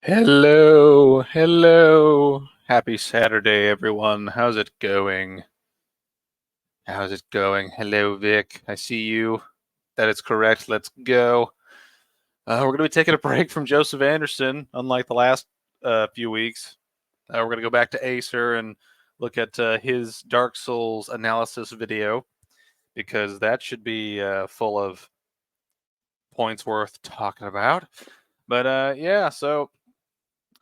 Hello, hello. Happy Saturday, everyone. How's it going? How's it going? Hello, Vic. I see you. That is correct. Let's go. We're going to be taking a break from Joseph Anderson, unlike the last few weeks. We're going to go back to Acer and look at his Dark Souls analysis video, because that should be full of points worth talking about. But yeah, so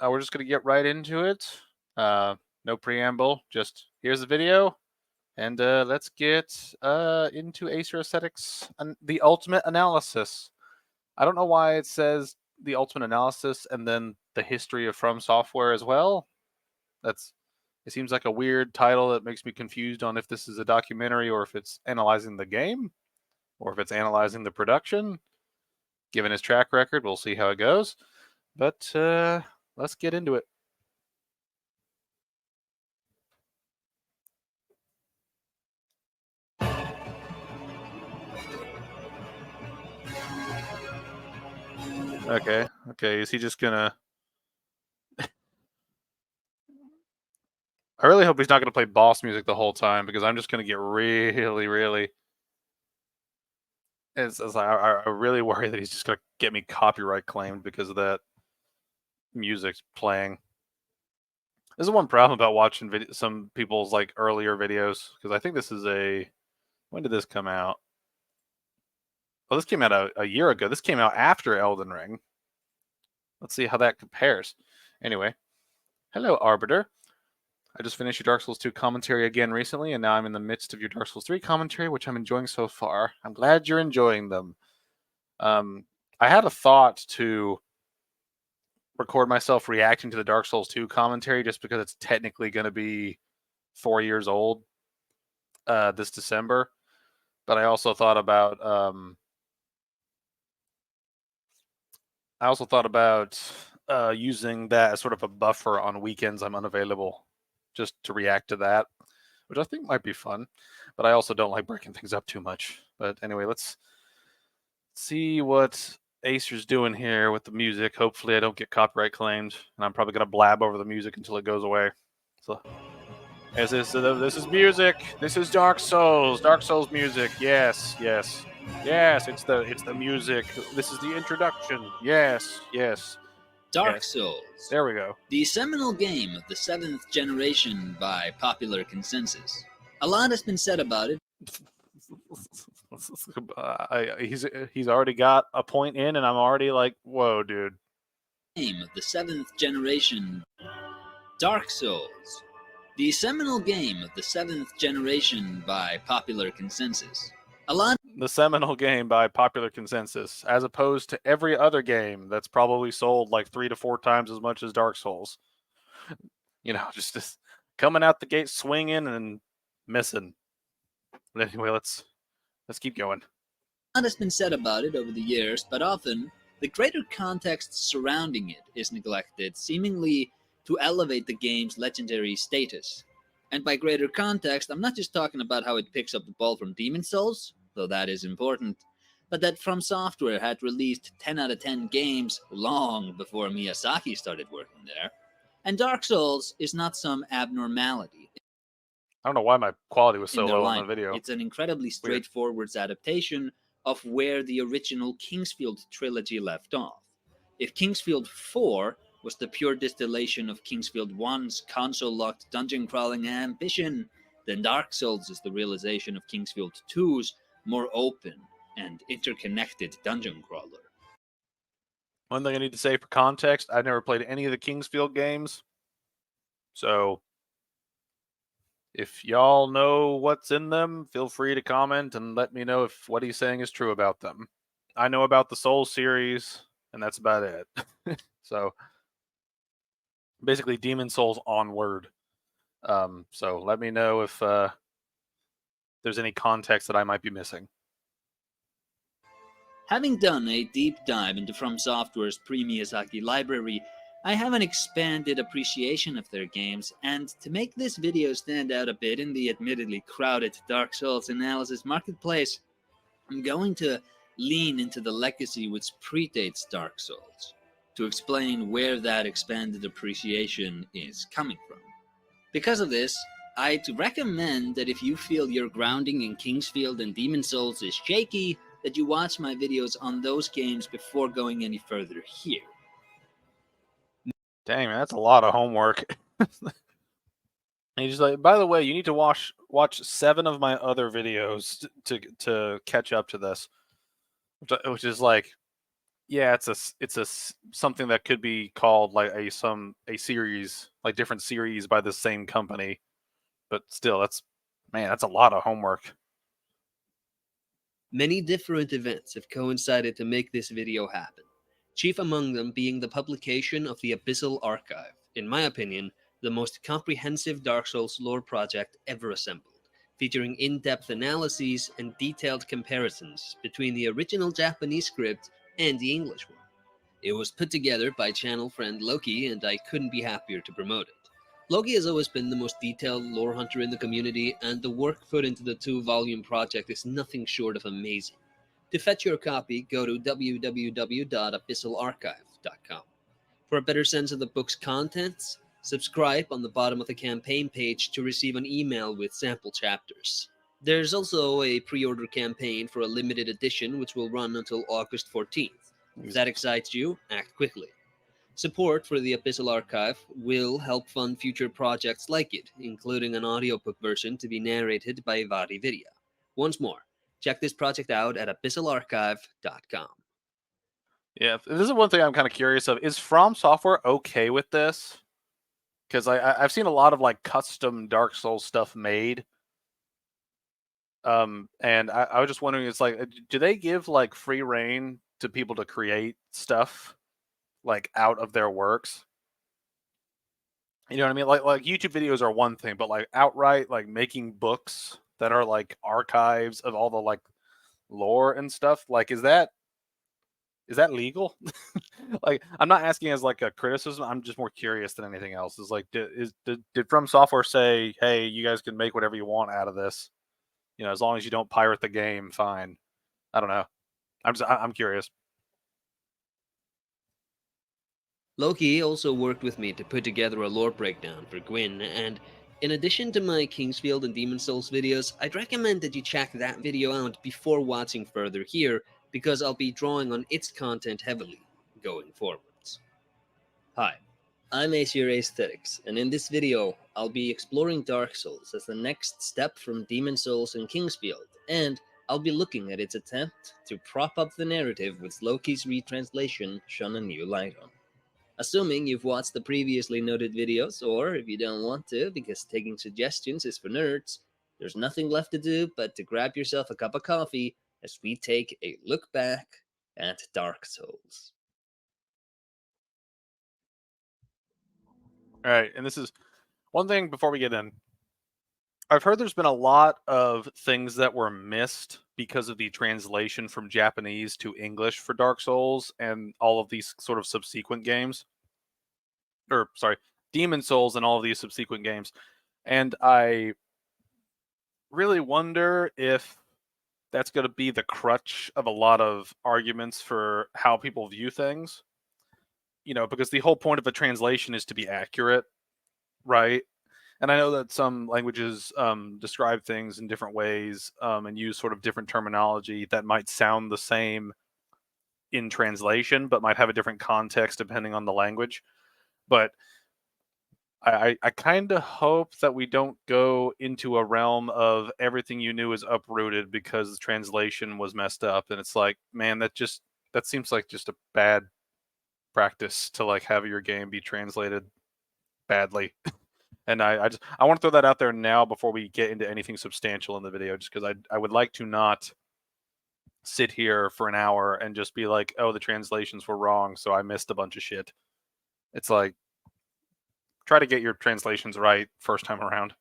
we're just going to get right into it. No preamble, just here's the video. And let's get into Acer Aesthetics and the ultimate analysis. I don't know why it says the ultimate analysis and then the history of From Software as well. It seems like a weird title that makes me confused on if this is a documentary or if it's analyzing the game or if it's analyzing the production. Given his track record, we'll see how it goes. But let's get into it. Okay, is he just gonna... I really hope he's not gonna play boss music the whole time, because I'm just gonna get really... I really worry that he's just gonna get me copyright claimed because of that music's playing. This is one problem about watching some people's like earlier videos, because I think this is when did this come out? Oh, this came out a year ago. This came out after Elden Ring. Let's see how that compares. Anyway, hello, Arbiter. I just finished your Dark Souls 2 commentary again recently, and now I'm in the midst of your Dark Souls 3 commentary, which I'm enjoying so far. I'm glad you're enjoying them. I had a thought to record myself reacting to the Dark Souls 2 commentary, just because it's technically going to be 4 years old this December. But I also thought about using that as sort of a buffer on weekends I'm unavailable, just to react to that, which I think might be fun. But I also don't like breaking things up too much. But anyway, let's see what Acer's doing here with the music. Hopefully I don't get copyright claimed, and I'm probably going to blab over the music until it goes away. So this is music. This is Dark Souls music. Yes, it's the music. This is the introduction. Yes. Dark Souls. There we go. The seminal game of the 7th generation by popular consensus. A lot has been said about it. He's already got a point in, and I'm already like, whoa, dude. Game of the 7th generation. Dark Souls. The seminal game of the 7th generation by popular consensus. The seminal game by popular consensus, as opposed to every other game that's probably sold like 3 to 4 times as much as Dark Souls. You know, just coming out the gate swinging and missing. But anyway, let's keep going. A lot has been said about it over the years, but often the greater context surrounding it is neglected, seemingly to elevate the game's legendary status. And by greater context, I'm not just talking about how it picks up the ball from Demon Souls, though that is important, but that From Software had released 10 out of 10 games long before Miyazaki started working there, and Dark Souls is not some abnormality. I don't know why my quality was so low on the video. It's an incredibly straightforward adaptation of where the original Kingsfield trilogy left off. If Kingsfield 4 was the pure distillation of Kingsfield 1's console-locked dungeon-crawling ambition, then Dark Souls is the realization of Kingsfield 2's more open and interconnected dungeon crawler. One thing I need to say for context, I've never played any of the Kingsfield games, so if y'all know what's in them, feel free to comment and let me know if what he's saying is true about them. I know about the Souls series, and that's about it. So basically Demon Souls onward. So let me know if there's any context that I might be missing. Having done a deep dive into From Software's pre-Miyazaki library, I have an expanded appreciation of their games, and to make this video stand out a bit in the admittedly crowded Dark Souls analysis marketplace, I'm going to lean into the legacy which predates Dark Souls, to explain where that expanded appreciation is coming from. Because of this, I'd recommend that if you feel your grounding in Kingsfield and Demon Souls is shaky, that you watch my videos on those games before going any further here. Dang, man, that's a lot of homework. And he's like, by the way, you need to watch 7 of my other videos to catch up to this, which is like, yeah, it's something that could be called like a series, like different series by the same company, but still, that's a lot of homework. Many different events have coincided to make this video happen, chief among them being the publication of the Abyssal Archive, in my opinion, the most comprehensive Dark Souls lore project ever assembled, featuring in-depth analyses and detailed comparisons between the original Japanese script and the English one. It was put together by channel friend Loki, and I couldn't be happier to promote it. Loki has always been the most detailed lore hunter in the community, and the work put into the 2-volume project is nothing short of amazing. To fetch your copy, go to www.abyssalarchive.com. For a better sense of the book's contents, subscribe on the bottom of the campaign page to receive an email with sample chapters. There's also a pre-order campaign for a limited edition which will run until August 14th. If that excites you, act quickly. Support for the Abyssal Archive will help fund future projects like it, including an audiobook version to be narrated by Vari Vidya. Once more, check this project out at abyssalarchive.com. Yeah, this is one thing I'm kind of curious of. Is From Software okay with this? Because I've seen a lot of like custom Dark Souls stuff made. And I was just wondering, it's like, do they give like free reign to people to create stuff like out of their works? You know what I mean? Like YouTube videos are one thing, but like outright like making books that are like archives of all the like lore and stuff, like is that legal? Like, I'm not asking as like a criticism. I'm just more curious than anything else. Is like, did From Software say, hey, you guys can make whatever you want out of this? You know, as long as you don't pirate the game, fine. I don't know. I'm curious. Loki also worked with me to put together a lore breakdown for Gwyn, and in addition to my Kingsfield and Demon Souls videos, I'd recommend that you check that video out before watching further here, because I'll be drawing on its content heavily going forwards. Hi, I'm Aesir Aesthetics, and in this video, I'll be exploring Dark Souls as the next step from Demon Souls and Kingsfield, and I'll be looking at its attempt to prop up the narrative which Loki's retranslation shone a new light on. Assuming you've watched the previously noted videos, or if you don't want to because taking suggestions is for nerds, there's nothing left to do but to grab yourself a cup of coffee as we take a look back at Dark Souls. All right, and this is one thing before we get in. I've heard there's been a lot of things that were missed because of the translation from Japanese to English for Dark Souls and all of these sort of subsequent games. Or, sorry, Demon Souls and all of these subsequent games. And I really wonder if that's going to be the crutch of a lot of arguments for how people view things. You know, because the whole point of a translation is to be accurate, right? And I know that some languages describe things in different ways and use sort of different terminology that might sound the same in translation, but might have a different context depending on the language. But I kind of hope that we don't go into a realm of everything you knew is uprooted because the translation was messed up. And it's like, man, that seems like just a bad practice to like have your game be translated badly. And I want to throw that out there now before we get into anything substantial in the video, just because I would like to not sit here for an hour and just be like, oh, the translations were wrong, so I missed a bunch of shit. It's like, try to get your translations right first time around.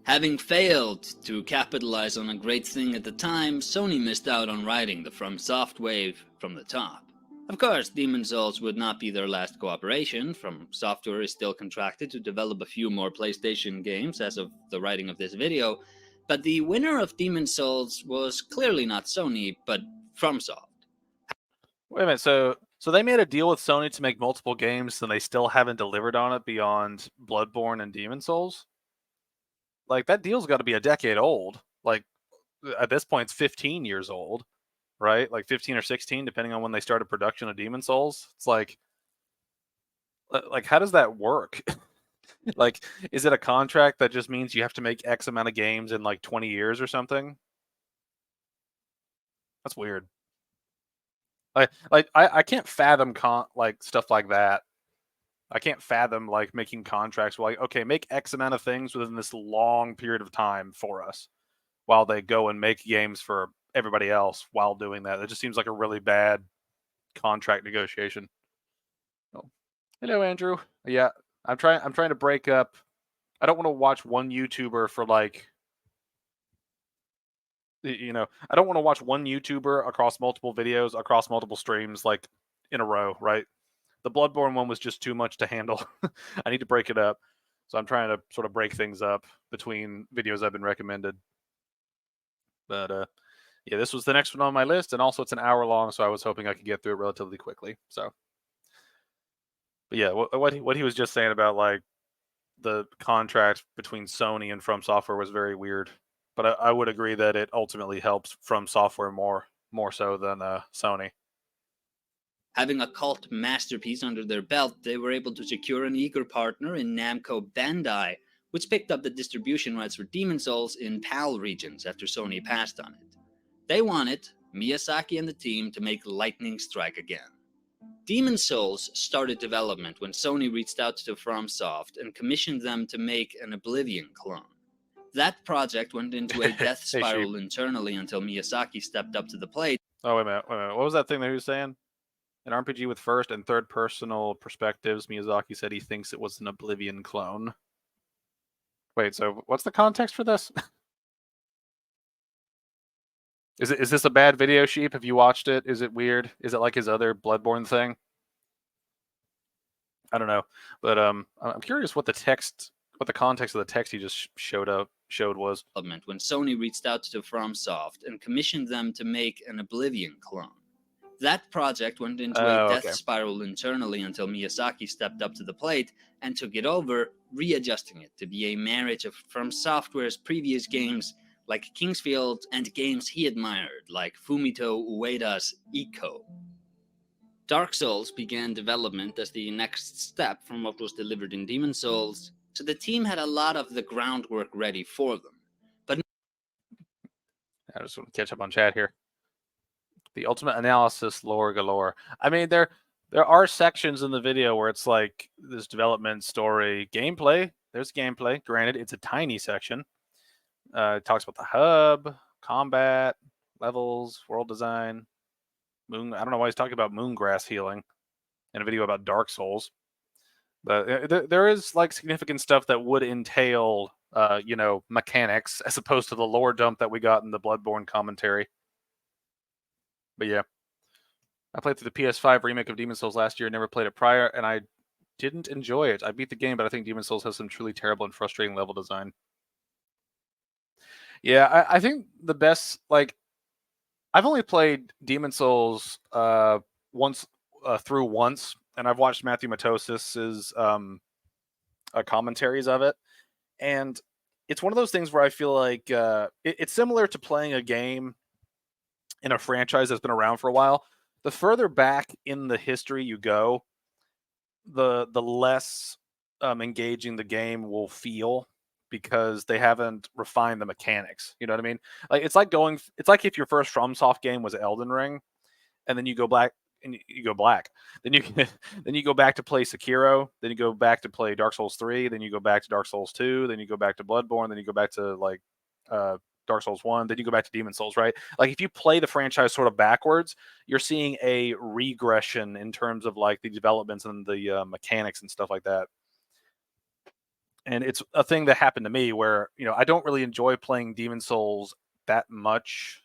Having failed to capitalize on a great thing at the time, Sony missed out on riding the FromSoft wave from the top. Of course, Demon Souls would not be their last cooperation. From Software is still contracted to develop a few more PlayStation games as of the writing of this video, but the winner of Demon Souls was clearly not Sony, but FromSoft. Wait a minute, so they made a deal with Sony to make multiple games, and they still haven't delivered on it beyond Bloodborne and Demon Souls? Like, that deal's got to be a decade old. Like, at this point, it's 15 years old, right? Like 15 or 16, depending on when they started production of Demon Souls. It's like how does that work? Like, is it a contract that just means you have to make X amount of games in like 20 years or something? That's weird. I can't fathom like stuff like that. I can't fathom like making contracts where, like, okay, make X amount of things within this long period of time for us, while they go and make games for everybody else while doing that. It just seems like a really bad contract negotiation. Oh. Hello, Andrew. Yeah, I'm trying to break up. I don't want to watch one YouTuber for like, I don't want to watch one YouTuber across multiple videos, across multiple streams, like in a row, right? The Bloodborne one was just too much to handle. I need to break it up. So I'm trying to sort of break things up between videos I've been recommended. But yeah, this was the next one on my list, and also it's an hour long, so I was hoping I could get through it relatively quickly. So, but yeah, what he was just saying about like the contract between Sony and From Software was very weird. But I would agree that it ultimately helps From Software more so than Sony. Having a cult masterpiece under their belt, they were able to secure an eager partner in Namco Bandai, which picked up the distribution rights for Demon's Souls in PAL regions after Sony passed on it. They wanted Miyazaki and the team to make Lightning Strike again. Demon's Souls started development when Sony reached out to FromSoft and commissioned them to make an Oblivion clone. That project went into a death spiral internally until Miyazaki stepped up to the plate. Oh, wait a minute. What was that thing that he was saying? An RPG with first and third personal perspectives. Miyazaki said he thinks it was an Oblivion clone. Wait, so what's the context for this? Is this a bad video, Sheep? Have you watched it? Is it weird? Is it like his other Bloodborne thing? I don't know, but I'm curious what the context of the text he just showed was. When Sony reached out to FromSoft and commissioned them to make an Oblivion clone. That project went into a death spiral internally until Miyazaki stepped up to the plate and took it over, readjusting it to be a marriage of From Software's previous games like Kingsfield and games he admired like Fumito Ueda's Ico. Dark Souls began development as the next step from what was delivered in Demon's Souls, so the team had a lot of the groundwork ready for them. But I just want to catch up on chat here. The ultimate analysis, lore galore. I mean, there are sections in the video where it's like this development story, gameplay. There's gameplay. Granted, it's a tiny section. It talks about the hub, combat, levels, world design, moon. I don't know why he's talking about moongrass healing in a video about Dark Souls. But there is like significant stuff that would entail, mechanics as opposed to the lore dump that we got in the Bloodborne commentary. But yeah, I played through the PS5 remake of Demon's Souls last year. Never played it prior, and I didn't enjoy it. I beat the game, but I think Demon's Souls has some truly terrible and frustrating level design. Yeah, I think the best, like, I've only played Demon's Souls once, and I've watched Matthew Matosis's commentaries of it, and it's one of those things where I feel like it's similar to playing a game in a franchise that's been around for a while. The further back in the history you go, the less engaging the game will feel, because they haven't refined the mechanics. You know what I mean? Like it's like if your first FromSoft game was Elden Ring, and then you go black. Then you go back to play Sekiro, then you go back to play Dark Souls 3, then you go back to Dark Souls 2, then you go back to Bloodborne, then you go back to like Dark Souls 1, then you go back to Demon's Souls, right? Like if you play the franchise sort of backwards, you're seeing a regression in terms of like the developments and the mechanics and stuff like that. And it's a thing that happened to me where, I don't really enjoy playing Demon's Souls that much,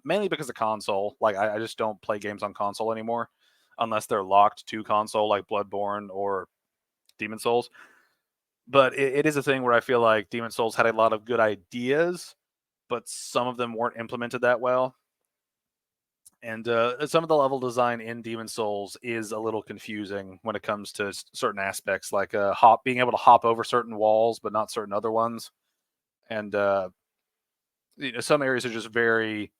mainly because of console. Like I just don't play games on console anymore unless they're locked to console, like Bloodborne or Demon's Souls. But it is a thing where I feel like Demon's Souls had a lot of good ideas, but some of them weren't implemented that well. And some of the level design in Demon's Souls is a little confusing when it comes to certain aspects, like being able to hop over certain walls, but not certain other ones. And some areas are just very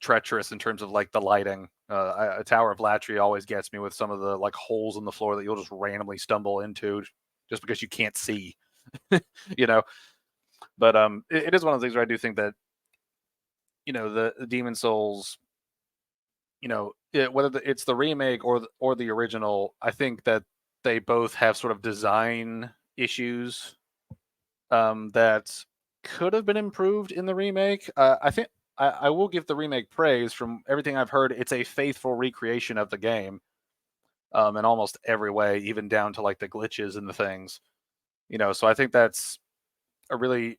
treacherous in terms of like the lighting. A Tower of Latry always gets me with some of the like holes in the floor that you'll just randomly stumble into just because you can't see, you know. But it is one of the things where I do think that, the Demon Souls, whether it's the remake or the original, I think that they both have sort of design issues that could have been improved in the remake. I think I will give the remake praise. From everything I've heard, it's a faithful recreation of the game in almost every way, even down to like the glitches and the things. So I think that's a really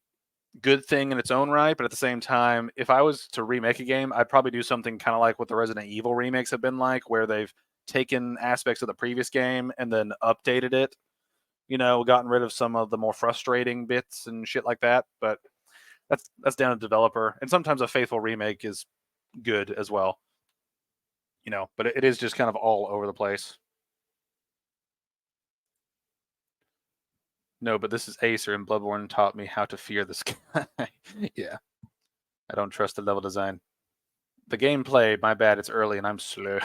good thing in its own right. But at the same time, if I was to remake a game, I'd probably do something kind of like what the Resident Evil remakes have been like, where they've taken aspects of the previous game and then updated it. Gotten rid of some of the more frustrating bits and shit like that. But that's down to the developer, and sometimes a faithful remake is good as well. But it is just kind of all over the place. No, but this is Acer, and Bloodborne taught me how to fear this guy. Yeah. I don't trust the level design. The gameplay, my bad, it's early and I'm slow.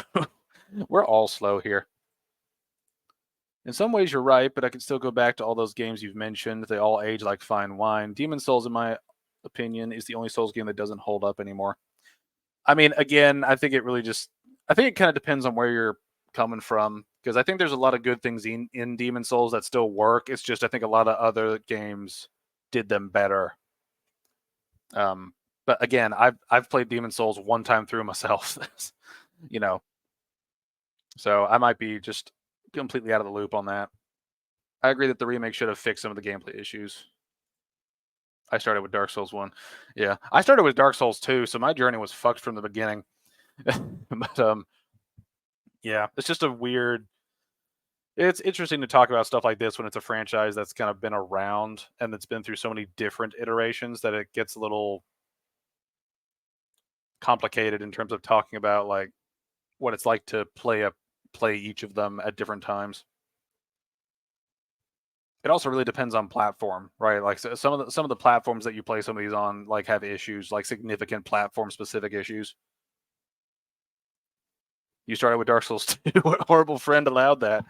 We're all slow here. In some ways you're right, but I can still go back to all those games you've mentioned. They all age like fine wine. Demon Souls, in my opinion, is the only Souls game that doesn't hold up anymore. I mean, again, I think it kind of depends on where you're coming from, because I think there's a lot of good things in Demon Souls that still work. It's just I think a lot of other games did them better. But again, I've played Demon Souls one time through myself, so I might be just completely out of the loop on that. I agree that the remake should have fixed some of the gameplay issues. I started with Dark Souls 1. Yeah, I started with Dark Souls 2, so my journey was fucked from the beginning. But yeah, it's just a weird. It's interesting to talk about stuff like this when it's a franchise that's kind of been around and that's been through so many different iterations that it gets a little complicated in terms of talking about like what it's like to play each of them at different times. It also really depends on platform, right? Like some of the platforms that you play some of these on like have issues, like significant platform specific issues. You started with Dark Souls 2. What horrible friend allowed that?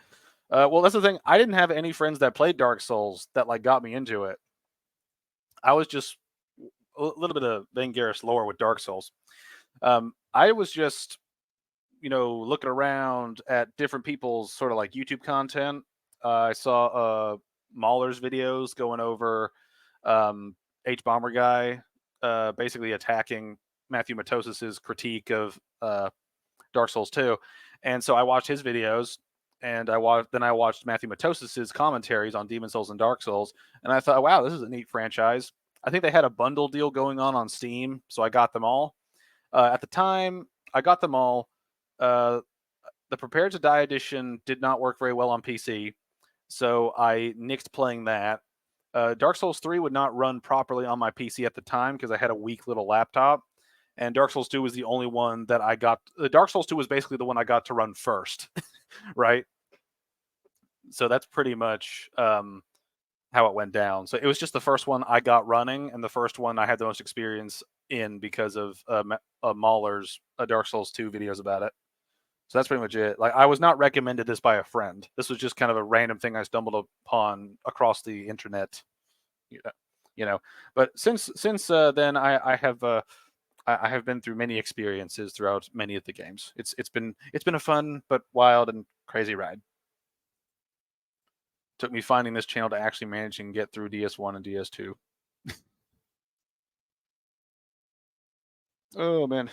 Well, that's the thing. I didn't have any friends that played Dark Souls that like got me into it. I was just a little bit of Van Garris lore with Dark Souls. I was just, looking around at different people's sort of like YouTube content. I saw Mahler's videos going over H Bomber Guy, basically attacking Matthew Matosis's critique of Dark Souls 2, and so I watched his videos, and I watched Matthew Matosis's commentaries on Demon Souls and Dark Souls, and I thought, wow, this is a neat franchise. I think they had a bundle deal going on Steam, so I got them all. At the time, I got them all. The Prepared to Die edition did not work very well on PC, so I nixed playing that. Dark Souls 3 would not run properly on my PC at the time because I had a weak little laptop, and Dark Souls 2 was the only one that I got. Dark Souls 2 was basically the one I got to run first, right? So that's pretty much how it went down. So it was just the first one I got running, and the first one I had the most experience in because of Mahler's Dark Souls 2 videos about it. So that's pretty much it. Like, I was not recommended this by a friend. This was just kind of a random thing I stumbled upon across the internet. But since then, I have been through many experiences throughout many of the games. It's been a fun but wild and crazy ride. Took me finding this channel to actually manage and get through DS1 and DS2. Oh man,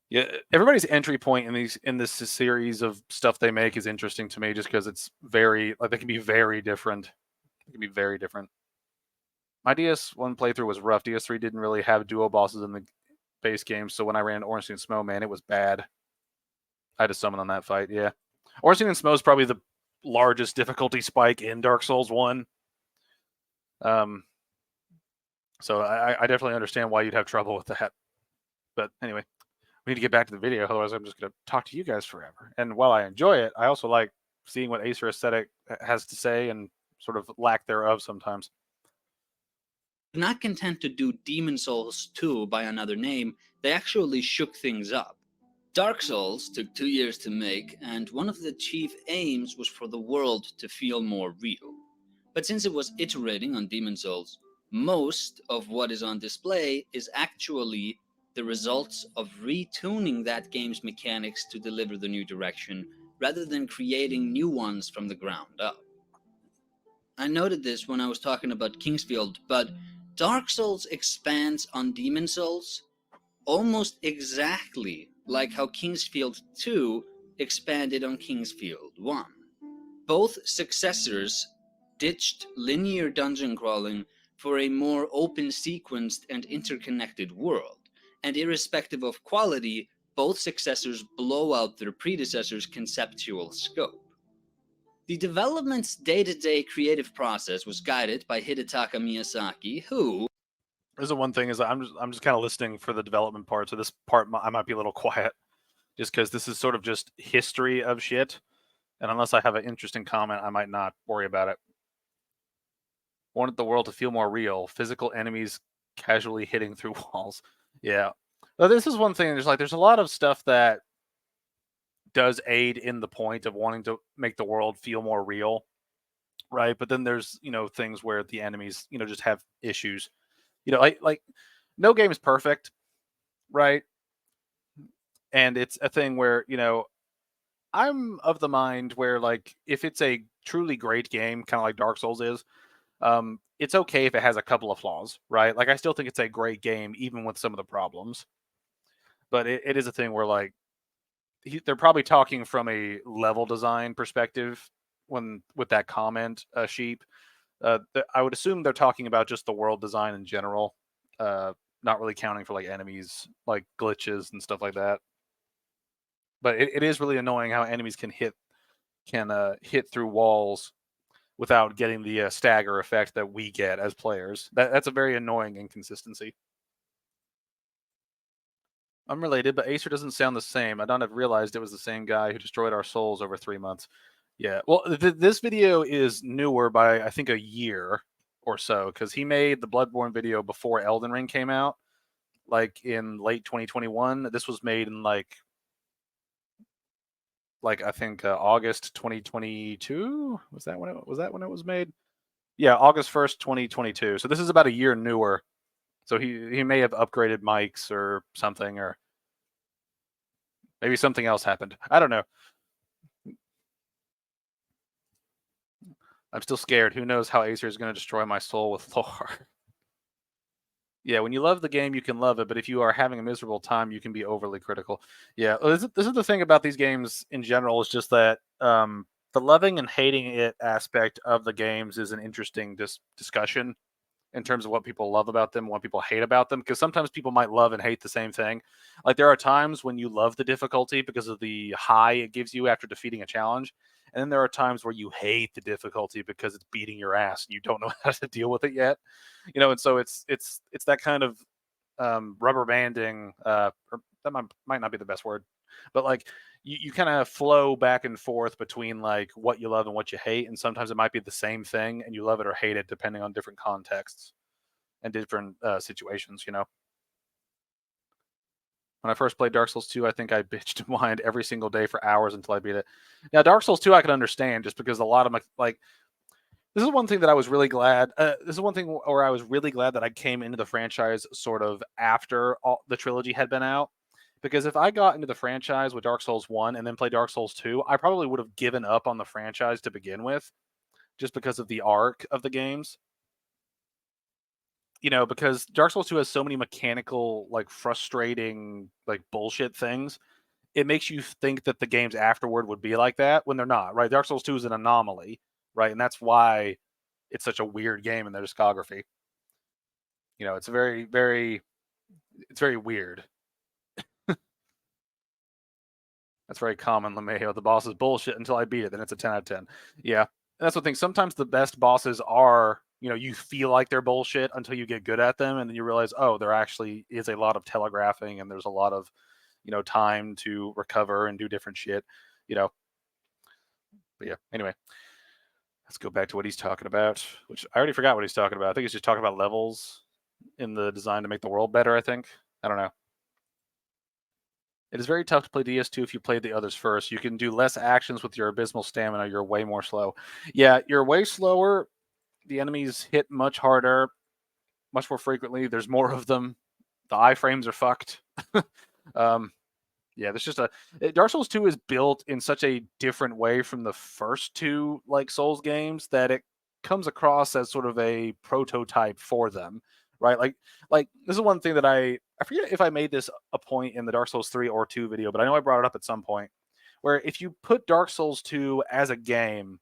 yeah, everybody's entry point in this series of stuff they make is interesting to me, just because it's very like they can be very different. They can be very different. My DS1 playthrough was rough. DS3 didn't really have duo bosses in the base game, so when I ran Ornstein and Smo, man, it was bad. I had to summon on that fight. Yeah, Ornstein and Smo is probably the largest difficulty spike in Dark Souls 1. So I definitely understand why you'd have trouble with that. But anyway, we need to get back to the video, otherwise I'm just going to talk to you guys forever. And while I enjoy it, I also like seeing what Acer Aesthetic has to say and sort of lack thereof sometimes. Not content to do Demon Souls 2 by another name, they actually shook things up. Dark Souls took 2 years to make, and one of the chief aims was for the world to feel more real. But since it was iterating on Demon Souls, most of what is on display is actually the results of retuning that game's mechanics to deliver the new direction, rather than creating new ones from the ground up. I noted this when I was talking about Kingsfield, but Dark Souls expands on Demon Souls almost exactly like how Kingsfield 2 expanded on Kingsfield 1. Both successors ditched linear dungeon crawling for a more open sequenced and interconnected world, and irrespective of quality, both successors blow out their predecessors' conceptual scope. The development's day-to-day creative process was guided by Hidetaka Miyazaki, who... There's the one thing is I'm just kind of listening for the development part, so this part I might be a little quiet, just because this is sort of just history of shit, and unless I have an interesting comment, I might not worry about it. Wanted the world to feel more real. Physical enemies casually hitting through walls. Yeah. Well, this is one thing. There's a lot of stuff that does aid in the point of wanting to make the world feel more real, right? But then there's things where the enemies just have issues. Like no game is perfect, right? And it's a thing where I'm of the mind where like if it's a truly great game, kind of like Dark Souls is, it's okay if it has a couple of flaws, right? Like I still think it's a great game even with some of the problems. But it is a thing where like they're probably talking from a level design perspective when with that comment, Sheep. I would assume they're talking about just the world design in general, not really counting for like enemies, like glitches and stuff like that. But it is really annoying how enemies can hit through walls without getting the stagger effect that we get as players. That's a very annoying inconsistency. Unrelated, but Acer doesn't sound the same. I don't have realized it was the same guy who destroyed our souls over 3 months. Yeah, well, this video is newer by, I think, a year or so, because he made the Bloodborne video before Elden Ring came out, like in late 2021. This was made in like I think August 2022. Was that when it was made? Yeah, August 1st, 2022. So this is about a year newer. So he may have upgraded mics or something, or maybe something else happened. I don't know. I'm still scared. Who knows how Acer is going to destroy my soul with lore? Yeah, when you love the game, you can love it, but if you are having a miserable time, you can be overly critical. Yeah, this is the thing about these games in general, is just that the loving and hating it aspect of the games is an interesting discussion in terms of what people love about them, what people hate about them, because sometimes people might love and hate the same thing. Like there are times when you love the difficulty because of the high it gives you after defeating a challenge, and then there are times where you hate the difficulty because it's beating your ass and you don't know how to deal with it yet. And so it's that kind of rubber banding, or that might not be the best word, but like you kind of flow back and forth between like what you love and what you hate, and sometimes it might be the same thing and you love it or hate it depending on different contexts and different situations. When I first played Dark Souls 2, I think I bitched and whined every single day for hours until I beat it. Now Dark Souls 2 I can understand, just because a lot of my like this is one thing that I was really glad. This is one thing where I was really glad that I came into the franchise sort of after the trilogy had been out. Because if I got into the franchise with Dark Souls 1 and then played Dark Souls 2, I probably would have given up on the franchise to begin with, just because of the arc of the games. Because Dark Souls 2 has so many mechanical, like frustrating, like bullshit things. It makes you think that the games afterward would be like that when they're not, right? Dark Souls 2 is an anomaly, right? And that's why it's such a weird game in their discography. It's very, very, it's very weird. That's very common, LeMahieu. The boss is bullshit until I beat it, then it's a 10 out of 10. Yeah. And that's the thing. Sometimes the best bosses are, you feel like they're bullshit until you get good at them, and then you realize, oh, there actually is a lot of telegraphing, and there's a lot of, time to recover and do different shit, But yeah, anyway. Let's go back to what he's talking about, which I already forgot what he's talking about. I think he's just talking about levels in the design to make the world better, I think. I don't know. It is very tough to play DS2 if you played the others first. You can do less actions with your abysmal stamina. You're way more slow. Yeah, you're way slower. The enemies hit much harder, much more frequently. There's more of them. The iframes are fucked. Yeah, there's just Dark Souls 2 is built in such a different way from the first two like Souls games that it comes across as sort of a prototype for them, right? Like this is one thing that I forget if I made this a point in the Dark Souls 3 or 2 video, but I know I brought it up at some point where if you put Dark Souls 2 as a game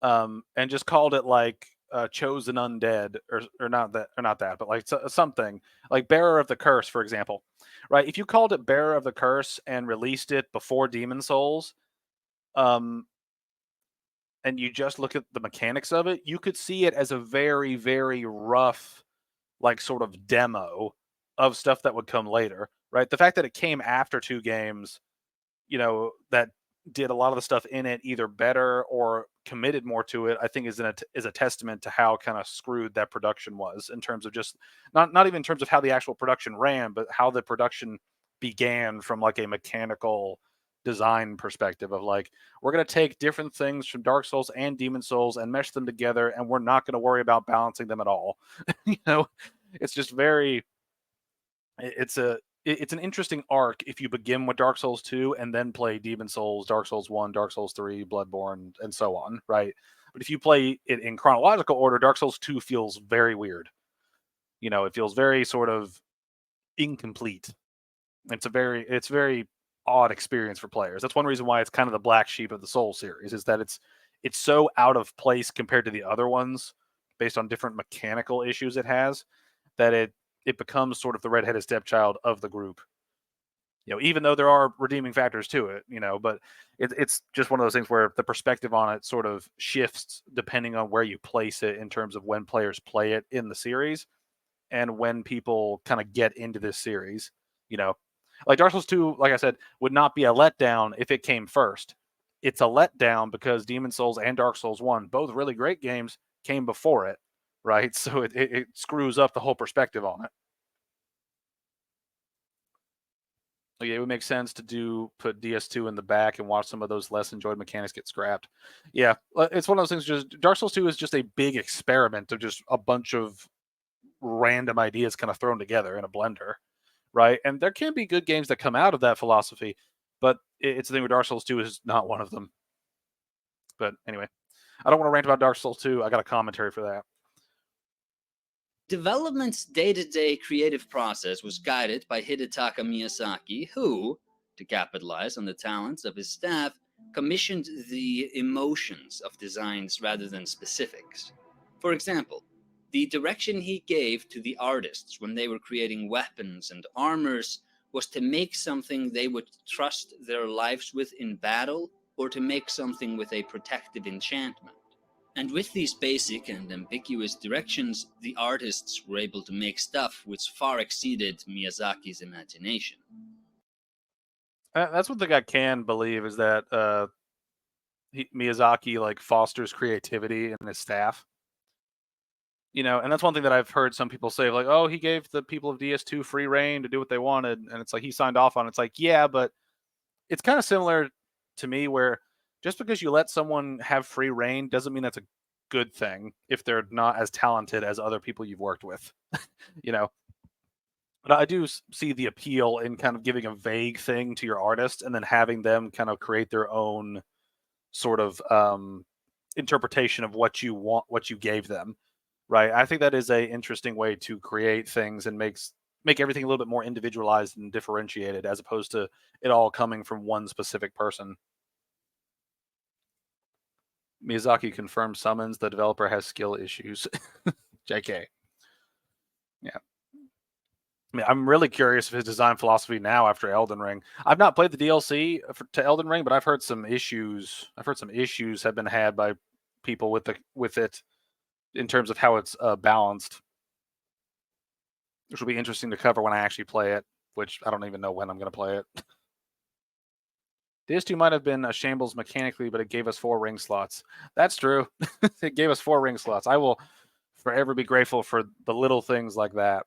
and just called it like Chosen Undead or not that, but like something like Bearer of the Curse, for example, right? If you called it Bearer of the Curse and released it before Demon Souls, and you just look at the mechanics of it, you could see it as a very, very rough, like sort of demo of stuff that would come later, right? The fact that it came after two games, that did a lot of the stuff in it either better or committed more to it, I think is a testament to how kind of screwed that production was in terms of just not even in terms of how the actual production ran, but how the production began from like a mechanical design perspective of like, we're going to take different things from Dark Souls and Demon Souls and mesh them together, and we're not going to worry about balancing them at all. It's just very it's an interesting arc if you begin with Dark Souls 2 and then play Demon Souls, Dark Souls 1, Dark Souls 3, Bloodborne, and so on, right? But if you play it in chronological order, Dark Souls 2 feels very weird. It feels very sort of incomplete. It's very odd experience for players. That's one reason why it's kind of the black sheep of the Soul series, is that it's so out of place compared to the other ones based on different mechanical issues it has, that it becomes sort of the redheaded stepchild of the group. Even though there are redeeming factors to it, but it's just one of those things where the perspective on it sort of shifts depending on where you place it in terms of when players play it in the series and when people kind of get into this series. Like Dark Souls 2, like I said, would not be a letdown if it came first. It's a letdown because Demon Souls and Dark Souls 1, both really great games, came before it, right? So it screws up the whole perspective on it. Yeah, it would make sense to put DS2 in the back and watch some of those less enjoyed mechanics get scrapped. Yeah, it's one of those things. Just Dark Souls 2 is just a big experiment of just a bunch of random ideas kind of thrown together in a blender, right? And there can be good games that come out of that philosophy, but it's the thing with Dark Souls 2 is not one of them. But anyway, I don't want to rant about Dark Souls 2. I got a commentary for that. Development's day-to-day creative process was guided by Hidetaka Miyazaki, who, to capitalize on the talents of his staff, commissioned the emotions of designs rather than specifics. For example, the direction he gave to the artists when they were creating weapons and armors was to make something they would trust their lives with in battle, or to make something with a protective enchantment. And with these basic and ambiguous directions, the artists were able to make stuff which far exceeded Miyazaki's imagination. That's one thing I can believe, is that Miyazaki like fosters creativity in his staff. And that's one thing that I've heard some people say, like, oh, he gave the people of DS2 free reign to do what they wanted, and it's like he signed off on it. It's like, yeah, but it's kind of similar to me, where just because you let someone have free reign doesn't mean that's a good thing if they're not as talented as other people you've worked with. But I do see the appeal in kind of giving a vague thing to your artist and then having them kind of create their own sort of interpretation of what you want, what you gave them. Right. I think that is a interesting way to create things and make everything a little bit more individualized and differentiated, as opposed to it all coming from one specific person. Miyazaki confirmed summons. The developer has skill issues. JK. Yeah. I mean, I'm really curious of his design philosophy now after Elden Ring. I've not played the DLC to Elden Ring, but I've heard some issues. I've heard some issues have been had by people with it in terms of how it's balanced, which will be interesting to cover when I actually play it, which I don't even know when I'm going to play it. DS2 might have been a shambles mechanically, but it gave us 4 ring slots. That's true. It gave us 4 ring slots. I will forever be grateful for the little things like that.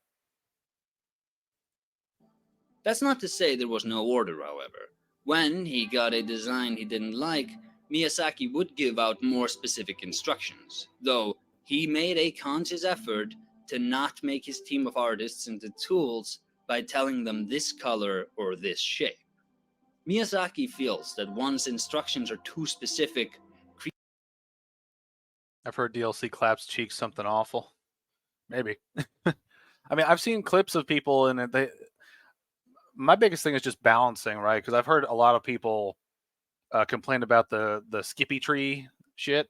That's not to say there was no order, however. When he got a design he didn't like, Miyazaki would give out more specific instructions, though he made a conscious effort to not make his team of artists into tools by telling them this color or this shape. Miyazaki feels that once instructions are too specific, I've heard DLC claps cheeks something awful. Maybe. I mean, I've seen clips of people and my biggest thing is just balancing, right? Because I've heard a lot of people complain about the Skippy tree shit.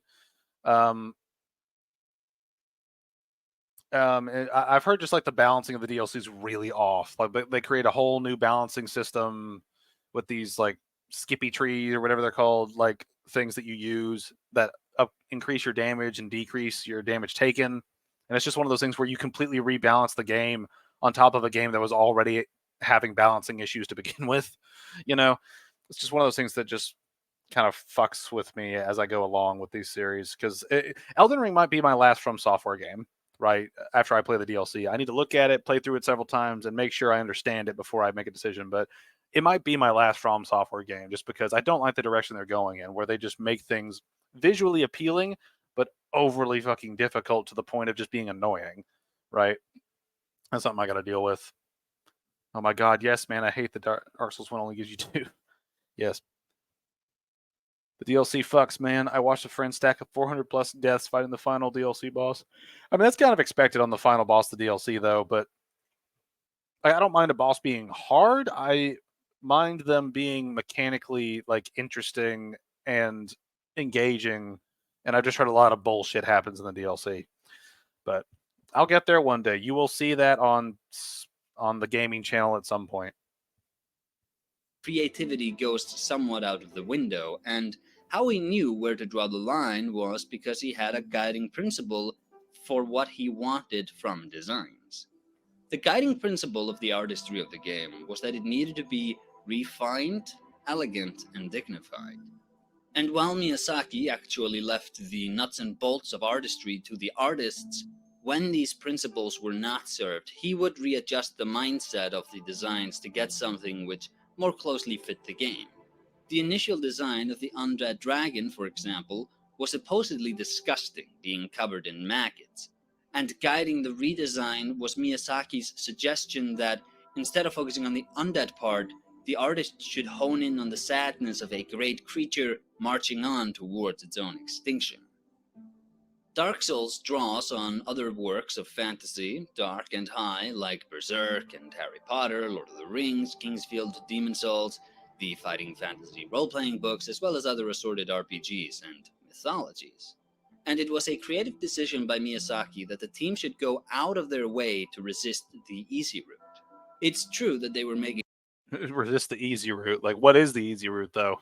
I've heard just like the balancing of the DLC is really off. Like they create a whole new balancing system with these like Skippy tree or whatever they're called, like things that you use that increase your damage and decrease your damage taken. And it's just one of those things where you completely rebalance the game on top of a game that was already having balancing issues to begin with. You know, it's just one of those things that just kind of fucks with me as I go along with these series, because Elden Ring might be my last From Software game, right? After I play the DLC, I need to look at it, play through it several times, and make sure I understand it before I make a decision. But it might be my last From Software game, just because I don't like the direction they're going in, where they just make things visually appealing but overly fucking difficult to the point of just being annoying, right? That's something I got to deal with. Oh my god, yes, man, I hate the Dark Souls one only gives you 2. Yes. The DLC fucks, man. I watched a friend stack up 400 plus deaths fighting the final DLC boss. I mean, that's kind of expected on the final boss of the DLC, though, but I don't mind a boss being hard. I mind them being mechanically, like, interesting and engaging, and I've just heard a lot of bullshit happens in the DLC. But I'll get there one day. You will see that on the gaming channel at some point. creativity goes somewhat out of the window, and how he knew where to draw the line was because he had a guiding principle for what he wanted from designs. The guiding principle of the artistry of the game was that it needed to be refined, elegant, and dignified. And while Miyazaki actually left the nuts and bolts of artistry to the artists, when these principles were not served, he would readjust the mindset of the designs to get something which more closely fit the game. The initial design of the undead dragon, for example, was supposedly disgusting, being covered in maggots. And guiding the redesign was Miyazaki's suggestion that instead of focusing on the undead part, the artist should hone in on the sadness of a great creature marching on towards its own extinction. Dark Souls draws on other works of fantasy, dark and high, like Berserk and Harry Potter, Lord of the Rings, Kingsfield, Demon Souls, the fighting fantasy role-playing books, as well as other assorted RPGs and mythologies. And it was a creative decision by Miyazaki that the team should go out of their way to resist the easy route. It's true that they were making Resist the easy route. Like, what is the easy route, though?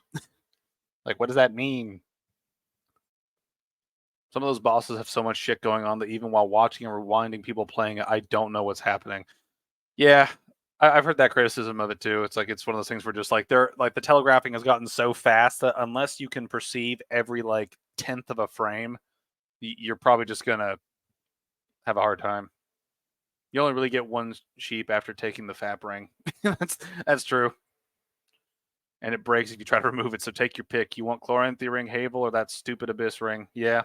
Like, what does that mean? Some of those bosses have so much shit going on that even while watching and rewinding people playing it, I don't know what's happening. Yeah, I've heard that criticism of it too. It's like it's one of those things where just like they're like the telegraphing has gotten so fast that unless you can perceive every like tenth of a frame, you're probably just gonna have a hard time. You only really get one sheep after taking the FAP ring. that's true. And it breaks if you try to remove it. So take your pick. You want Chloranthy ring, Havel, or that stupid Abyss ring? Yeah.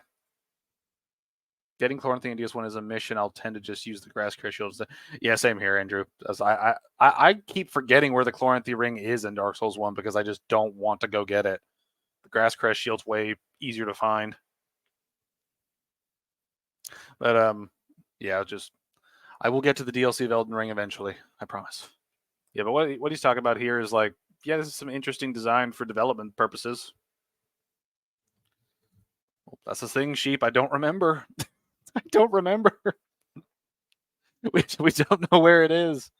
Getting Chloranthy in DS1 is a mission. I'll tend to just use the Grass Crest Shields. Yeah, same here, Andrew. As I keep forgetting where the Chloranthy ring is in Dark Souls 1 because I just don't want to go get it. The Grass Crest Shield's way easier to find. But yeah, I will get to the DLC of Elden Ring eventually. I promise. Yeah, but what he's talking about here is like, yeah, this is some interesting design for development purposes. Well, that's the thing, sheep. I don't remember. I don't remember. we don't know where it is.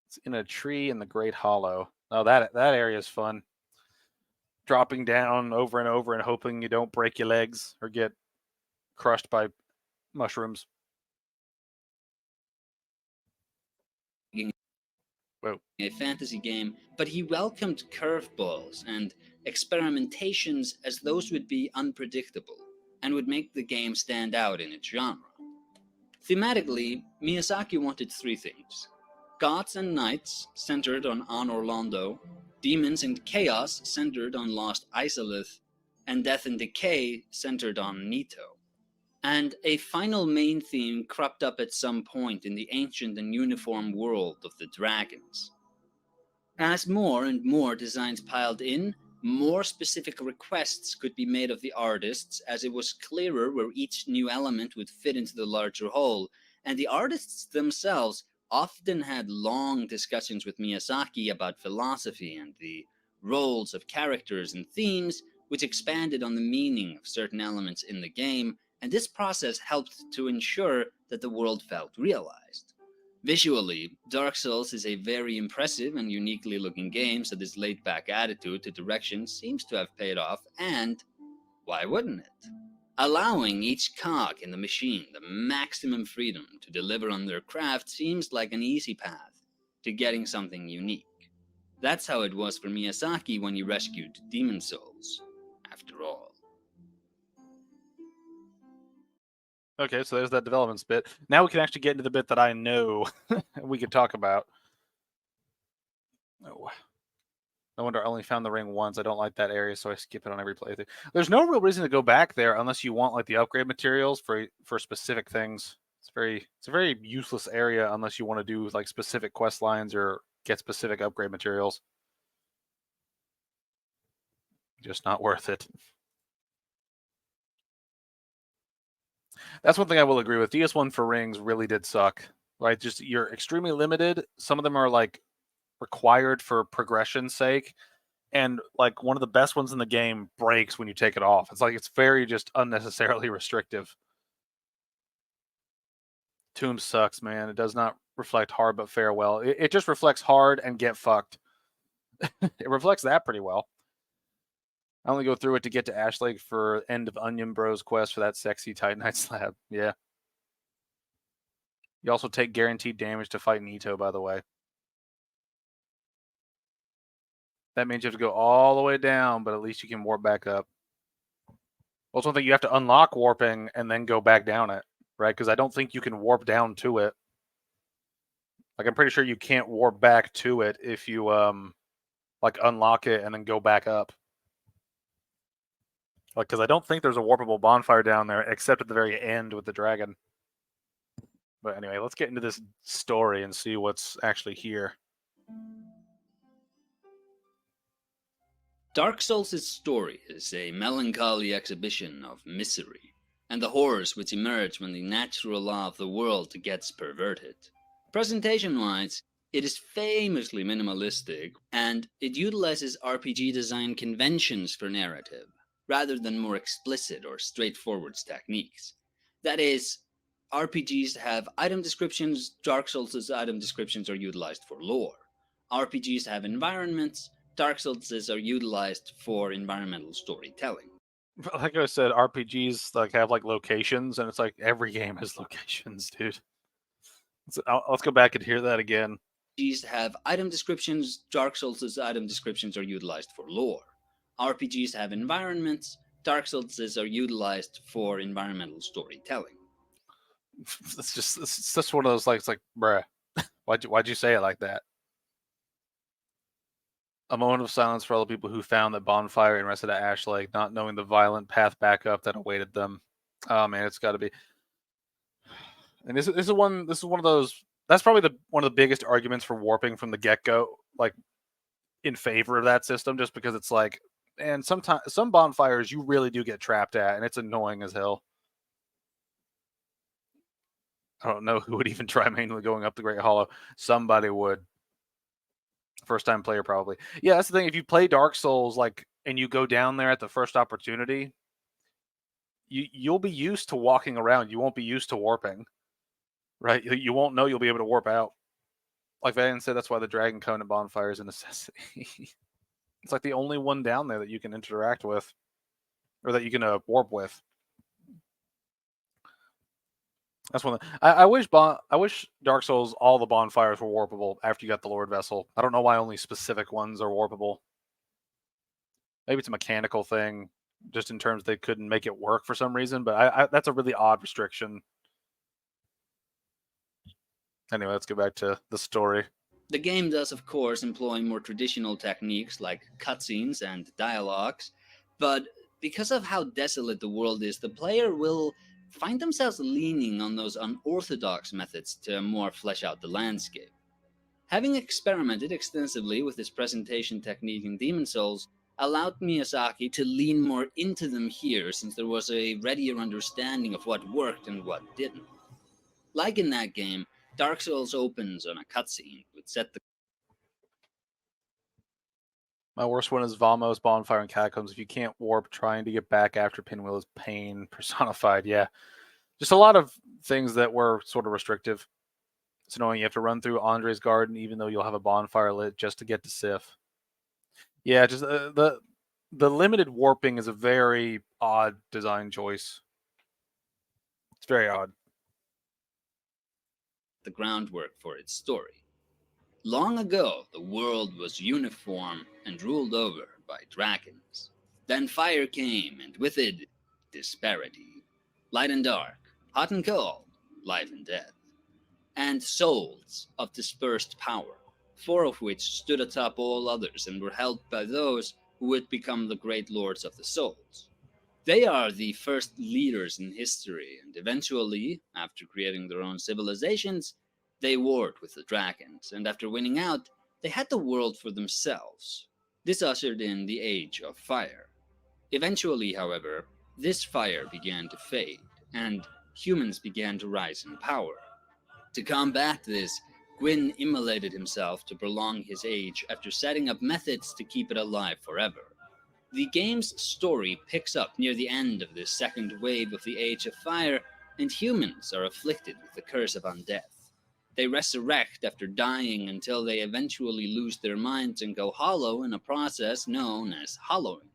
It's in a tree in the Great Hollow. Oh, that area is fun. Dropping down over and over and hoping you don't break your legs or get crushed by mushrooms. Whoa. A fantasy game, but he welcomed curveballs and experimentations as those would be unpredictable and would make the game stand out in its genre. Thematically, Miyazaki wanted three things: Gods and Knights centered on Anor Londo, Demons and Chaos centered on Lost Isolith, and Death and Decay centered on Nito. And a final main theme cropped up at some point in the ancient and uniform world of the dragons. As more and more designs piled in, more specific requests could be made of the artists, as it was clearer where each new element would fit into the larger whole, and the artists themselves often had long discussions with Miyazaki about philosophy and the roles of characters and themes, which expanded on the meaning of certain elements in the game, and this process helped to ensure that the world felt realized. Visually, Dark Souls is a very impressive and uniquely looking game, so this laid-back attitude to direction seems to have paid off, and why wouldn't it? Allowing each cog in the machine the maximum freedom to deliver on their craft seems like an easy path to getting something unique. That's how it was for Miyazaki when he rescued Demon Souls, after all. Okay, so there's that developments bit. Now we can actually get into the bit that I know we could talk about. Oh. No wonder I only found the ring once. I don't like that area, so I skip it on every playthrough. There's no real reason to go back there unless you want like the upgrade materials for specific things. It's a very useless area unless you want to do like specific quest lines or get specific upgrade materials. Just not worth it. That's one thing I will agree with. DS1 for rings really did suck. Right? Just you're extremely limited. Some of them are like required for progression's sake. And like one of the best ones in the game breaks when you take it off. It's like it's very just unnecessarily restrictive. Tomb sucks, man. It does not reflect hard but fair well. It just reflects hard and get fucked. It reflects that pretty well. I only go through it to get to Ash Lake for end of Onion Bros quest for that sexy Titanite slab. Yeah. You also take guaranteed damage to fight Nito, by the way. That means you have to go all the way down, but at least you can warp back up. Also, one thing you have to unlock warping and then go back down it, right? Because I don't think you can warp down to it. Like I'm pretty sure you can't warp back to it if you like unlock it and then go back up. Like, because I don't think there's a warpable bonfire down there except at the very end with the dragon. But anyway, let's get into this story and see what's actually here. Dark Souls' story is a melancholy exhibition of misery, and the horrors which emerge when the natural law of the world gets perverted. Presentation-wise, it is famously minimalistic, and it utilizes RPG design conventions for narrative, rather than more explicit or straightforward techniques. That is, RPGs have item descriptions, Dark Souls' item descriptions are utilized for lore. RPGs have environments, Dark Souls are utilized for environmental storytelling. Like I said, RPGs like have like locations, and it's like every game has locations, dude. Let's go back and hear that again. RPGs have item descriptions, Dark Souls' item descriptions are utilized for lore. RPGs have environments, Dark Souls are utilized for environmental storytelling. It's just one of those like it's like, bruh, why'd you say it like that? A moment of silence for all the people who found that bonfire and rested at Ash Lake, not knowing the violent path back up that awaited them. Oh man, it's got to be. And this is one of those. That's probably one of the biggest arguments for warping from the get go, like in favor of that system, just because it's like, and sometimes some bonfires you really do get trapped at, and it's annoying as hell. I don't know who would even try manually going up the Great Hollow. Somebody would. First time player probably. Yeah, that's the thing. If you play Dark Souls like and you go down there at the first opportunity, you'll be used to walking around. You won't be used to warping. Right? You won't know you'll be able to warp out. Like Van said, that's why the Dragon Covenant bonfire is a necessity. It's like the only one down there that you can interact with, or that you can warp with. That's one. I wish Dark Souls all the bonfires were warpable after you got the Lord Vessel. I don't know why only specific ones are warpable. Maybe it's a mechanical thing, just in terms they couldn't make it work for some reason. But that's a really odd restriction. Anyway, let's go back to the story. The game does, of course, employ more traditional techniques like cutscenes and dialogues, but because of how desolate the world is, the player will find themselves leaning on those unorthodox methods to more flesh out the landscape. Having experimented extensively with this presentation technique in Demon Souls allowed Miyazaki to lean more into them here, since there was a readier understanding of what worked and what didn't. Like in that game, Dark Souls opens on a cutscene, which set the My worst one is Vamos, Bonfire, and Catacombs. If you can't warp, trying to get back after Pinwheel is pain personified. Yeah. Just a lot of things that were sort of restrictive. It's annoying. You have to run through Andre's garden, even though you'll have a bonfire lit, just to get to Sif. Yeah, just the limited warping is a very odd design choice. It's very odd. the groundwork for its story. Long ago, the world was uniform and ruled over by dragons. Then fire came, and with it, disparity. Light and dark, hot and cold, life and death. And souls of dispersed power, 4 of which stood atop all others and were held by those who would become the great lords of the souls. They are the first leaders in history, and eventually, after creating their own civilizations, they warred with the dragons, and after winning out, they had the world for themselves. This ushered in the Age of Fire. Eventually, however, this fire began to fade, and humans began to rise in power. To combat this, Gwyn immolated himself to prolong his age after setting up methods to keep it alive forever. The game's story picks up near the end of this second wave of the Age of Fire, and humans are afflicted with the curse of undeath. They resurrect after dying until they eventually lose their minds and go hollow in a process known as hollowing,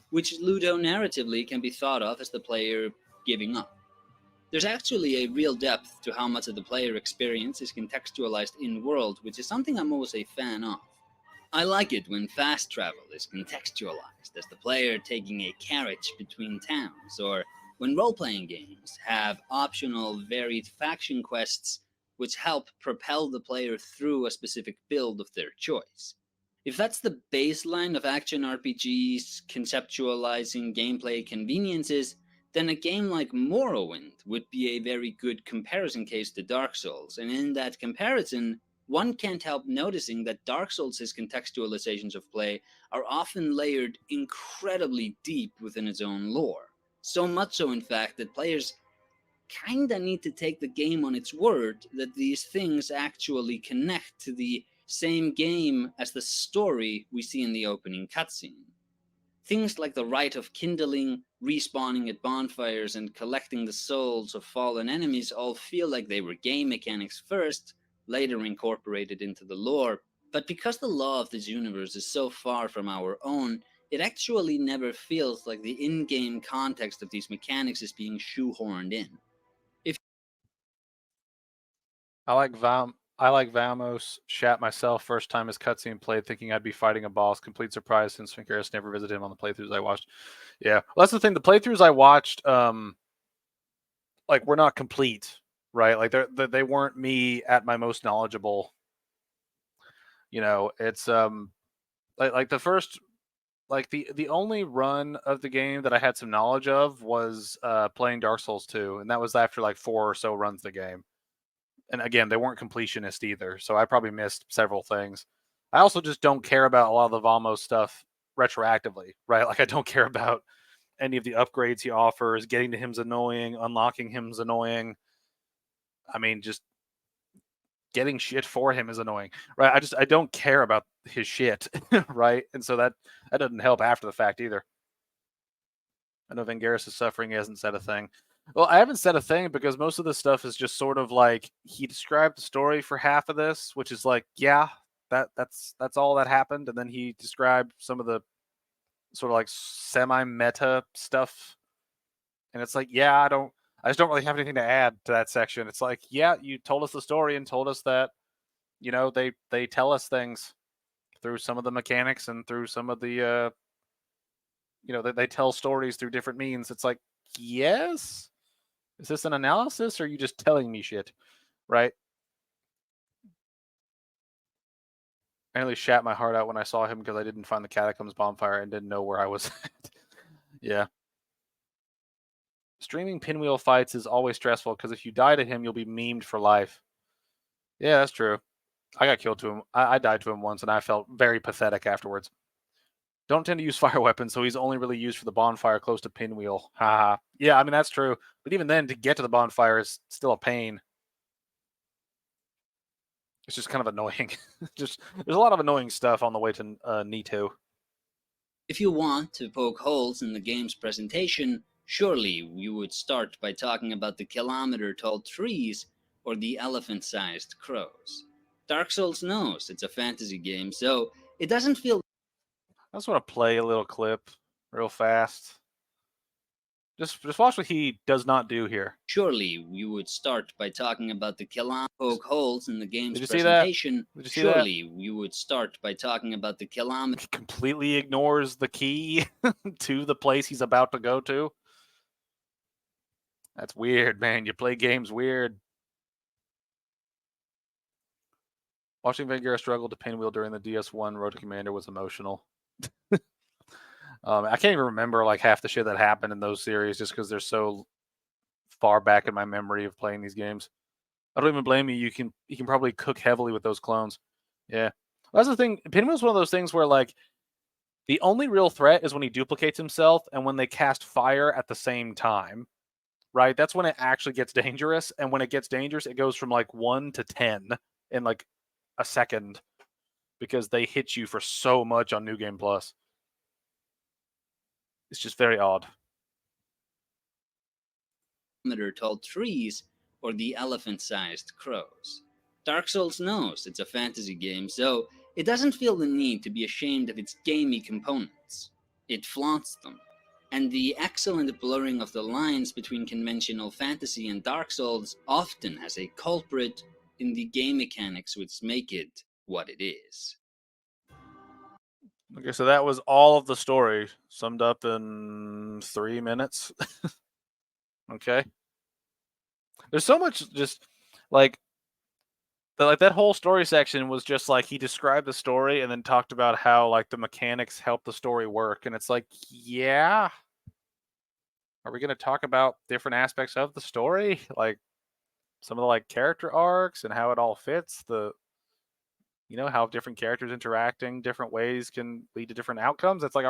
which ludo-narratively can be thought of as the player giving up. There's actually a real depth to how much of the player experience is contextualized in-world, which is something I'm always a fan of. I like it when fast travel is contextualized as the player taking a carriage between towns, or when role-playing games have optional varied faction quests which help propel the player through a specific build of their choice. If that's the baseline of action RPGs conceptualizing gameplay conveniences, then a game like Morrowind would be a very good comparison case to Dark Souls, and in that comparison, one can't help noticing that Dark Souls' contextualizations of play are often layered incredibly deep within its own lore. So much so, in fact, that players kinda need to take the game on its word that these things actually connect to the same game as the story we see in the opening cutscene. Things like the rite of kindling, respawning at bonfires, and collecting the souls of fallen enemies all feel like they were game mechanics first, later incorporated into the lore. But because the law of this universe is so far from our own, it actually never feels like the in-game context of these mechanics is being shoehorned in. I like Vamos. Shat myself first time his cutscene played, thinking I'd be fighting a boss. Complete surprise since Finkeris never visited him on the playthroughs I watched. Yeah, well, that's the thing. The playthroughs I watched, like, were not complete, right? Like they weren't me at my most knowledgeable. You know, it's like the first, like the only run of the game that I had some knowledge of was playing Dark Souls 2, and that was after like 4 or so runs of the game. And again, they weren't completionist either, so I probably missed several things. I also just don't care about a lot of the Vamos stuff retroactively, right? Like I don't care about any of the upgrades he offers. Getting to him's annoying. Unlocking him's annoying. I mean, just getting shit for him is annoying, right? I don't care about his shit, right? And so that doesn't help after the fact either. I know Vangeris is suffering. He hasn't said a thing. Well, I haven't said a thing because most of this stuff is just sort of like he described the story for half of this, which is like, yeah, that's all that happened, and then he described some of the sort of like semi-meta stuff, and it's like, yeah, I just don't really have anything to add to that section. It's like, yeah, you told us the story and told us that, you know, they tell us things through some of the mechanics and through some of the you know, they tell stories through different means. It's like, yes. Is this an analysis or are you just telling me shit? Right? I nearly shat my heart out when I saw him because I didn't find the Catacombs bonfire and didn't know where I was at. Yeah. Streaming pinwheel fights is always stressful because if you die to him, you'll be memed for life. Yeah, that's true. I got killed to him. I died to him once, and I felt very pathetic afterwards. Don't tend to use fire weapons, so he's only really used for the bonfire close to pinwheel. Haha. Yeah, I mean, that's true. But even then, to get to the bonfire is still a pain. It's just kind of annoying. There's a lot of annoying stuff on the way to Nito. If you want to poke holes in the game's presentation, surely you would start by talking about the kilometer-tall trees or the elephant-sized crows. Dark Souls knows it's a fantasy game, so it doesn't feel... I just want to play a little clip real fast. Just watch what he does not do here. Surely you would start by talking about the poke holes in the game's Did you see that? presentation. Did you see that? Surely you would start by talking about the kilometer... He completely ignores the key to the place he's about to go to. That's weird, man. You play games weird. Watching Vanguard struggle to pinwheel during the DS1 Road to Commander was emotional. I can't even remember like half the shit that happened in those series just because they're so far back in my memory of playing these games. I don't even blame you. You can probably cook heavily with those clones. Yeah, that's the thing. Pinwheel's one of those things where like the only real threat is when he duplicates himself and when they cast fire at the same time. Right? That's when it actually gets dangerous. And when it gets dangerous, it goes from like 1 to 10 in like a second because they hit you for so much on New Game Plus. It's just very odd. ...tall trees or the elephant-sized crows. Dark Souls knows it's a fantasy game, so it doesn't feel the need to be ashamed of its gamey components. It flaunts them. And the excellent blurring of the lines between conventional fantasy and Dark Souls often has a culprit in the game mechanics which make it what it is. Okay, so that was all of the story summed up in 3 minutes. Okay. There's so much just like that whole story section was just like he described the story and then talked about how like the mechanics help the story work, and it's like, yeah. Are we going to talk about different aspects of the story, like some of the like character arcs and how it all fits, the how different characters interacting different ways can lead to different outcomes? It's like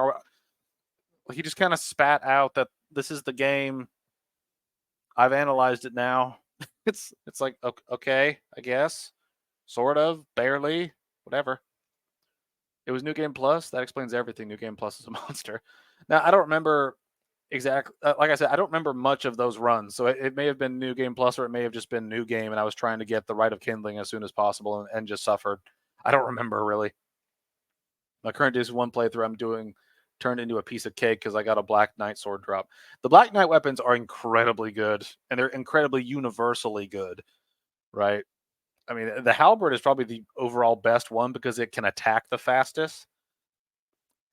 he just kind of spat out that this is the game. I've analyzed it now. It's like, okay, I guess. Sort of, barely, whatever. It was New Game Plus. That explains everything. New Game Plus is a monster. Now, I don't remember exactly. Like I said, I don't remember much of those runs. So it may have been New Game Plus or it may have just been New Game, and I was trying to get the Rite of Kindling as soon as possible and just suffered. I don't remember really. My current DS1 playthrough I'm doing turned into a piece of cake because I got a Black Knight sword drop. The Black Knight weapons are incredibly good, and they're incredibly universally good, right? I mean, the halberd is probably the overall best one because it can attack the fastest,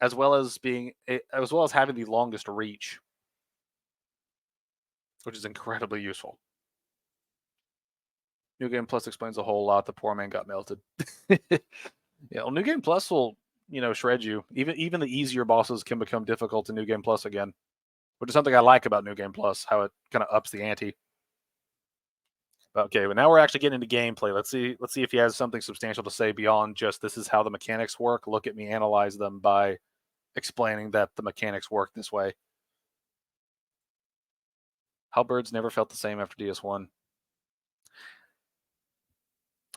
as well as having the longest reach, which is incredibly useful. New Game Plus explains a whole lot. The poor man got melted. Yeah, well, New Game Plus will, shred you. Even the easier bosses can become difficult in New Game Plus again, which is something I like about New Game Plus, how it kind of ups the ante. Okay, but now we're actually getting into gameplay. Let's see if he has something substantial to say beyond just this is how the mechanics work. Look at me analyze them by explaining that the mechanics work this way. Halberds never felt the same after DS1.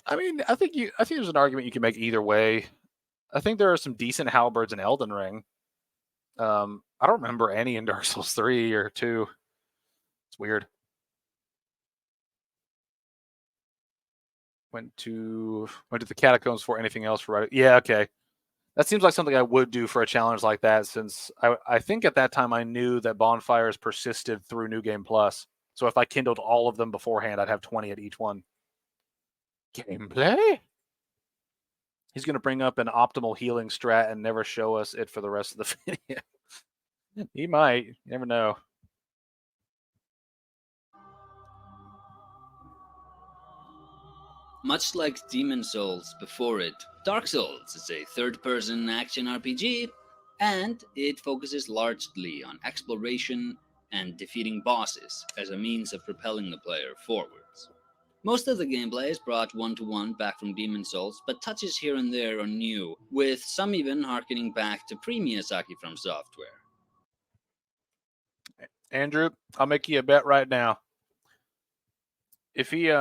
I mean, I think there's an argument you can make either way. I think there are some decent halberds in Elden Ring. I don't remember any in Dark Souls 3 or 2. It's weird. Went to the catacombs for anything else for right. Yeah, okay. That seems like something I would do for a challenge like that, since I think at that time I knew that bonfires persisted through New Game Plus. So if I kindled all of them beforehand, I'd have 20 at each one. Gameplay? He's going to bring up an optimal healing strat and never show us it for the rest of the video. He might. You never know. Much like Demon Souls before it, Dark Souls is a third-person action RPG, and it focuses largely on exploration and defeating bosses as a means of propelling the player forwards. Most of the gameplay is brought one-to-one back from Demon's Souls, but touches here and there are new, with some even harkening back to pre-Miyazaki from Software. Andrew, I'll make you a bet right now. If he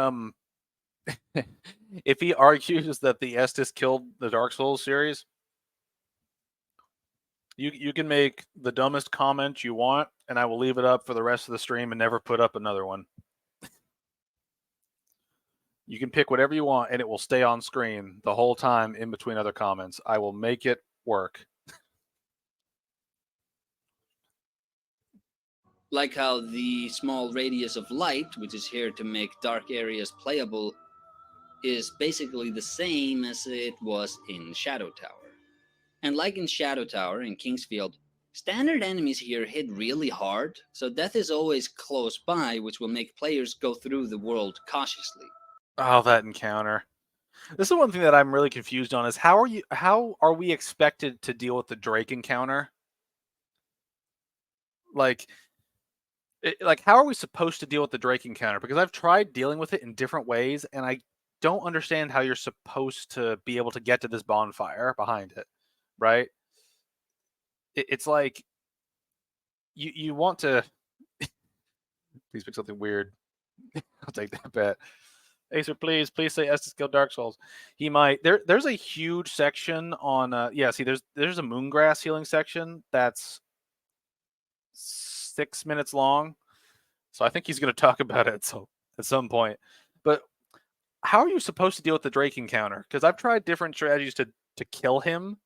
if he argues that the Estes killed the Dark Souls series, you can make the dumbest comment you want, and I will leave it up for the rest of the stream and never put up another one. You can pick whatever you want, and it will stay on screen the whole time in between other comments. I will make it work. Like how the small radius of light, which is here to make dark areas playable, is basically the same as it was in Shadow Tower. And like in Shadow Tower in Kingsfield, standard enemies here hit really hard, so death is always close by, which will make players go through the world cautiously. Oh, that encounter. This is one thing that I'm really confused on is how are we expected to deal with the Drake encounter? Like how are we supposed to deal with the Drake encounter? Because I've tried dealing with it in different ways, and I don't understand how you're supposed to be able to get to this bonfire behind it, right? It's like you want to please pick something weird. I'll take that bet. Acer, please say Estes killed Dark Souls. He might. There's a huge section on yeah, see there's a Moongrass healing section that's 6 minutes long. So I think he's going to talk about it at some point. But how are you supposed to deal with the Drake encounter? Because I've tried different strategies to kill him,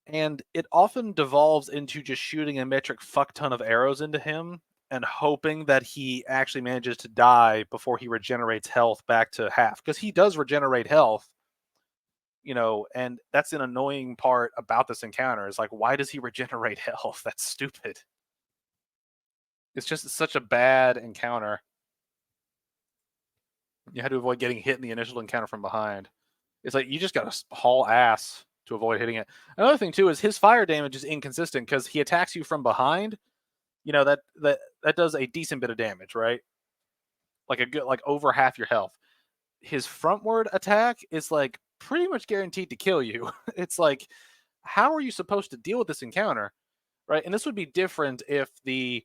and it often devolves into just shooting a metric fuck ton of arrows into him and hoping that he actually manages to die before he regenerates health back to half. Because he does regenerate health, and that's an annoying part about this encounter. Is like, why does he regenerate health? That's stupid. It's just such a bad encounter. You had to avoid getting hit in the initial encounter from behind. It's like you just got to haul ass to avoid hitting it. Another thing too is his fire damage is inconsistent because he attacks you from behind. That does a decent bit of damage, right? Like over half your health. His frontward attack is like pretty much guaranteed to kill you. It's like, how are you supposed to deal with this encounter, right? And this would be different if the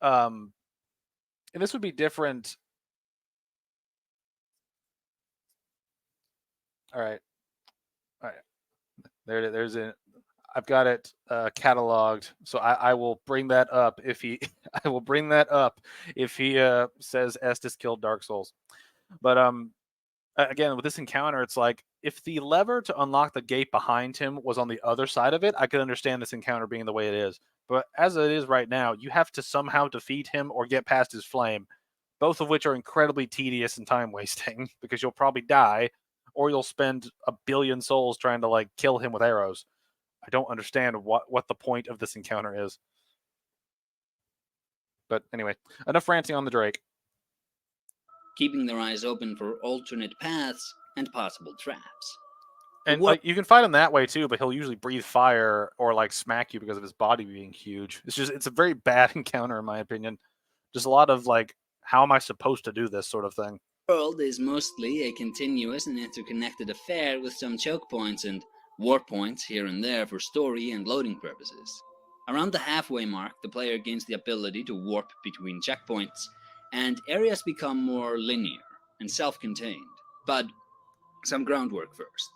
and this would be different. All right. There's it. I've got it cataloged, so I will bring that up if he. I will bring that up if he says Estes killed Dark Souls. But again, with this encounter, it's like if the lever to unlock the gate behind him was on the other side of it, I could understand this encounter being the way it is. But as it is right now, you have to somehow defeat him or get past his flame, both of which are incredibly tedious and time wasting because you'll probably die, or you'll spend a billion souls trying to like kill him with arrows. I don't understand what the point of this encounter is. But anyway, enough ranting on the Drake. Keeping their eyes open for alternate paths and possible traps. And like you can fight him that way too, but he'll usually breathe fire or like smack you because of his body being huge. It's a very bad encounter in my opinion. Just a lot of like, how am I supposed to do this sort of thing? The world is mostly a continuous and interconnected affair with some choke points and warp points here and there for story and loading purposes. Around the halfway mark, the player gains the ability to warp between checkpoints, and areas become more linear and self-contained. But some groundwork first.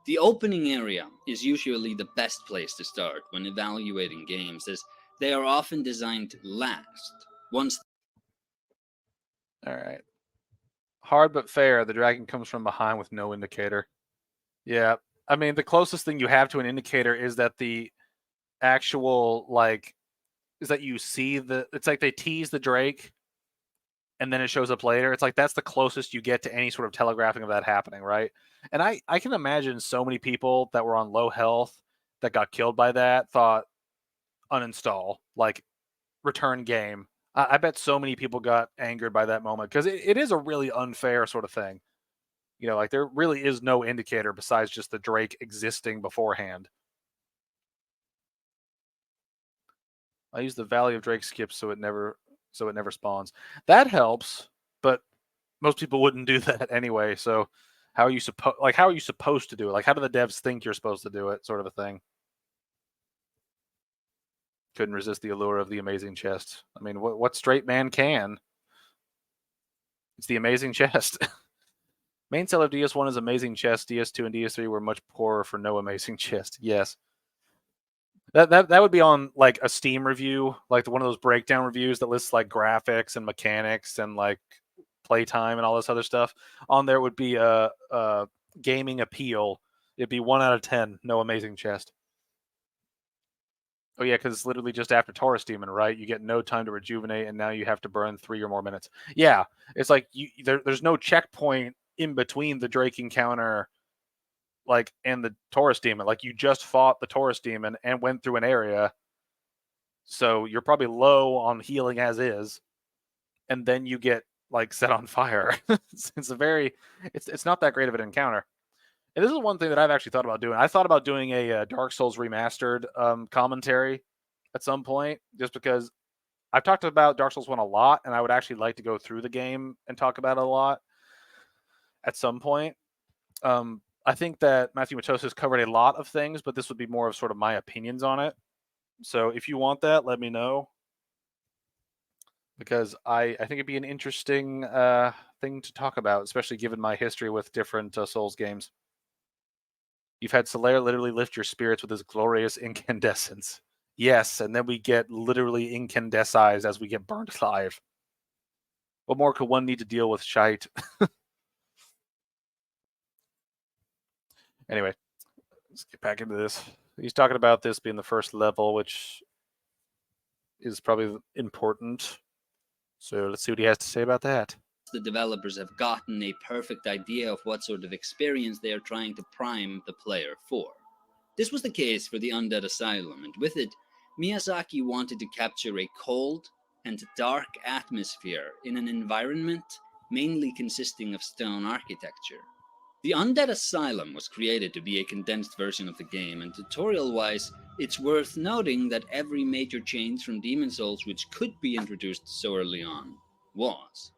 The opening area is usually the best place to start when evaluating games, as they are often designed last. All right. Hard but fair, the dragon comes from behind with no indicator. Yeah, I mean, the closest thing you have to an indicator is that the actual, is that you see it's like they tease the Drake and then it shows up later. It's like that's the closest you get to any sort of telegraphing of that happening, right? And I can imagine so many people that were on low health that got killed by that thought uninstall, like return game. I bet so many people got angered by that moment because it is a really unfair sort of thing. You know, like there really is no indicator besides just the Drake existing beforehand. I use the Valley of Drake skip so it never spawns. That helps, but most people wouldn't do that anyway. So how are you supposed to do it? Like how do the devs think you're supposed to do it, sort of a thing? Couldn't resist the allure of the amazing chest. I mean, what straight man can? It's the amazing chest. Main seller of DS1 is amazing chest. DS2 and DS3 were much poorer for no amazing chest. Yes. That would be on like a Steam review, like one of those breakdown reviews that lists like graphics and mechanics and like playtime and all this other stuff. On there would be a gaming appeal. It'd be 1 out of 10. No amazing chest. Oh yeah, because it's literally just after Taurus Demon, right? You get no time to rejuvenate, and now you have to burn 3 or more minutes. Yeah, it's like there's no checkpoint in between the Drake encounter, like, and the Taurus Demon. Like you just fought the Taurus Demon and went through an area, so you're probably low on healing as is, and then you get like set on fire. It's not that great of an encounter. And this is one thing that I've actually thought about doing. I thought about doing a Dark Souls remastered commentary at some point, just because I've talked about Dark Souls 1 a lot, and I would actually like to go through the game and talk about it a lot at some point. I think that Matthew Matosis covered a lot of things, but this would be more of sort of my opinions on it. So if you want that, let me know, because I think it'd be an interesting thing to talk about, especially given my history with different Souls games. You've had Solaire literally lift your spirits with his glorious incandescence. Yes, and then we get literally incandescized as we get burnt alive. What more could one need to deal with shite? Anyway, let's get back into this. He's talking about this being the first level, which is probably important. So let's see what he has to say about that. The developers have gotten a perfect idea of what sort of experience they are trying to prime the player for. This was the case for the Undead Asylum, and with it, Miyazaki wanted to capture a cold and dark atmosphere in an environment mainly consisting of stone architecture. The Undead Asylum was created to be a condensed version of the game, and tutorial-wise, it's worth noting that every major change from Demon's Souls which could be introduced so early on was.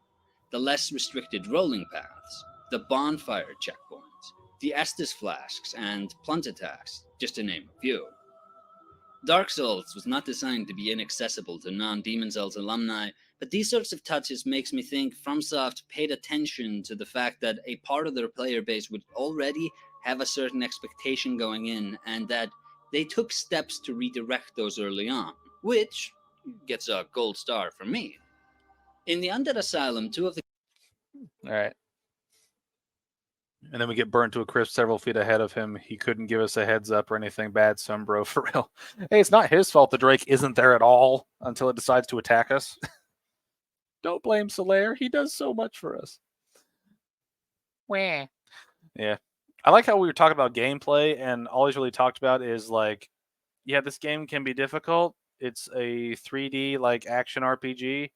The less restricted rolling paths, the bonfire checkpoints, the Estus flasks, and plant attacks, just to name a few. Dark Souls was not designed to be inaccessible to non-Demon Souls alumni, but these sorts of touches makes me think FromSoft paid attention to the fact that a part of their player base would already have a certain expectation going in, and that they took steps to redirect those early on, which gets a gold star from me. In the Undead Asylum, 2 of the... All right. And then we get burnt to a crisp several feet ahead of him. He couldn't give us a heads up or anything bad, Sumbro, for real. Hey, it's not his fault the Drake isn't there at all until it decides to attack us. Don't blame Solaire. He does so much for us. Wah. Yeah. I like how we were talking about gameplay, and all he's really talked about is like, yeah, this game can be difficult. It's a 3D like action RPG.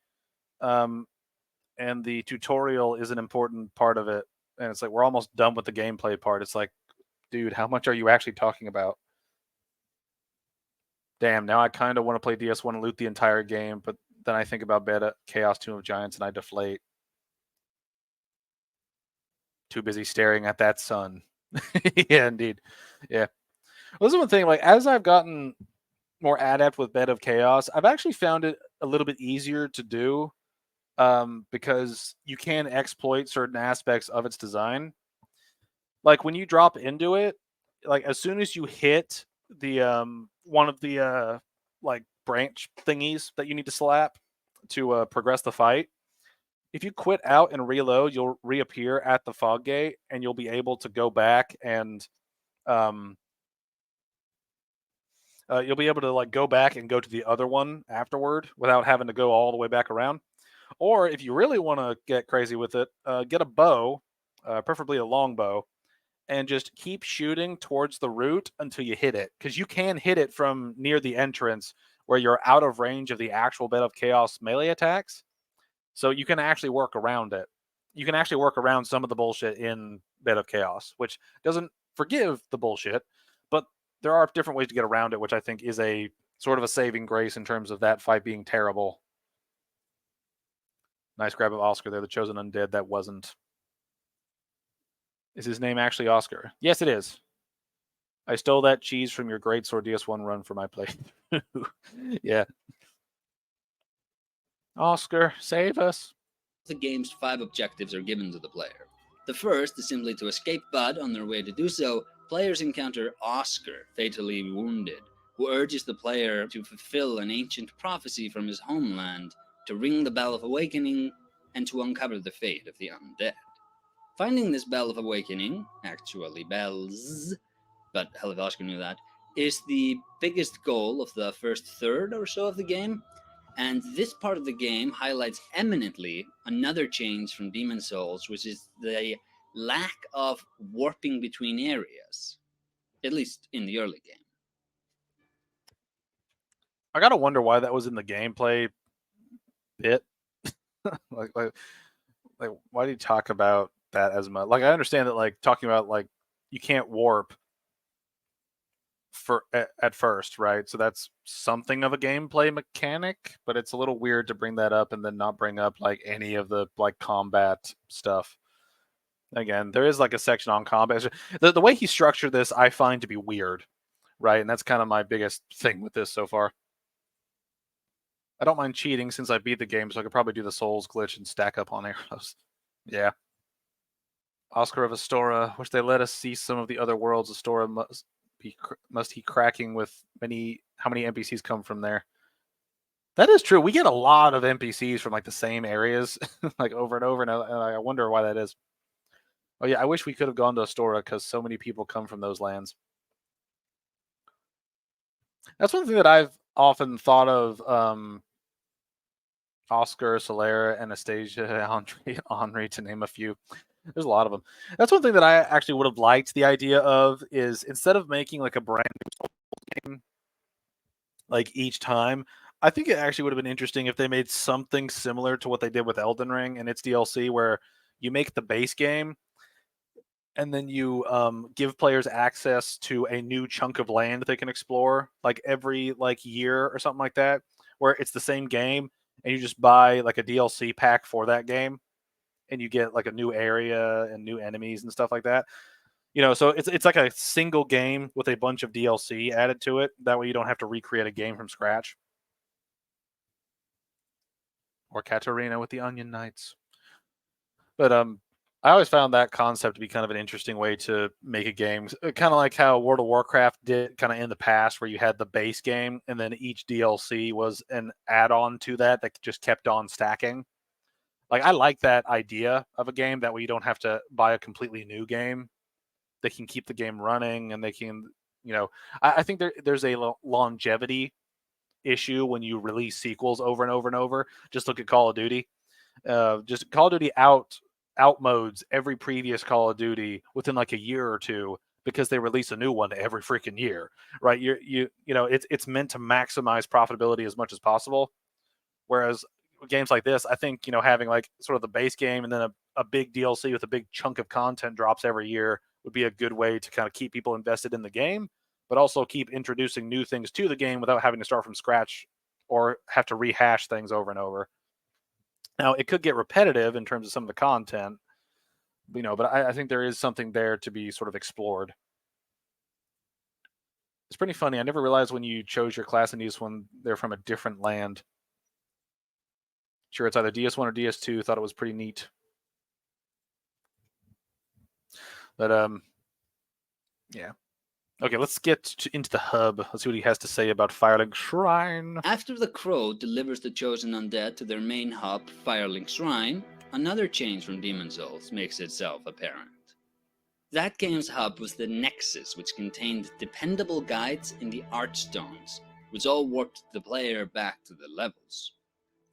And the tutorial is an important part of it. And it's like, we're almost done with the gameplay part. It's like, dude, how much are you actually talking about? Damn, now I kind of want to play DS1 and loot the entire game, but then I think about Beta Chaos Tomb of Giants and I deflate. Too busy staring at that sun. Yeah, indeed. Yeah. Well, this is one thing, like, as I've gotten more adept with Bed of Chaos, I've actually found it a little bit easier to do, because you can exploit certain aspects of its design. Like when you drop into it, like as soon as you hit the one of the like branch thingies that you need to slap to progress the fight, if you quit out and reload, you'll reappear at the fog gate, and you'll be able to go back and you'll be able to like go back and go to the other one afterward without having to go all the way back around. Or if you really want to get crazy with it, get a bow, preferably a long bow, and just keep shooting towards the root until you hit it. Because you can hit it from near the entrance where you're out of range of the actual Bed of Chaos melee attacks. So you can actually work around it. You can actually work around some of the bullshit in bit of chaos, which doesn't forgive the bullshit, but there are different ways to get around it, which I think is a sort of a saving grace in terms of that fight being terrible. Nice grab of Oscar there, the chosen undead. That wasn't. Is his name actually Oscar? Yes, it is. I stole that cheese from your Great Sword DS1 run for my playthrough. Yeah. Oscar, save us. The game's 5 objectives are given to the player. The first is simply to escape, but on their way to do so, players encounter Oscar, fatally wounded, who urges the player to fulfill an ancient prophecy from his homeland, to ring the Bell of Awakening, and to uncover the fate of the undead. Finding this Bell of Awakening, actually bells, but hell if Oscar knew that, is the biggest goal of the first third or so of the game, and this part of the game highlights eminently another change from Demon's Souls, which is the lack of warping between areas, at least in the early game. I gotta wonder why that was in the gameplay bit. like why do you talk about that as much? Like, I understand that, like, talking about, like, you can't warp at first, right? So that's something of a gameplay mechanic, but it's a little weird to bring that up and then not bring up, like, any of the, like, combat stuff. Again, there is, like, a section on combat. The way he structured this, I find to be weird, right? And that's kind of my biggest thing with this so far. I don't mind cheating since I beat the game, so I could probably do the Souls glitch and stack up on arrows. Yeah. Oscar of Astora, wish they let us see some of the other worlds. Astora must be cracking with how many NPCs come from there. That is true. We get a lot of NPCs from, like, the same areas, like, over and over, and I wonder why that is. Oh yeah, I wish we could have gone to Astora because so many people come from those lands. That's one thing that I've often thought of. Oscar, Solera, Anastasia, Henri, to name a few. There's a lot of them. That's one thing that I actually would have liked the idea of, is instead of making, like, a brand new game, like, each time, I think it actually would have been interesting if they made something similar to what they did with Elden Ring and its DLC, where you make the base game and then you give players access to a new chunk of land they can explore, like, every, like, year or something like that, where it's the same game and you just buy, like, a DLC pack for that game and you get, like, a new area and new enemies and stuff like that. So it's like a single game with a bunch of DLC added to it. That way you don't have to recreate a game from scratch. Or Katarina with the Onion Knights. But I always found that concept to be kind of an interesting way to make a game. Kind of like how World of Warcraft did kind of in the past, where you had the base game and then each DLC was an add-on to that just kept on stacking. Like, I like that idea of a game. That way you don't have to buy a completely new game. They can keep the game running, and they can, I think there's a longevity issue when you release sequels over and over and over. Just look at Call of Duty. Just Call of Duty outmodes every previous Call of Duty within, like, a year or two, because they release a new one every freaking year, right? It's meant to maximize profitability as much as possible. Whereas games like this, I think, having, like, sort of the base game and then a big DLC with a big chunk of content drops every year would be a good way to kind of keep people invested in the game, but also keep introducing new things to the game without having to start from scratch or have to rehash things over and over. Now, it could get repetitive in terms of some of the content, but I think there is something there to be sort of explored. It's pretty funny. I never realized when you chose your class in DS1, they're from a different land. Sure, it's either DS1 or DS2. Thought it was pretty neat. But, yeah. Okay, let's get into the hub. Let's see what he has to say about Firelink Shrine. After the Crow delivers the chosen undead to their main hub, Firelink Shrine, another change from Demon's Souls makes itself apparent. That game's hub was the Nexus, which contained dependable guides in the Archstones, which all warped the player back to the levels.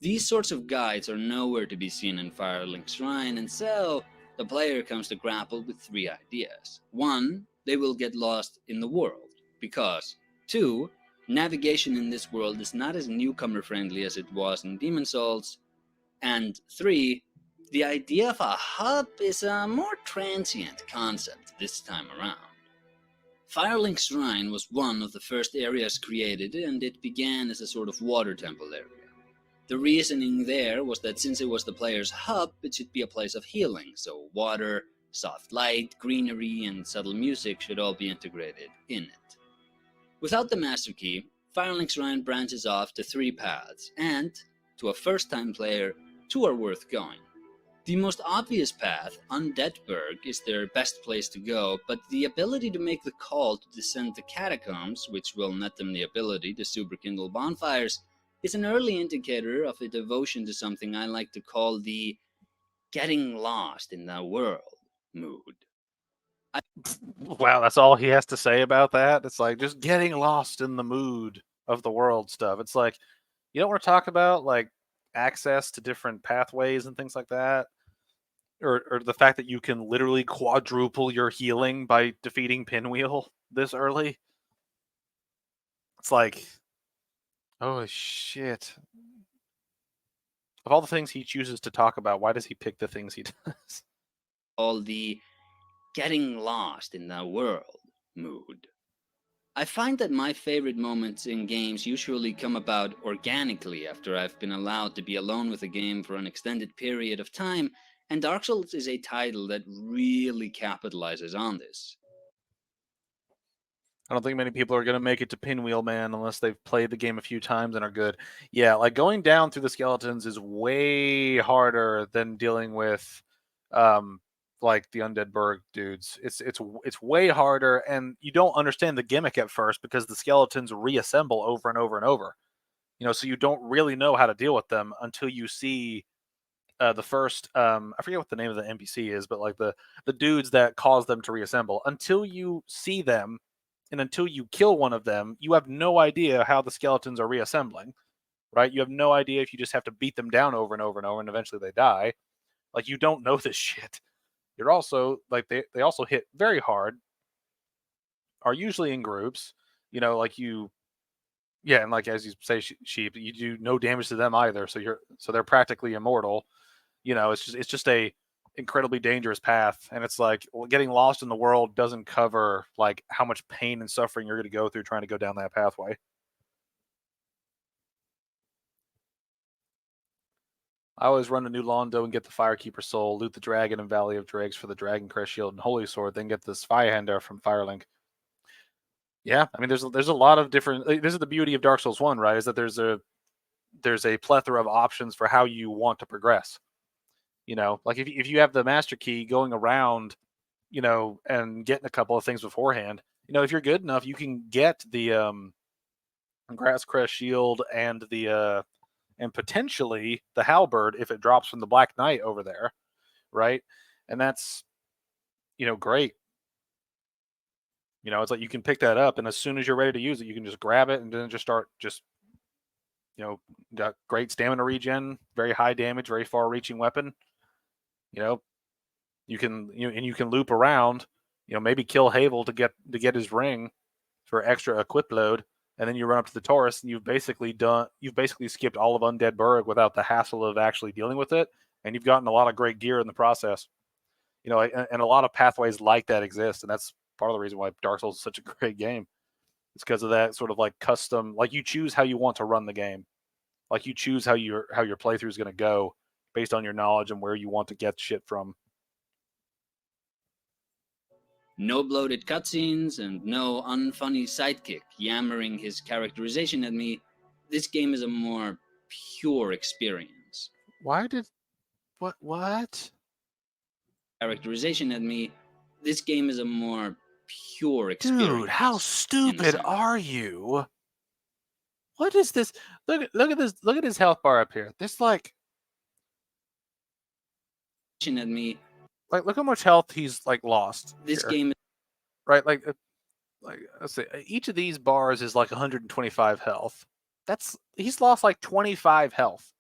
These sorts of guides are nowhere to be seen in Firelink Shrine, and so the player comes to grapple with 3 ideas. 1, they will get lost in the world, because 2, navigation in this world is not as newcomer friendly as it was in Demon's Souls, and 3, The idea of a hub is a more transient concept this time around. Firelink Shrine was one of the first areas created, and it began as a sort of water temple area. The reasoning there was that since it was the player's hub, it should be a place of healing, so water, soft light, greenery, and subtle music should all be integrated in it. Without the master key, Firelink Shrine branches off to 3 paths, and, to a first-time player, 2 are worth going. The most obvious path, Undeadburg, is their best place to go, but the ability to make the call to descend the catacombs, which will net them the ability to superkindle bonfires, is an early indicator of a devotion to something I like to call the getting lost in the world mood. Wow, that's all he has to say about that? It's like just getting lost in the mood of the world stuff. It's like, you don't want to talk about like access to different pathways and things like that? Or the fact that you can literally quadruple your healing by defeating Pinwheel this early? It's like, oh shit. Of all the things he chooses to talk about, why does he pick the things he does? All the getting lost in the world mood. I find that my favorite moments in games usually come about organically after I've been allowed to be alone with a game for an extended period of time, and Dark Souls is a title that really capitalizes on this. I don't think many people are going to make it to Pinwheel Man unless they've played the game a few times and are good. Yeah, like going down through the skeletons is way harder than dealing with like the Undead Burg dudes. It's way harder, and you don't understand the gimmick at first because the skeletons reassemble over and over and over. So you don't really know how to deal with them until you see the first I forget what the name of the NPC is, but like the dudes that cause them to reassemble. Until you see them and until you kill one of them, you have no idea how the skeletons are reassembling, right? You have no idea if you just have to beat them down over and over and over and eventually they die. Like, you don't know this shit. You're also like they also hit very hard, are usually in groups, like you yeah, and like as you say, sheep, you do no damage to them either, so they're practically immortal. It's just a incredibly dangerous path, and it's like, well, getting lost in the world doesn't cover like how much pain and suffering you're going to go through trying to go down that pathway. I always run to New Londo and get the Firekeeper Soul, loot the Dragon and Valley of Dregs for the Dragon Crest Shield and Holy Sword, then get this Firehender from Firelink. Yeah, I mean, there's a lot of different. This is the beauty of Dark Souls 1, right? Is that there's a plethora of options for how you want to progress. Like if you have the master key, going around, and getting a couple of things beforehand, if you're good enough, you can get the Grass Crest Shield and the and potentially the Halberd if it drops from the Black Knight over there, right? And that's great. It's like you can pick that up, and as soon as you're ready to use it, you can just grab it and then just start got great stamina regen, very high damage, very far-reaching weapon. You can you can loop around, maybe kill Havel to get his ring for extra equip load, and then you run up to the Taurus, and you've basically skipped all of Undead Burg without the hassle of actually dealing with it, and you've gotten a lot of great gear in the process. And a lot of pathways like that exist, and that's part of the reason why Dark Souls is such a great game. It's because of that sort of like custom, like you choose how you want to run the game, like you choose how your playthrough is going to go based on your knowledge and where you want to get shit from. No bloated cutscenes and no unfunny sidekick yammering his characterization at me. This game is a more pure experience. What? Characterization at me. This game is a more pure experience. Dude, how stupid are you? What is this? Look at this. Look at his health bar up here. This like at me. Like, look how much health he's like lost. This here. game, right? Like let's see. Each of these bars is like 125 health. He's lost like 25 health,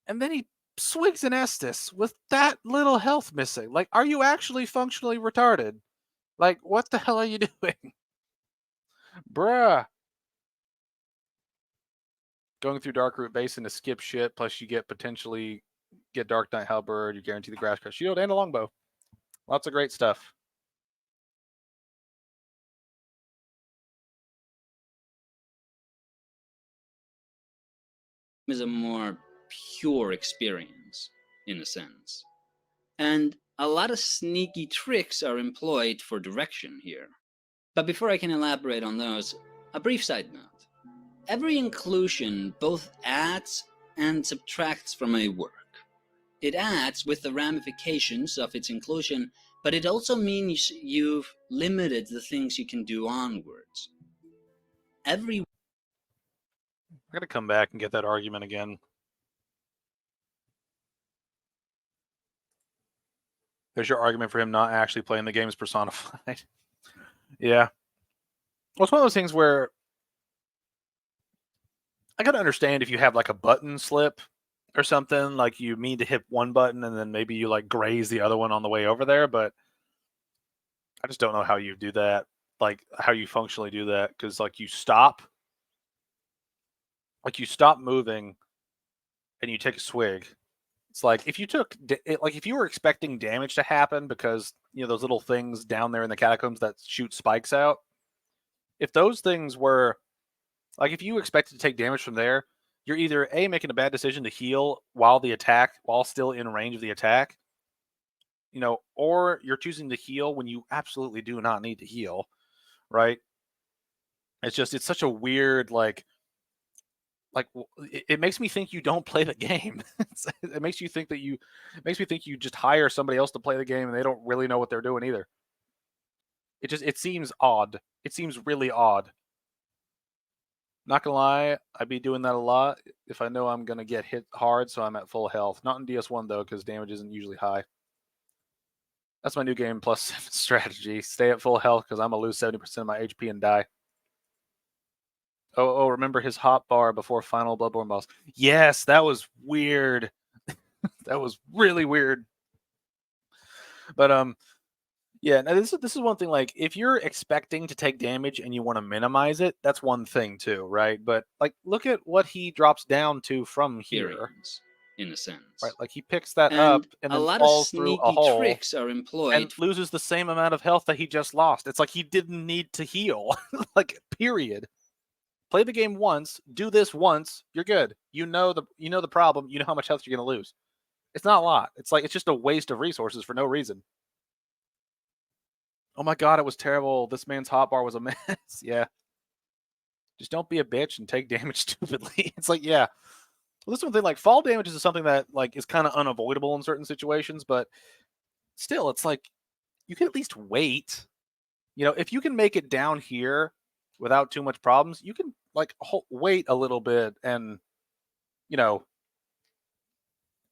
and then he swigs an Estus with that little health missing. Like, are you actually functionally retarded? Like, what the hell are you doing, bruh? Going through Darkroot Basin to skip shit, plus you potentially get Dark Knight Halberd, you guarantee the Grass Crash Shield, and a longbow. Lots of great stuff. Is a more pure experience, in a sense. And a lot of sneaky tricks are employed for direction here. But before I can elaborate on those, a brief side note. Every inclusion both adds and subtracts from a work. It adds with the ramifications of its inclusion, but it also means you've limited the things you can do onwards. I'm going to come back and get that argument again. There's your argument for him not actually playing the games personified. Yeah. Well, it's one of those things where I got to understand if you have like a button slip or something, like you mean to hit one button and then maybe you like graze the other one on the way over there, but I just don't know how you do that, like how you functionally do that, because like you stop moving and you take a swig. It's like if you took, like if you were expecting damage to happen because, you know, those little things down there in the catacombs that shoot spikes out, if those things were, like if you expected to take damage from there, you're either A, making a bad decision to heal while still in range of the attack, you know, or you're choosing to heal when you absolutely do not need to heal, right? It's such a weird, like it makes me think you don't play the game. It makes me think you just hire somebody else to play the game and they don't really know what they're doing either. It seems odd. It seems really odd. Not gonna lie, I'd be doing that a lot if I know I'm gonna get hit hard, so I'm at full health. Not in DS1 though, because damage isn't usually high. That's my new game plus 7 strategy. Stay at full health because I'm gonna lose 70% of my HP and die. Oh, remember his hot bar before final Bloodborne boss. Yes, that was weird. That was really weird. But yeah, now this is one thing, like if you're expecting to take damage and you want to minimize it, that's one thing too, right? But like look at what he drops down to from here. In a sense. Right, like he picks that and up and a then lot falls of through a sneaky hole tricks are employed and loses the same amount of health that he just lost. It's like he didn't need to heal. Like period. Play the game once, do this once, you're good. You know the problem, you know how much health you're going to lose. It's not a lot. It's like it's just a waste of resources for no reason. Oh my god, it was terrible. This man's hotbar was a mess. Yeah. Just don't be a bitch and take damage stupidly. It's like, yeah. Well, this one thing, like fall damage is something that like is kind of unavoidable in certain situations, but still, it's like you can at least wait. You know, if you can make it down here without too much problems, you can like wait a little bit, and you know,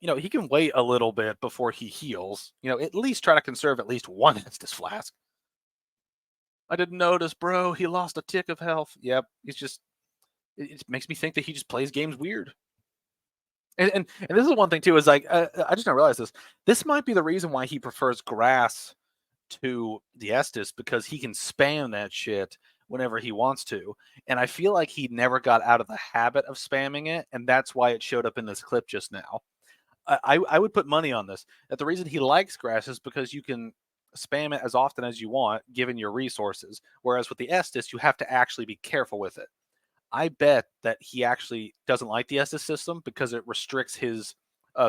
he can wait a little bit before he heals. You know, at least try to conserve at least one Estus flask. I didn't notice, bro. He lost a tick of health. Yep, it's just it makes me think that he just plays games weird. And this is one thing too, is like I just don't realize this. This might be the reason why he prefers grass to the Estus, because he can spam that shit whenever he wants to. And I feel like he never got out of the habit of spamming it, and that's why it showed up in this clip just now. I would put money on this, that the reason he likes grass is because you can spam it as often as you want, given your resources. Whereas with the Estus, you have to actually be careful with it. I bet that he actually doesn't like the Estus system because it restricts his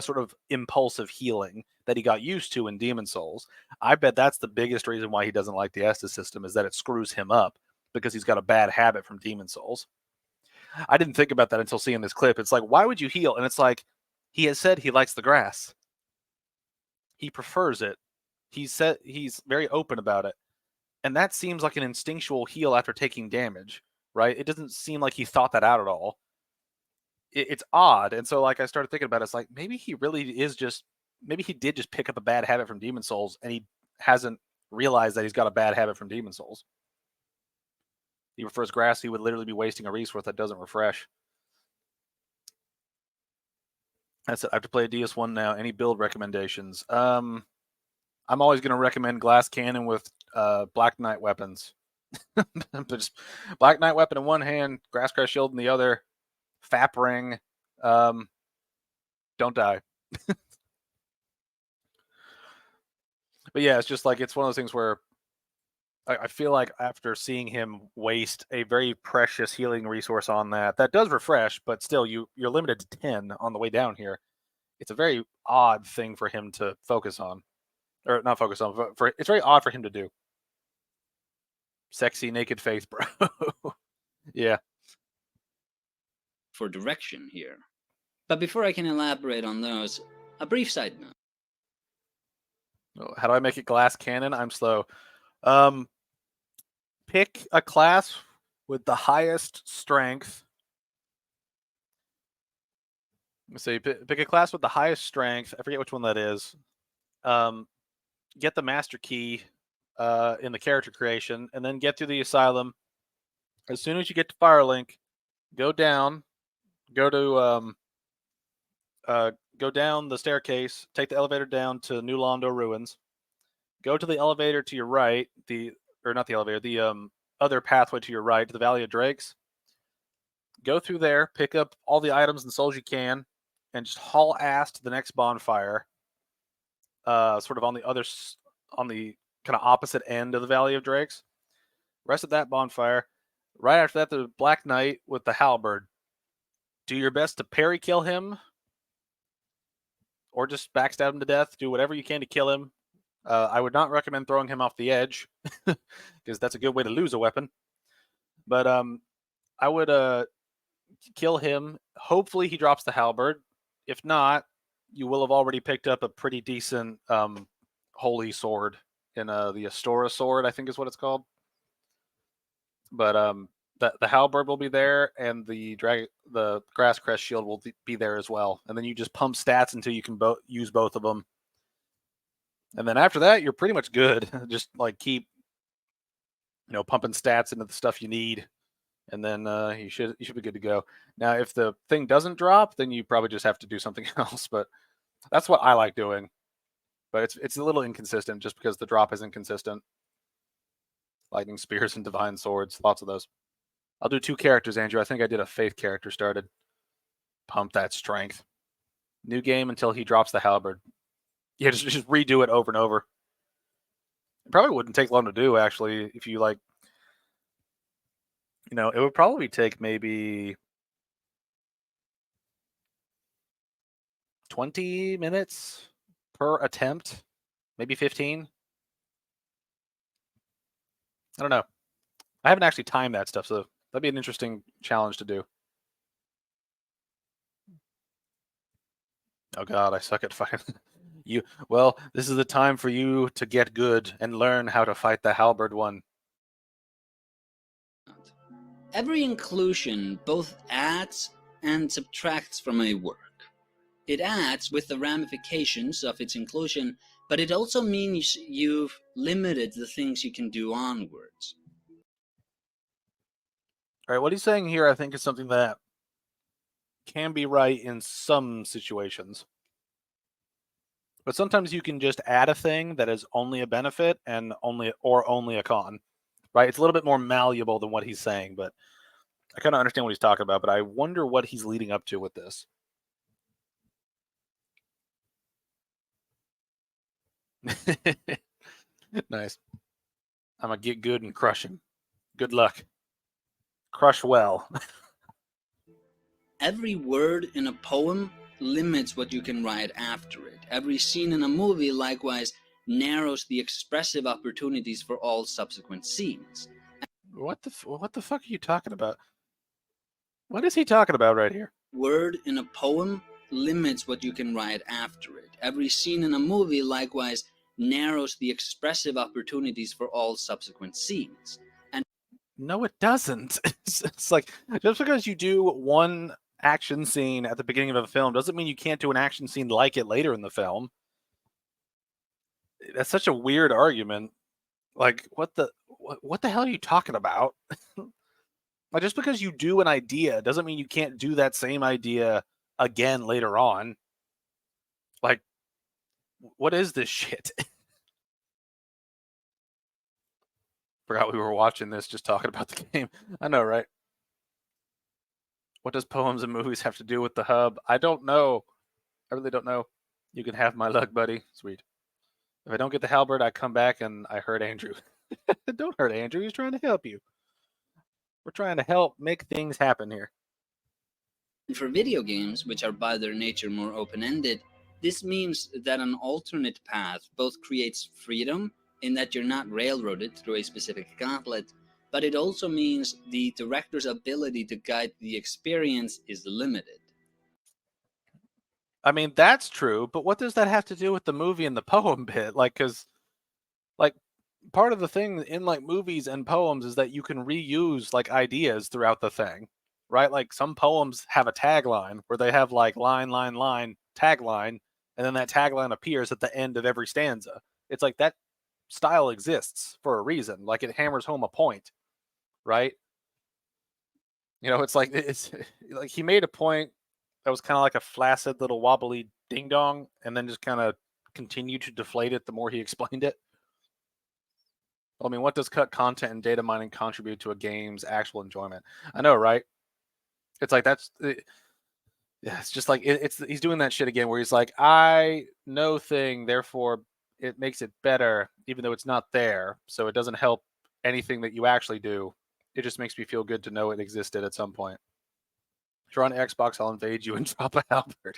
sort of impulsive healing that he got used to in Demon Souls. I bet that's the biggest reason why he doesn't like the Estus system, is that it screws him up because he's got a bad habit from Demon Souls. I didn't think about that until seeing this clip. It's like, why would you heal? And it's like, he has said he likes the grass. He prefers it. He said he's very open about it. And that seems like an instinctual heal after taking damage, right? It doesn't seem like he thought that out at all. It's odd. And so like I started thinking about it, it's like maybe he did just pick up a bad habit from Demon Souls, and he hasn't realized that he's got a bad habit from Demon Souls. He prefers grass. He would literally be wasting a resource that doesn't refresh. That's it. I have to play a DS1 now. Any build recommendations? I'm always going to recommend Glass Cannon with Black Knight weapons. But just Black Knight weapon in one hand, Grass Crash Shield in the other, Fap Ring. Don't die. But yeah, it's just like it's one of those things where I feel like after seeing him waste a very precious healing resource on that does refresh, but still you're limited to 10 on the way down here. It's a very odd thing for him to focus on, or not focus on. It's very odd for him to do. Sexy naked face, bro. Yeah. For direction here. But before I can elaborate on those, a brief side note. How do I make it glass cannon? I'm slow. Pick a class with the highest strength. Let's see, pick a class with the highest strength. I forget which one that is. Get the master key in the character creation, and then get to the asylum. As soon as you get to Firelink, go down, go down the staircase, take the elevator down to New Londo Ruins. Go to the elevator to your right, not the elevator, the other pathway to your right, to the Valley of Drakes. Go through there, pick up all the items and souls you can, and just haul ass to the next bonfire. Sort of on the kind of opposite end of the Valley of Drakes. Rest of that bonfire. Right after that, the Black Knight with the halberd. Do your best to parry kill him, or just backstab him to death. Do whatever you can to kill him. I would not recommend throwing him off the edge, because that's a good way to lose a weapon. But I would kill him. Hopefully he drops the halberd. If not, you will have already picked up a pretty decent holy sword in the Astora sword, I think is what it's called. But the halberd will be there, and the grass crest shield will be there as well. And then you just pump stats until you can use both of them. And then after that, you're pretty much good. Just like keep, pumping stats into the stuff you need, and then you should be good to go. Now, if the thing doesn't drop, then you probably just have to do something else. But that's what I like doing. But it's a little inconsistent just because the drop is inconsistent. Lightning spears and divine swords, lots of those. I'll do 2 characters, Andrew. I think I did a faith character started. Pump that strength. New game until he drops the halberd. Yeah, just redo it over and over. It probably wouldn't take long to do, actually, if you it would probably take maybe 20 minutes per attempt, maybe 15. I don't know. I haven't actually timed that stuff, so that'd be an interesting challenge to do. Oh god, I suck at fighting. This is the time for you to get good and learn how to fight the halberd one. Every inclusion both adds and subtracts from a work. It adds with the ramifications of its inclusion, but it also means you've limited the things you can do onwards. All right, what he's saying here, I think, is something that can be right in some situations. But sometimes you can just add a thing that is only a benefit and only a con, right? It's a little bit more malleable than what he's saying, but I kind of understand what he's talking about. But I wonder what he's leading up to with this. Nice. I'm gonna get good and crush him. Good luck. Crush well. Every word in a poem limits what you can write after it. Every scene in a movie likewise narrows the expressive opportunities for all subsequent scenes. What the fuck are you talking about? What is he talking about right here? Word in a poem limits what you can write after it. Every scene in a movie likewise narrows the expressive opportunities for all subsequent scenes. And no, it doesn't. It's like, just because you do one action scene at the beginning of a film doesn't mean you can't do an action scene like it later in the film. That's such a weird argument. Like, what the hell are you talking about? Like, just because you do an idea doesn't mean you can't do that same idea again later on. Like, what is this shit? Forgot we were watching this, just talking about the game. I know, right? What does poems and movies have to do with the hub? I don't know. I really don't know. You can have my luck, buddy. Sweet. If I don't get the halberd, I come back and I hurt Andrew. Don't hurt Andrew. He's trying to help you. We're trying to help make things happen here. And for video games, which are by their nature more open-ended, this means that an alternate path both creates freedom in that you're not railroaded through a specific gauntlet, but it also means the director's ability to guide the experience is limited. I mean, that's true, but what does that have to do with the movie and the poem bit? Like, because, like, part of the thing in, like, movies and poems is that you can reuse, like, ideas throughout the thing, right? Like, some poems have a tagline where they have, like, line, tagline, and then that tagline appears at the end of every stanza. It's like that style exists for a reason. Like, it hammers home a point, right? You know, it's like he made a point that was kind of like a flaccid little wobbly ding dong, and then just kind of continued to deflate it the more he explained it. I mean, what does cut content and data mining contribute to a game's actual enjoyment? I know, right? It's like yeah, it's just like he's doing that shit again, where he's like, I know thing, therefore it makes it better, even though it's not there, so it doesn't help anything that you actually do. It just makes me feel good to know it existed at some point. If you're on Xbox, I'll invade you and drop a halberd.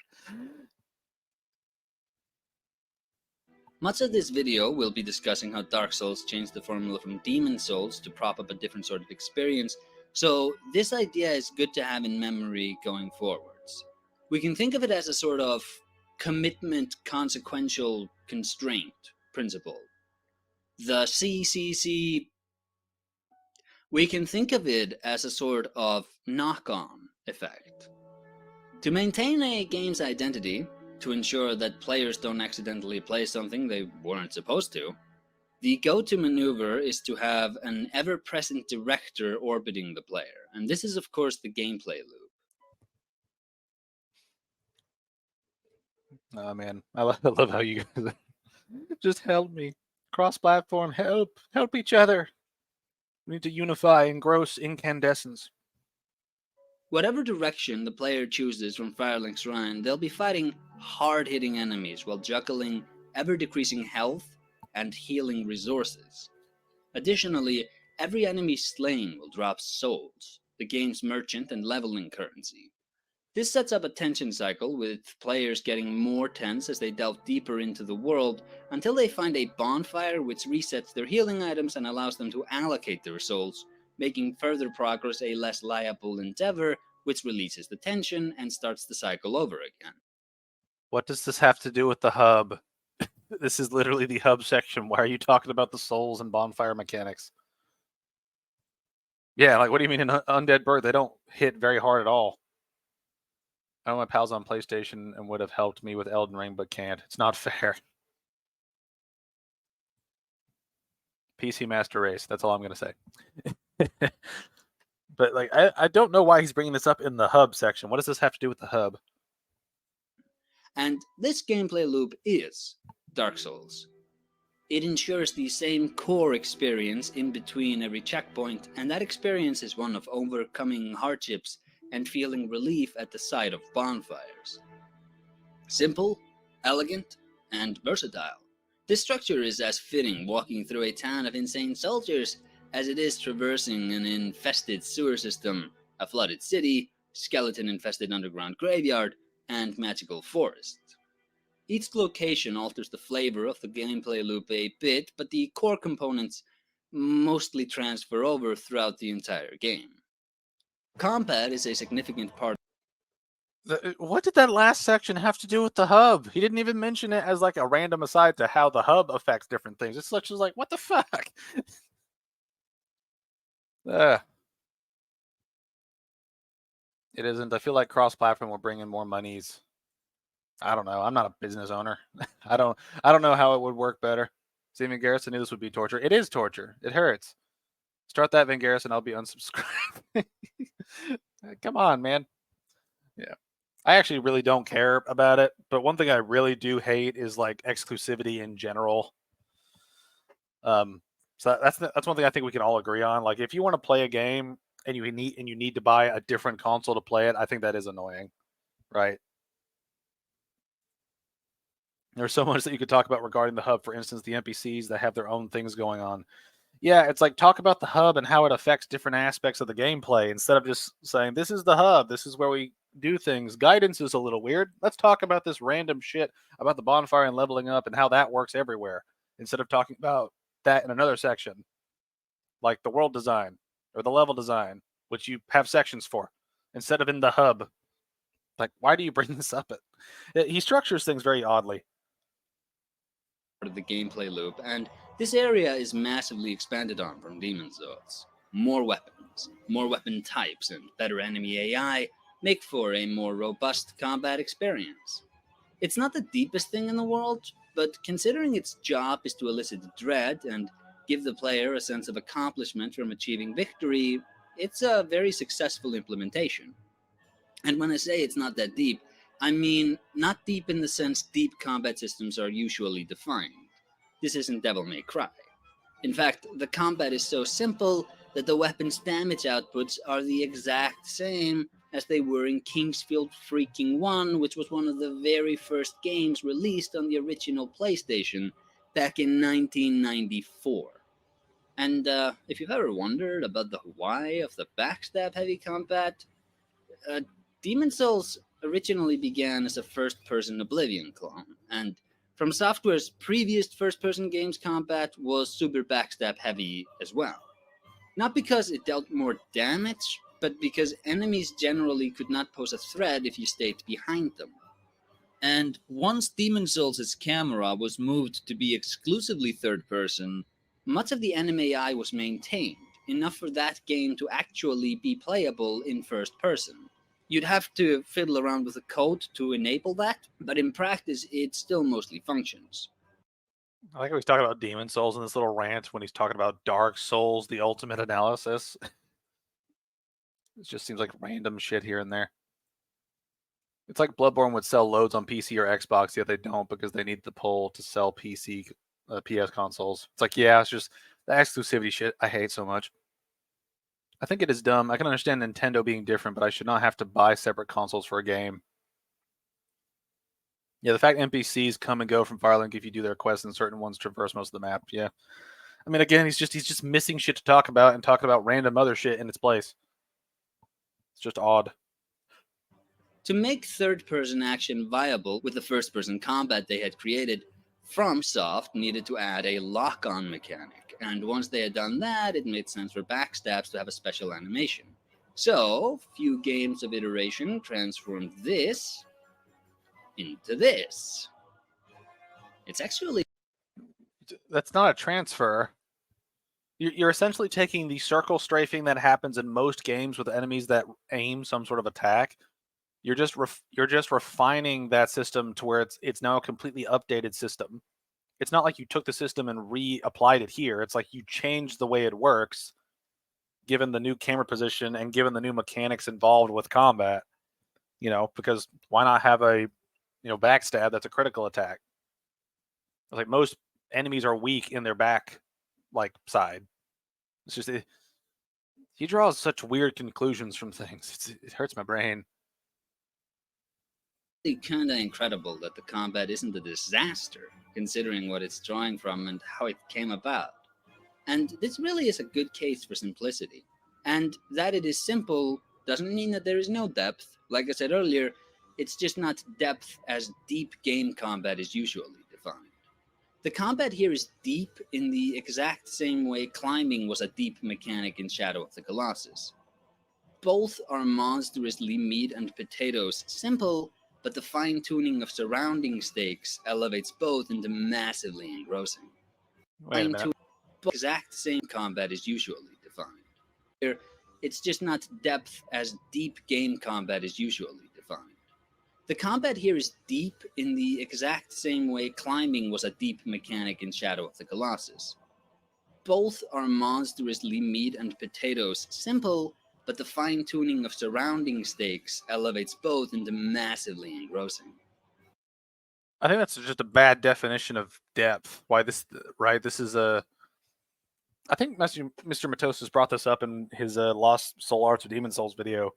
Much of this video will be discussing how Dark Souls changed the formula from Demon Souls to prop up a different sort of experience, so this idea is good to have in memory going forwards. We can think of it as a sort of commitment consequential constraint principle. The CCC. We can think of it as a sort of knock-on effect. To maintain a game's identity, to ensure that players don't accidentally play something they weren't supposed to, the go-to maneuver is to have an ever-present director orbiting the player, and this is of course the gameplay loop. Oh man, I love how you guys just help me. Cross-platform, help each other. We need to unify in gross incandescence. Whatever direction the player chooses from Firelink Shrine, they'll be fighting hard-hitting enemies while juggling ever-decreasing health and healing resources. Additionally, every enemy slain will drop souls, the game's merchant and leveling currency. This sets up a tension cycle, with players getting more tense as they delve deeper into the world until they find a bonfire which resets their healing items and allows them to allocate their souls, making further progress a less liable endeavor, which releases the tension and starts the cycle over again. What does this have to do with the hub? This is literally the hub section. Why are you talking about the souls and bonfire mechanics? Yeah, like, what do you mean in Undead Bird? They don't hit very hard at all. I know my pals on PlayStation and would have helped me with Elden Ring, but can't. It's not fair. PC Master Race. That's all I'm going to say. But, like, I don't know why he's bringing this up in the hub section. What does this have to do with the hub? And this gameplay loop is Dark Souls. It ensures the same core experience in between every checkpoint, and that experience is one of overcoming hardships and feeling relief at the sight of bonfires. Simple, elegant, and versatile. This structure is as fitting walking through a town of insane soldiers as it is traversing an infested sewer system, a flooded city, skeleton-infested underground graveyard, and magical forest. Each location alters the flavor of the gameplay loop a bit, but the core components mostly transfer over throughout the entire game. Combat is a significant part. What did that last section have to do with the hub? He didn't even mention it as like a random aside to how the hub affects different things. It's such as like, what the fuck? It isn't. I feel like cross-platform will bring in more monies. I don't know. I'm not a business owner. I don't know how it would work better. Steven Garrison knew this would be torture. It is torture. It hurts. Start that, Van Garrison. I'll be unsubscribed. Come on, man. Yeah. I actually really don't care about it, but one thing I really do hate is like exclusivity in general. So that's one thing I think we can all agree on. Like, if you want to play a game and you need to buy a different console to play it, I think that is annoying, right? There's so much that you could talk about regarding the hub. For instance, the NPCs that have their own things going on. Yeah, it's like talk about the hub and how it affects different aspects of the gameplay instead of just saying, this is the hub, this is where we do things. Guidance is a little weird. Let's talk about this random shit about the bonfire and leveling up and how that works everywhere instead of talking about that in another section, like the world design or the level design, which you have sections for, instead of in the hub. Like, why do you bring this up? He structures things very oddly. Part of the gameplay loop, and this area is massively expanded on from Demon's Souls. More weapons, more weapon types, and better enemy AI make for a more robust combat experience. It's not the deepest thing in the world, but considering its job is to elicit dread and give the player a sense of accomplishment from achieving victory, it's a very successful implementation. And when I say it's not that deep, I mean not deep in the sense deep combat systems are usually defined. This isn't Devil May Cry. In fact, the combat is so simple that the weapon's damage outputs are the exact same as they were in Kingsfield freaking 1, which was one of the very first games released on the original PlayStation back in 1994. And if you've ever wondered about the why of the backstab heavy combat, uh, Demon Souls originally began as a first-person Oblivion clone, and From Software's previous first-person games combat was super backstab heavy as well. Not because it dealt more damage, but because enemies generally could not pose a threat if you stayed behind them. And once Demon Souls' camera was moved to be exclusively third-person, much of the enemy AI was maintained, enough for that game to actually be playable in first-person. You'd have to fiddle around with the code to enable that, but in practice it still mostly functions. I like how he's talking about Demon Souls in this little rant when he's talking about Dark Souls, the ultimate analysis. It just seems like random shit here and there. It's like Bloodborne would sell loads on PC or Xbox, yet they don't because they need the pull to sell PS consoles. It's like, yeah, it's just the exclusivity shit I hate so much. I think it is dumb. I can understand Nintendo being different, but I should not have to buy separate consoles for a game. Yeah, the fact NPCs come and go from Firelink if you do their quests and certain ones traverse most of the map. Yeah. I mean, again, he's just missing shit to talk about and talking about random other shit in its place. It's just odd. To make third-person action viable with the first-person combat they had created, FromSoft needed to add a lock-on mechanic, and once they had done that, it made sense for backstabs to have a special animation. So, few games of iteration transformed this into this. It's actually... That's not a transfer. You're essentially taking the circle strafing that happens in most games with enemies that aim some sort of attack. You're just refining that system to where it's now a completely updated system. It's not like you took the system and reapplied it here. It's like you changed the way it works, given the new camera position and given the new mechanics involved with combat. Because why not have a backstab that's a critical attack? Like most enemies are weak in their back side. It's just he draws such weird conclusions from things. It hurts my brain. kind of incredible that the combat isn't a disaster, considering what it's drawing from and how it came about. And this really is a good case for simplicity. And that it is simple doesn't mean that there is no depth. Like I said earlier, it's just not depth as deep game combat is usually defined. The combat here is deep in the exact same way climbing was a deep mechanic in Shadow of the Colossus. Both are monstrously meat and potatoes simple, but the fine-tuning of surrounding stakes elevates both into massively engrossing. Wait a minute. Exact same combat is usually defined. Here, it's just not depth as deep game combat is usually defined. The combat here is deep in the exact same way climbing was a deep mechanic in Shadow of the Colossus. Both are monstrously meat and potatoes simple, but the fine-tuning of surrounding stakes elevates both into massively engrossing. I think that's just a bad definition of depth. Why this, right? This is a... I think Mr. Matosis brought this up in his Lost Soul Arts or Demon Souls video,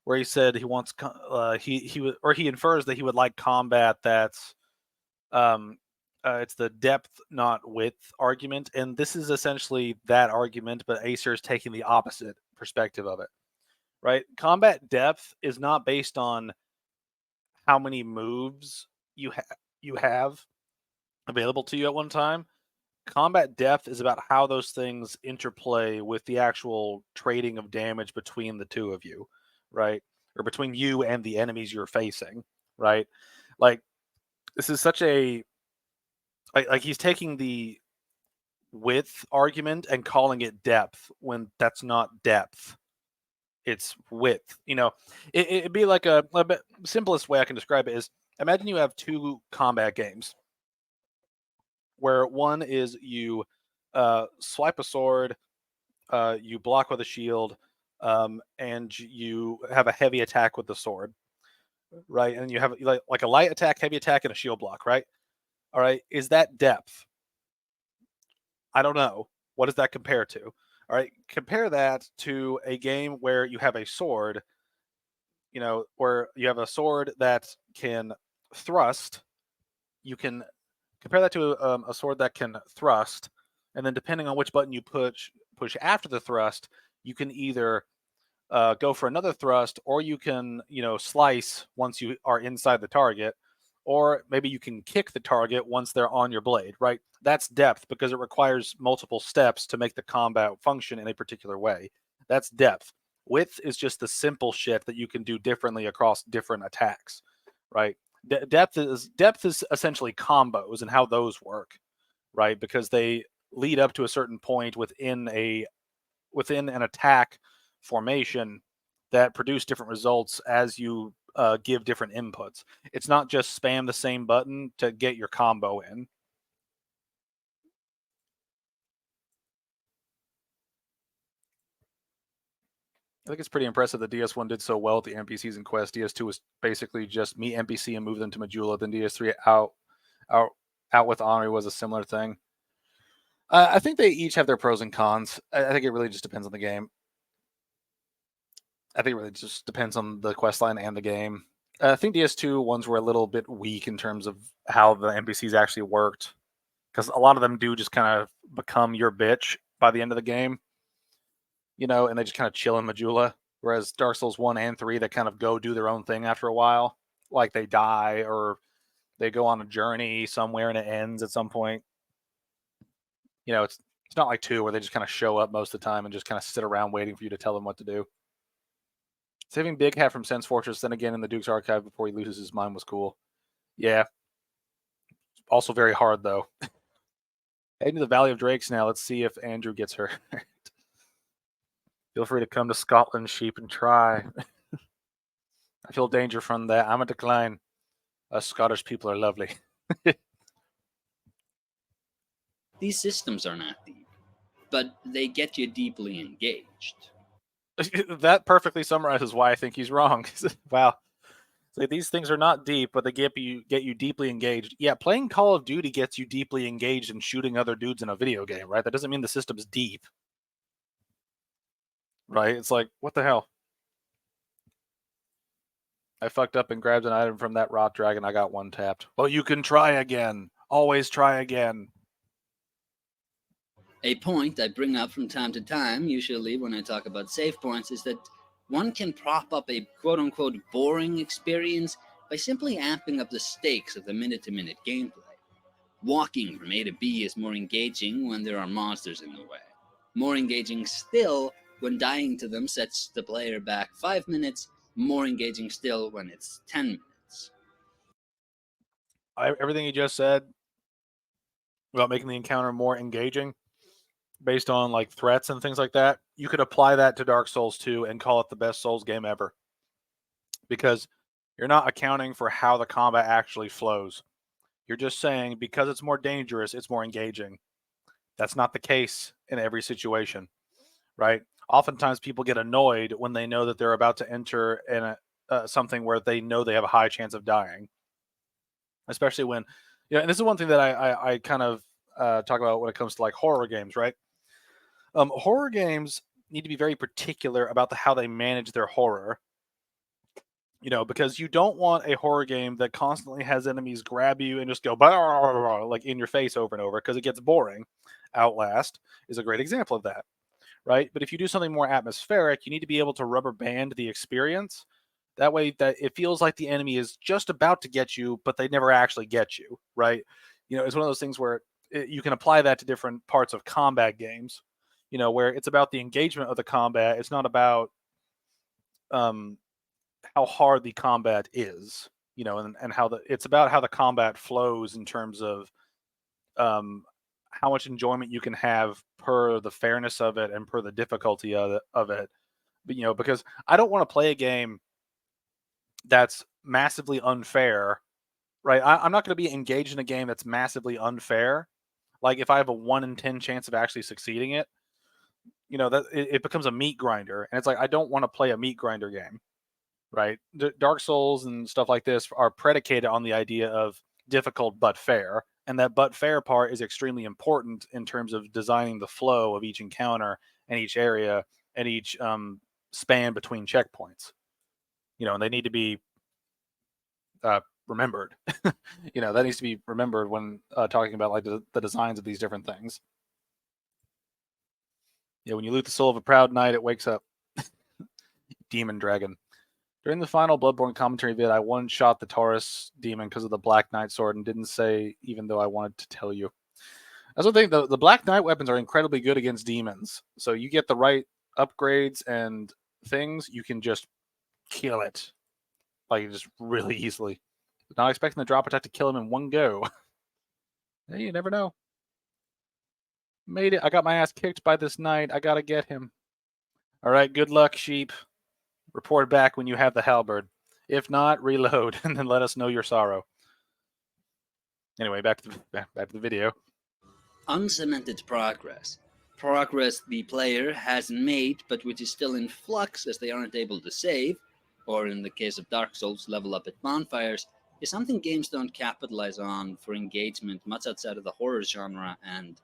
where he said he wants he infers that he would like combat that's It's the depth, not width argument, and this is essentially that argument, but Acer is taking the opposite perspective of it, right? Combat depth is not based on how many moves you have available to you at one time. Combat depth is about how those things interplay with the actual trading of damage between the two of you, right? Or between you and the enemies you're facing, right? Like this is such a like he's taking the width argument and calling it depth when that's not depth. It's width. It'd be like simplest way I can describe it is imagine you have two combat games where one is you swipe a sword, you block with a shield, and you have a heavy attack with the sword, right? And you have like a light attack, heavy attack, and a shield block, right? All right. Is that depth? I don't know. What does that compare to? All right. Compare that to a game where you have a sword, where you have a sword that can thrust. You can compare that to a sword that can thrust, and then depending on which button you push after the thrust, you can either go for another thrust, or you can slice once you are inside the target, or maybe you can kick the target once they're on your blade. Right? That's depth because it requires multiple steps to make the combat function in a particular way. That's depth. Width is just the simple shit that you can do differently across different attacks. Right? Depth is essentially combos and how those work, right? Because they lead up to a certain point within an attack formation that produce different results as you give different inputs. It's not just spam the same button to get your combo in. I think it's pretty impressive that DS1 did so well at the NPCs in Quest. DS2 was basically just meet NPC and move them to Majula. Then DS3 out with Honor was a similar thing. I think they each have their pros and cons. I think it really just depends on the game. I think it really just depends on the quest line and the game. I think DS2 ones were a little bit weak in terms of how the NPCs actually worked, because a lot of them do just kind of become your bitch by the end of the game, and they just kind of chill in Majula. Whereas Dark Souls 1 and 3, they kind of go do their own thing after a while, like they die or they go on a journey somewhere and it ends at some point. It's not like 2 where they just kind of show up most of the time and just kind of sit around waiting for you to tell them what to do. Saving Big Hat from Sense Fortress, then again in the Duke's Archive before he loses his mind was cool. Yeah. Also very hard, though. Heading to the Valley of Drakes now. Let's see if Andrew gets hurt. Feel free to come to Scotland, sheep, and try. I feel danger from that. I'm a decline. Us Scottish people are lovely. These systems are not deep, but they get you deeply engaged. That perfectly summarizes why I think he's wrong. Wow. So these things are not deep, but they get you deeply engaged. Yeah, playing Call of Duty gets you deeply engaged in shooting other dudes in a video game, right? That doesn't mean the system's deep. Right? It's like, what the hell? I fucked up and grabbed an item from that rock dragon. I got one tapped. Well, you can try again. Always try again. A point I bring up from time to time, usually when I talk about save points, is that one can prop up a quote-unquote boring experience by simply amping up the stakes of the minute-to-minute gameplay. Walking from A to B is more engaging when there are monsters in the way. More engaging still when dying to them sets the player back 5 minutes. More engaging still when it's 10 minutes. Everything you just said about making the encounter more engaging based on like threats and things like that, you could apply that to Dark Souls 2 and call it the best Souls game ever. Because you're not accounting for how the combat actually flows. You're just saying because it's more dangerous, it's more engaging. That's not the case in every situation, right? Oftentimes people get annoyed when they know that they're about to enter in something where they know they have a high chance of dying. Especially when, and this is one thing that I kind of talk about when it comes to like horror games, right? Horror games need to be very particular about how they manage their horror. You know, because you don't want a horror game that constantly has enemies grab you and just go like in your face over and over, because it gets boring. Outlast is a great example of that, right? But if you do something more atmospheric, you need to be able to rubber band the experience. That way that it feels like the enemy is just about to get you, but they never actually get you, right? You know, it's one of those things where you can apply that to different parts of combat games, you know, where it's about the engagement of the combat. It's not about how hard the combat is, you know, and how it's about how the combat flows in terms of how much enjoyment you can have per the fairness of it and per the difficulty of it. But, you know, because I don't want to play a game that's massively unfair, right? I'm not going to be engaged in a game that's massively unfair. Like if I have a 1 in 10 chance of actually succeeding it, you know, that it becomes a meat grinder. And it's like, I don't want to play a meat grinder game, right? Dark Souls and stuff like this are predicated on the idea of difficult but fair. And that but fair part is extremely important in terms of designing the flow of each encounter and each area and each span between checkpoints. You know, and they need to be remembered. You know, that needs to be remembered when talking about like the designs of these different things. Yeah, when you loot the soul of a proud knight, it wakes up. Demon Dragon. During the final Bloodborne commentary vid, I one-shot the Taurus demon because of the Black Knight sword and didn't say, even though I wanted to tell you. That's the thing, the Black Knight weapons are incredibly good against demons. So you get the right upgrades and things, you can just kill it. Like, just really easily. Not expecting the drop attack to kill him in one go. Hey, you never know. Made it. I got my ass kicked by this knight. I gotta get him. All right, good luck, sheep. Report back when you have the halberd. If not, reload and then let us know your sorrow. Anyway, back to the video. Uncemented progress. Progress the player has made, but which is still in flux as they aren't able to save, or in the case of Dark Souls, level up at bonfires, is something games don't capitalize on for engagement much outside of the horror genre and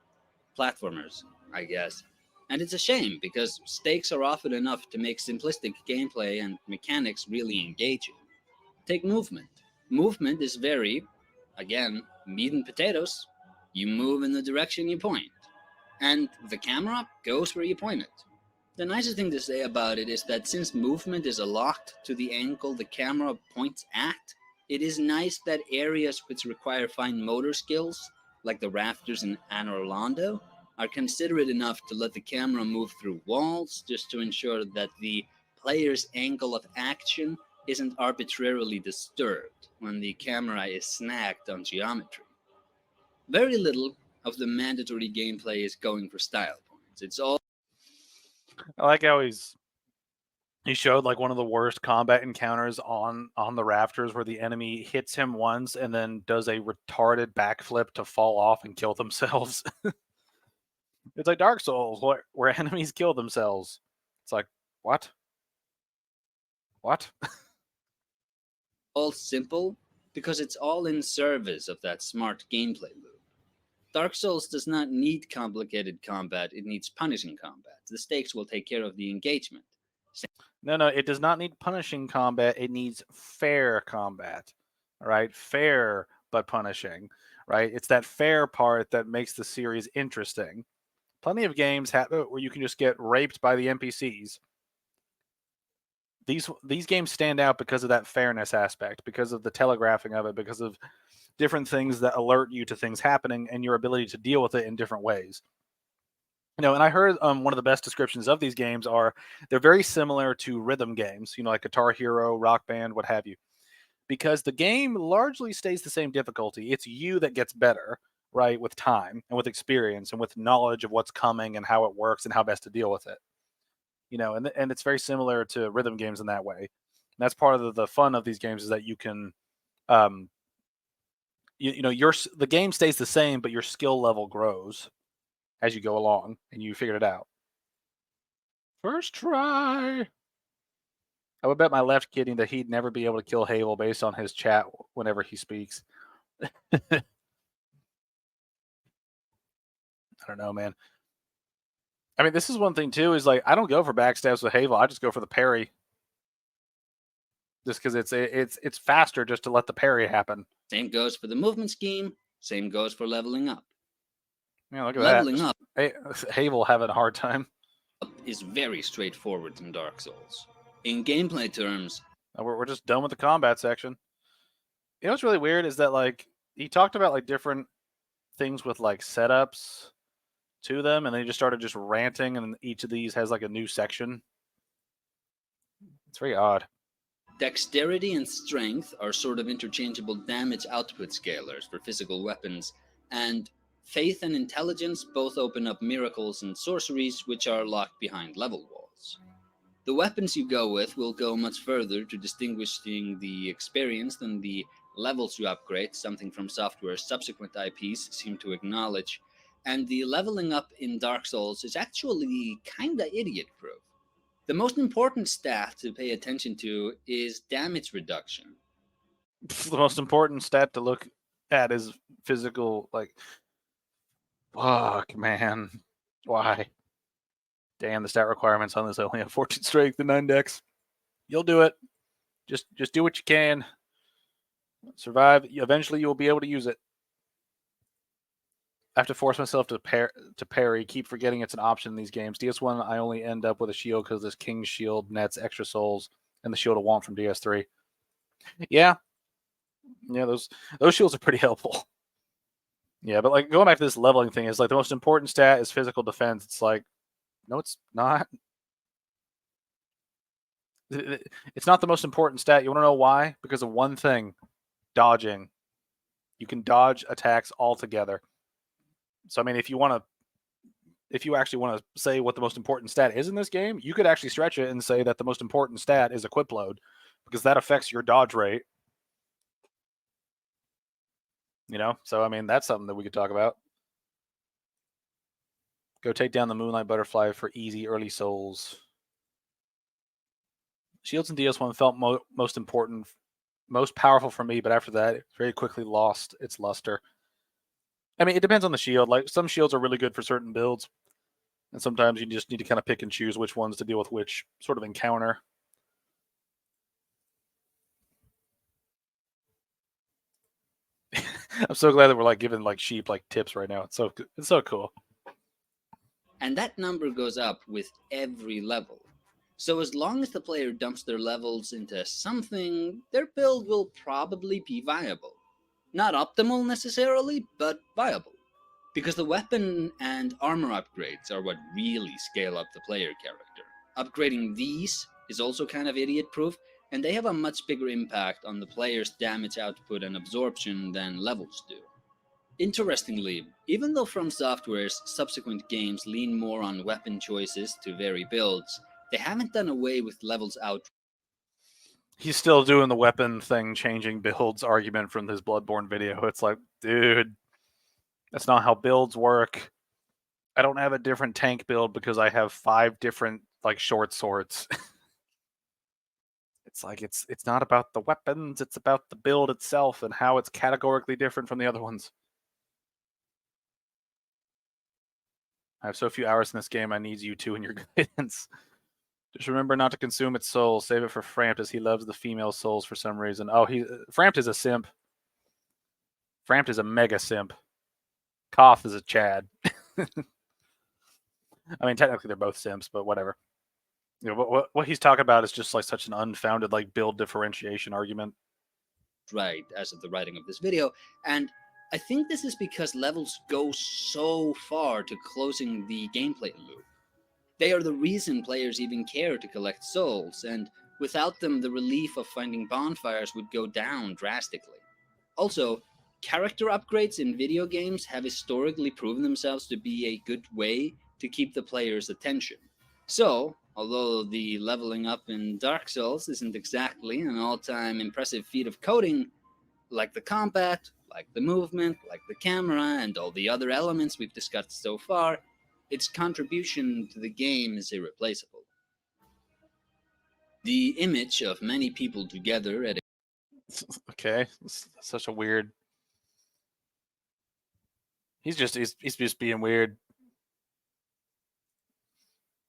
platformers, I guess. And it's a shame, because stakes are often enough to make simplistic gameplay and mechanics really engaging. Take movement. Movement is very, again, meat and potatoes. You move in the direction you point, and the camera goes where you point it. The nicest thing to say about it is that since movement is locked to the angle the camera points at, it is nice that areas which require fine motor skills, like the rafters in Anne Orlando, are considerate enough to let the camera move through walls just to ensure that the player's angle of action isn't arbitrarily disturbed when the camera is snagged on geometry. Very little of the mandatory gameplay is going for style points. It's all I like how he showed like one of the worst combat encounters on the rafters where the enemy hits him once and then does a retarded backflip to fall off and kill themselves. It's like Dark Souls where enemies kill themselves. It's like, what? What? all simple because it's all in service of that smart gameplay loop. Dark Souls does not need complicated combat, it needs punishing combat. The stakes will take care of the engagement. No, it does not need punishing combat. It needs fair combat. All right, fair but punishing. Right, it's that fair part that makes the series interesting. Plenty of games have where you can just get raped by the NPCs. These games stand out because of that fairness aspect, because of the telegraphing of it, because of different things that alert you to things happening and your ability to deal with it in different ways. You know, and I heard one of the best descriptions of these games are they're very similar to rhythm games, you know, like Guitar Hero, Rock Band, what have you, because the game largely stays the same difficulty. It's you that gets better, right, with time and with experience and with knowledge of what's coming and how it works and how best to deal with it. You know, and it's very similar to rhythm games in that way. And that's part of the fun of these games is that you can, um, you know, the game stays the same, but your skill level grows as you go along and you figured it out. First try. I would bet my left kidding that he'd never be able to kill Havel based on his chat whenever he speaks. I don't know, man. I mean, this is one thing too, is like I don't go for backstabs with Havel. I just go for the parry. just because it's faster just to let the parry happen. Same goes for the movement scheme. Same goes for leveling up. Yeah, look at Leveling that. up. Havel having a hard time. Is very straightforward in Dark Souls. In gameplay terms, We're just done with the combat section. You know what's really weird is that like he talked about like different things with like setups to them, and then he just started just ranting, and each of these has like a new section. It's very odd. dexterity and strength are sort of interchangeable damage output scalars for physical weapons, and faith and intelligence both open up miracles and sorceries which are locked behind level walls. The weapons you go with will go much further to distinguishing the experience than the levels you upgrade, something from Software's subsequent IPs seem to acknowledge, and the leveling up in Dark Souls is actually kinda idiot-proof. The most important stat to pay attention to is damage reduction. The most important stat to look at is physical, like, fuck, man. Why? Damn, the stat requirements on this only have 14 strength and 9 dex. You'll do it. Just do what you can. Survive. Eventually, you will be able to use it. I have to force myself to parry. Keep forgetting it's an option in these games. DS1, I only end up with a shield because this King's Shield nets extra souls and the Shield of Want from DS3. Yeah, those shields are pretty helpful. Yeah, but like going back to this leveling thing is like the most important stat is physical defense. It's like, no, it's not. It's not the most important stat. You want to know why? Because of one thing: dodging. You can dodge attacks altogether. So I mean, if you actually want to say what the most important stat is in this game, you could actually stretch it and say that the most important stat is equip load, because that affects your dodge rate. So I mean, that's something that we could talk about. Go take down the Moonlight Butterfly for easy early souls. Shields in DS1 felt most important, most powerful for me, but after that, it very quickly lost its luster. I mean, it depends on the shield. Like, some shields are really good for certain builds, and sometimes you just need to kind of pick and choose which ones to deal with which sort of encounter. I'm so glad that we're like giving like sheep like tips right now. It's so cool. And that number goes up with every level. So as long as the player dumps their levels into something, their build will probably be viable. Not optimal necessarily, but viable. Because the weapon and armor upgrades are what really scale up the player character. Upgrading these is also kind of idiot-proof, and they have a much bigger impact on the player's damage output and absorption than levels do. Interestingly, even though From Software's subsequent games lean more on weapon choices to vary builds, they haven't done away with levels out. He's still doing the weapon thing, changing builds argument from his Bloodborne video. It's like, dude, that's not how builds work. I don't have a different tank build because I have 5 different like short swords. It's like it's not about the weapons, it's about the build itself and how it's categorically different from the other ones. I have so few hours in this game, I need you two in your guidance. Just remember not to consume its soul. Save it for Frampt, as he loves the female souls for some reason. Oh, Frampt is a simp. Frampt is a mega simp. Koth is a Chad. I mean, technically they're both simps, but whatever. What he's talking about is just like such an unfounded like build differentiation argument. Right, as of the writing of this video, and I think this is because levels go so far to closing the gameplay loop. They are the reason players even care to collect souls, and without them the relief of finding bonfires would go down drastically. Also, character upgrades in video games have historically proven themselves to be a good way to keep the player's attention. So, although the leveling up in Dark Souls isn't exactly an all-time impressive feat of coding, like the combat, like the movement, like the camera, and all the other elements we've discussed so far, its contribution to the game is irreplaceable. The image of many people together at a Okay, it's such a weird. He's just being weird.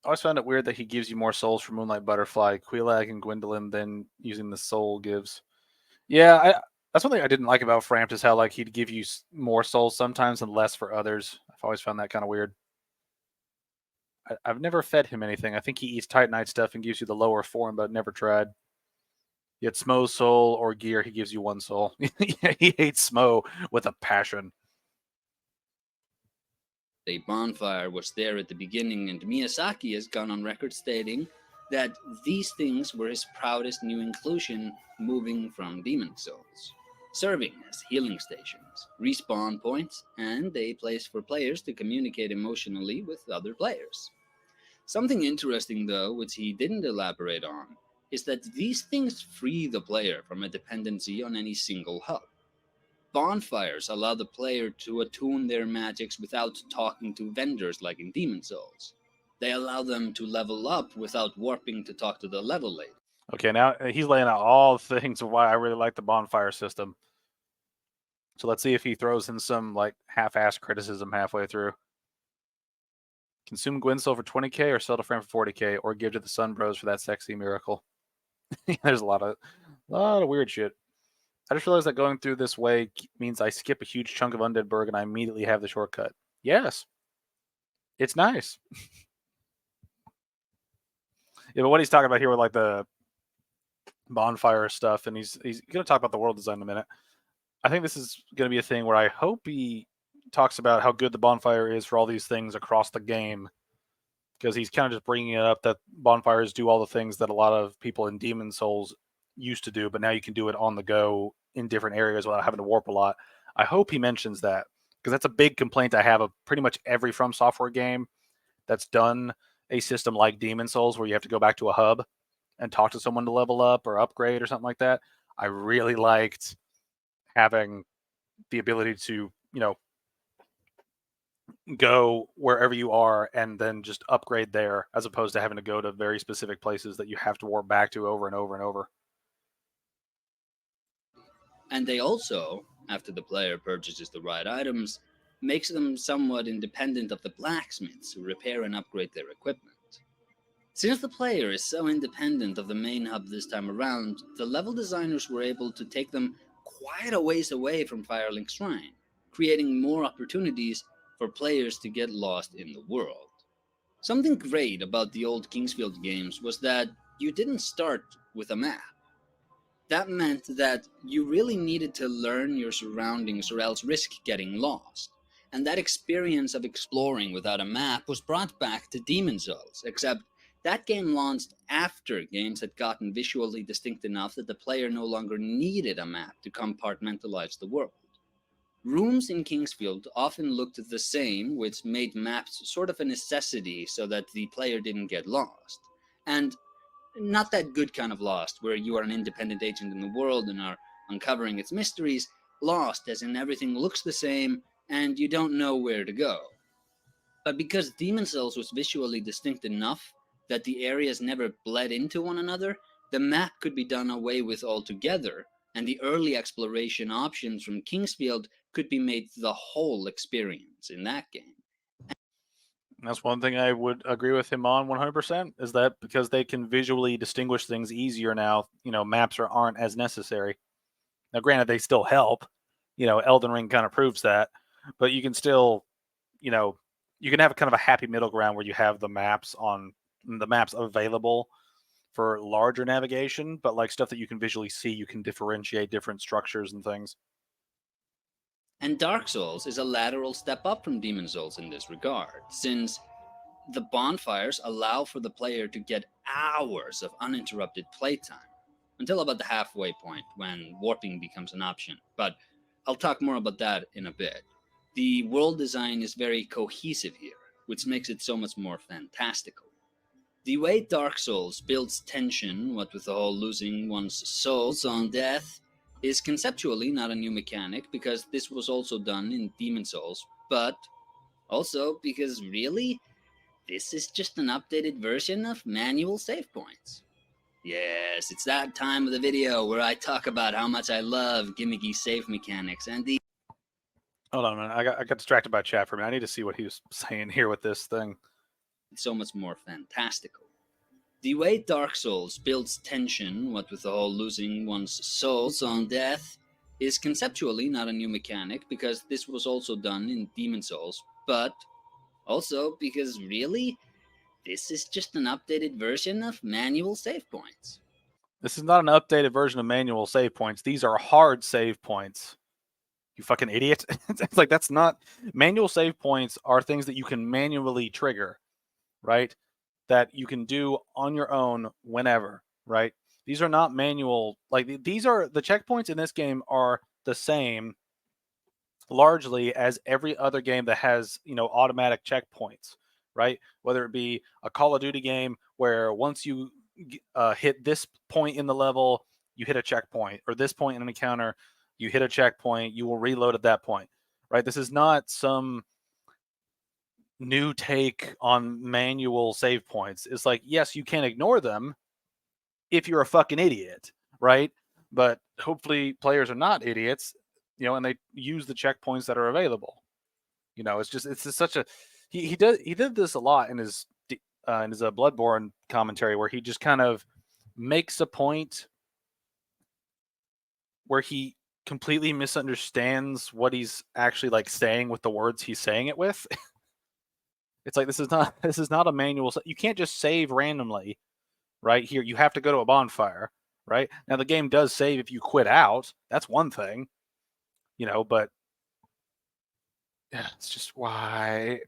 I always found it weird that he gives you more souls for Moonlight Butterfly, Quelaag, and Gwendolyn than using the soul gives. Yeah, that's one thing I didn't like about Frampt is how like he'd give you more souls sometimes and less for others. I've always found that kind of weird. I've never fed him anything. I think he eats Titanite stuff and gives you the lower form, but never tried. Yet Smo's soul or gear, he gives you 1 soul. Yeah, he hates Smo with a passion. A bonfire was there at the beginning, and Miyazaki has gone on record stating that these things were his proudest new inclusion, moving from Demon Souls, serving as healing stations, respawn points, and a place for players to communicate emotionally with other players. Something interesting, though, which he didn't elaborate on, is that these things free the player from a dependency on any single hub. Bonfires allow the player to attune their magics without talking to vendors like in Demon Souls. They allow them to level up without warping to talk to the level lady. Okay, now he's laying out all the things of why I really like the bonfire system. So let's see if he throws in some like half-assed criticism halfway through. Consume Gwen Soul for 20k or sell to Fram for 40k or give to the Sun Bros for that sexy miracle. There's a lot of weird shit. I just realized that going through this way means I skip a huge chunk of Undead Burg and I immediately have the shortcut. Yes. It's nice. Yeah, but what he's talking about here with like the bonfire stuff, and he's going to talk about the world design in a minute. I think this is going to be a thing where I hope he talks about how good the bonfire is for all these things across the game, because he's kind of just bringing it up that bonfires do all the things that a lot of people in Demon Souls used to do, but now you can do it on the go in different areas without having to warp a lot. I hope he mentions that, because that's a big complaint I have of pretty much every From Software game that's done a system like Demon Souls where you have to go back to a hub and talk to someone to level up or upgrade or something like that. I really liked having the ability to, go wherever you are and then just upgrade there, as opposed to having to go to very specific places that you have to warp back to over and over and over. And they also, after the player purchases the right items, makes them somewhat independent of the blacksmiths who repair and upgrade their equipment. Since the player is so independent of the main hub this time around, the level designers were able to take them quite a ways away from Firelink Shrine, creating more opportunities for players to get lost in the world. Something great about the old Kingsfield games was that you didn't start with a map. That meant that you really needed to learn your surroundings or else risk getting lost. And that experience of exploring without a map was brought back to Demon Souls, except that game launched after games had gotten visually distinct enough that the player no longer needed a map to compartmentalize the world. Rooms in Kingsfield often looked the same, which made maps sort of a necessity so that the player didn't get lost. And not that good kind of lost, where you are an independent agent in the world and are uncovering its mysteries. Lost, as in everything looks the same and you don't know where to go. But because Demon Souls was visually distinct enough that the areas never bled into one another, the map could be done away with altogether, and the early exploration options from Kingsfield could be made the whole experience in that game. That's one thing I would agree with him on 100%, is that because they can visually distinguish things easier now, maps aren't as necessary. Now, granted, they still help. Elden Ring kind of proves that, but you can still, you can have kind of a happy middle ground where you have the maps available for larger navigation, but like stuff that you can visually see, you can differentiate different structures and things. And Dark Souls is a lateral step up from Demon Souls in this regard, since the bonfires allow for the player to get hours of uninterrupted playtime, until about the halfway point when warping becomes an option, but I'll talk more about that in a bit. The world design is very cohesive here, which makes it so much more fantastical. The way Dark Souls builds tension, what with the whole losing one's souls on death, is conceptually not a new mechanic, because this was also done in Demon Souls, but also because really, this is just an updated version of manual save points. Yes, it's that time of the video where I talk about how much I love gimmicky save mechanics and the... Hold on a minute. I got distracted by chat for a minute. I need to see what he was saying here with this thing. so much more fantastical. The way Dark Souls builds tension, what with the whole losing one's souls on death, is conceptually not a new mechanic, because this was also done in Demon Souls, but also because really, this is just an updated version of manual save points. This is not an updated version of manual save points. These are hard save points. You fucking idiot. It's like, that's not... Manual save points are things that you can manually trigger, right? That you can do on your own whenever, right? These are not manual... Like, these are... The checkpoints in this game are the same largely as every other game that has, automatic checkpoints, right? Whether it be a Call of Duty game where once you hit this point in the level, you hit a checkpoint, or this point in an encounter, you hit a checkpoint, you will reload at that point, right? This is not some new take on manual save points. It's like, yes, you can ignore them if you're a fucking idiot, right? But hopefully players are not idiots, and they use the checkpoints that are available. It's just such a... He did this a lot in his Bloodborne commentary, where he just kind of makes a point where he completely misunderstands what he's actually like saying with the words he's saying it with. It's like, this is not a manual. You can't just save randomly, right? Here, you have to go to a bonfire, right? Now, the game does save if you quit out. That's one thing, but yeah, it's just why.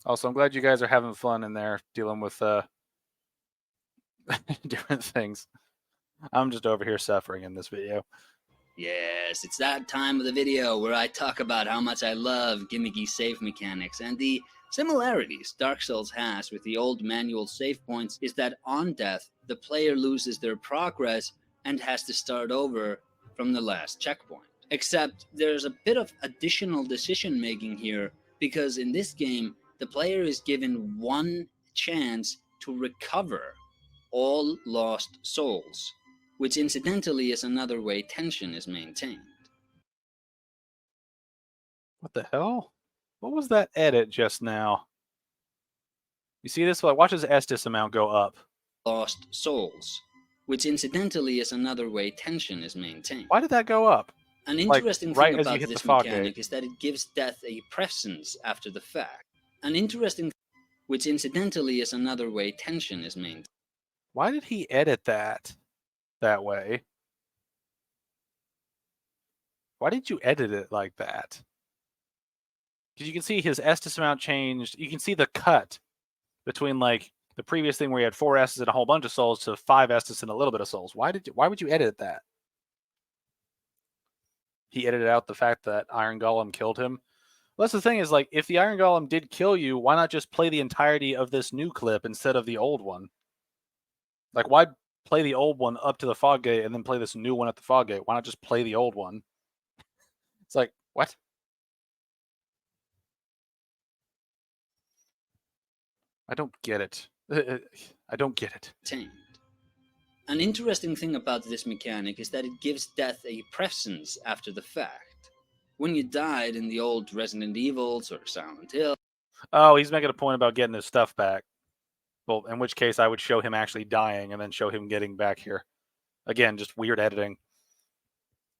Also, I'm glad you guys are having fun in there dealing with different things. I'm just over here suffering in this video. Yes, it's that time of the video where I talk about how much I love gimmicky save mechanics, and the similarities Dark Souls has with the old manual save points is that on death, the player loses their progress and has to start over from the last checkpoint. Except there's a bit of additional decision making here, because in this game, the player is given one chance to recover all lost souls, which incidentally is another way tension is maintained. What the hell? What was that edit just now? You see this? Watch his Estus amount go up. Lost souls, which incidentally is another way tension is maintained. Why did that go up? An interesting right thing as you about hit this the fog mechanic gate. is that it gives death a presence after the fact. An interesting, which incidentally is another way tension is maintained. Why did he edit that way? Why did you edit it like that? Because you can see his Estus amount changed. You can see the cut between like the previous thing where he had 4 S's and a whole bunch of souls to 5 S's and a little bit of souls. Why would you edit that? He edited out the fact that Iron Golem killed him. Well, that's the thing, is like, if the Iron Golem did kill you, why not just play the entirety of this new clip instead of the old one? Like, why play the old one up to the fog gate and then play this new one at the fog gate? Why not just play the old one? It's like, what? I don't get it. I don't get it. Tamed. An interesting thing about this mechanic is that it gives death a presence after the fact. When you died in the old Resident Evils or Silent Hill... Oh, he's making a point about getting his stuff back. Well, in which case I would show him actually dying and then show him getting back here. Again, just weird editing.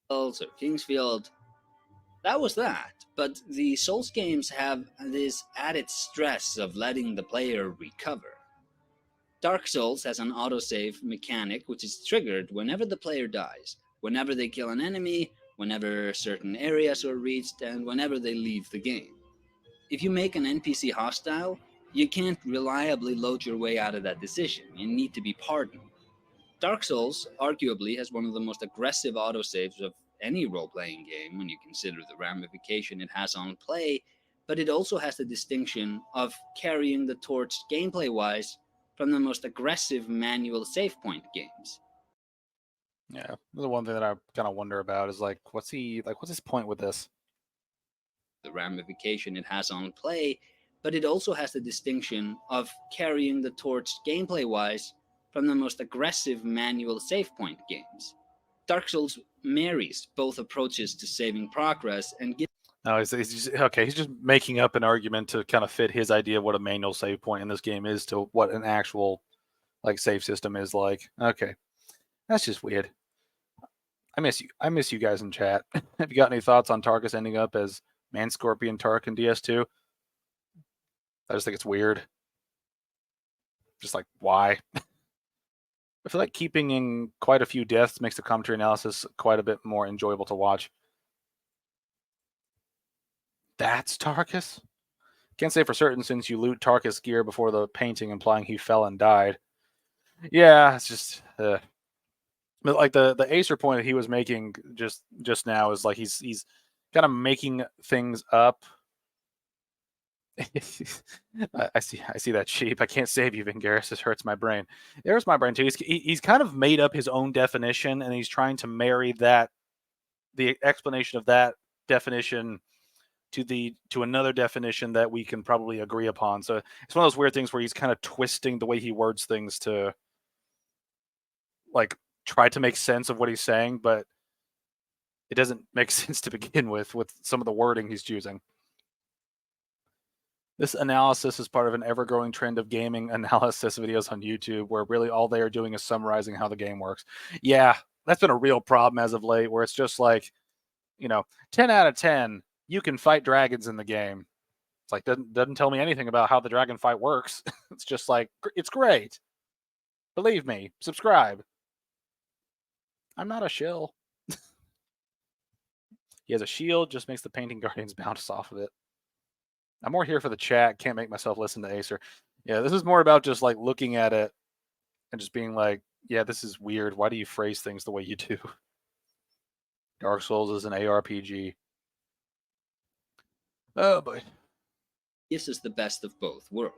Or Kingsfield, that was that. But the Souls games have this added stress of letting the player recover. Dark Souls has an autosave mechanic which is triggered whenever the player dies, whenever they kill an enemy, whenever certain areas are reached, and whenever they leave the game. If you make an NPC hostile, you can't reliably load your way out of that decision. You need to be pardoned. Dark Souls arguably has one of the most aggressive autosaves of any role-playing game when you consider the ramification it has on play, but it also has the distinction of carrying the torch gameplay-wise from the most aggressive manual save point games. Yeah, the one thing that I kind of wonder about is like, what's his point with this? The ramification it has on play, but it also has the distinction of carrying the torch gameplay-wise from the most aggressive manual save point games. Dark Souls marries both approaches to saving progress and gives... No, he's just, okay. He's just making up an argument to kind of fit his idea of what a manual save point in this game is to what an actual like save system is like. Okay, that's just weird. I miss you. I miss you guys in chat. Have you got any thoughts on Tarkus ending up as Man Scorpion Tark in DS2? I just think it's weird. Just like, why? I feel like keeping in quite a few deaths makes the commentary analysis quite a bit more enjoyable to watch. That's Tarkus? Can't say for certain since you loot Tarkus gear before the painting implying he fell and died. Yeah, it's just... But like the Acer point that he was making just now is like he's kind of making things up. I see that sheep. I can't save you, Vingaris. This hurts my brain. There's my brain too. He's kind of made up his own definition, and he's trying to marry the explanation of that definition to another definition that we can probably agree upon. So it's one of those weird things where he's kind of twisting the way he words things to like try to make sense of what he's saying, but it doesn't make sense to begin with some of the wording he's choosing. This analysis is part of an ever-growing trend of gaming analysis videos on YouTube where really all they are doing is summarizing how the game works. Yeah, that's been a real problem as of late where it's just like, 10 out of 10, you can fight dragons in the game. It's like, doesn't tell me anything about how the dragon fight works. It's just like, it's great. Believe me, subscribe. I'm not a shill. He has a shield, just makes the painting guardians bounce off of it. I'm more here for the chat. Can't make myself listen to Acer. Yeah, this is more about just like looking at it and just being like, yeah, this is weird. Why do you phrase things the way you do? Dark Souls is an ARPG. Oh boy. This is the best of both worlds.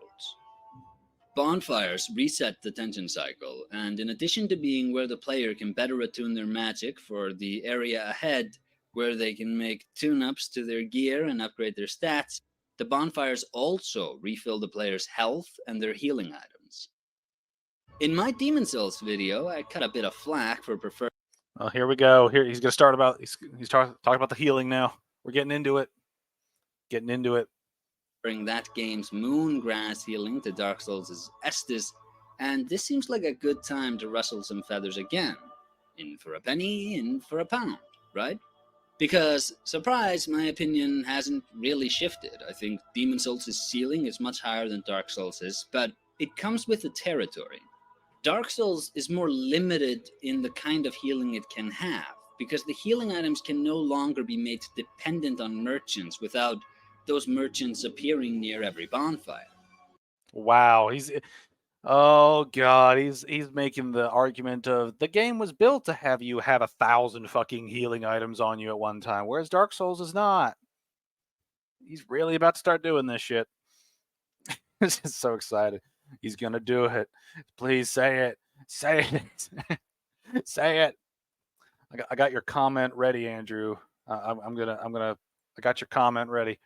Bonfires reset the tension cycle, and in addition to being where the player can better attune their magic for the area ahead, where they can make tune-ups to their gear and upgrade their stats, the bonfires also refill the player's health and their healing items. In my Demon Souls video, I cut a bit of flack for preferring... Well, here we go. Here he's going to start about... He's talking about the healing now. We're getting into it. Bring that game's Moongrass healing to Dark Souls' Estus, and this seems like a good time to rustle some feathers again. In for a penny, in for a pound, right? Because, surprise, my opinion hasn't really shifted. I think Demon Souls' ceiling is much higher than Dark Souls', but it comes with the territory. Dark Souls is more limited in the kind of healing it can have, because the healing items can no longer be made dependent on merchants without those merchants appearing near every bonfire. Wow, oh god, he's making the argument of the game was built to have you have 1,000 fucking healing items on you at one time, whereas Dark Souls is not. He's really about to start doing this shit. This is so excited. He's gonna do it. Please say it. Say it. Say it. I got your comment ready, Andrew. I got your comment ready.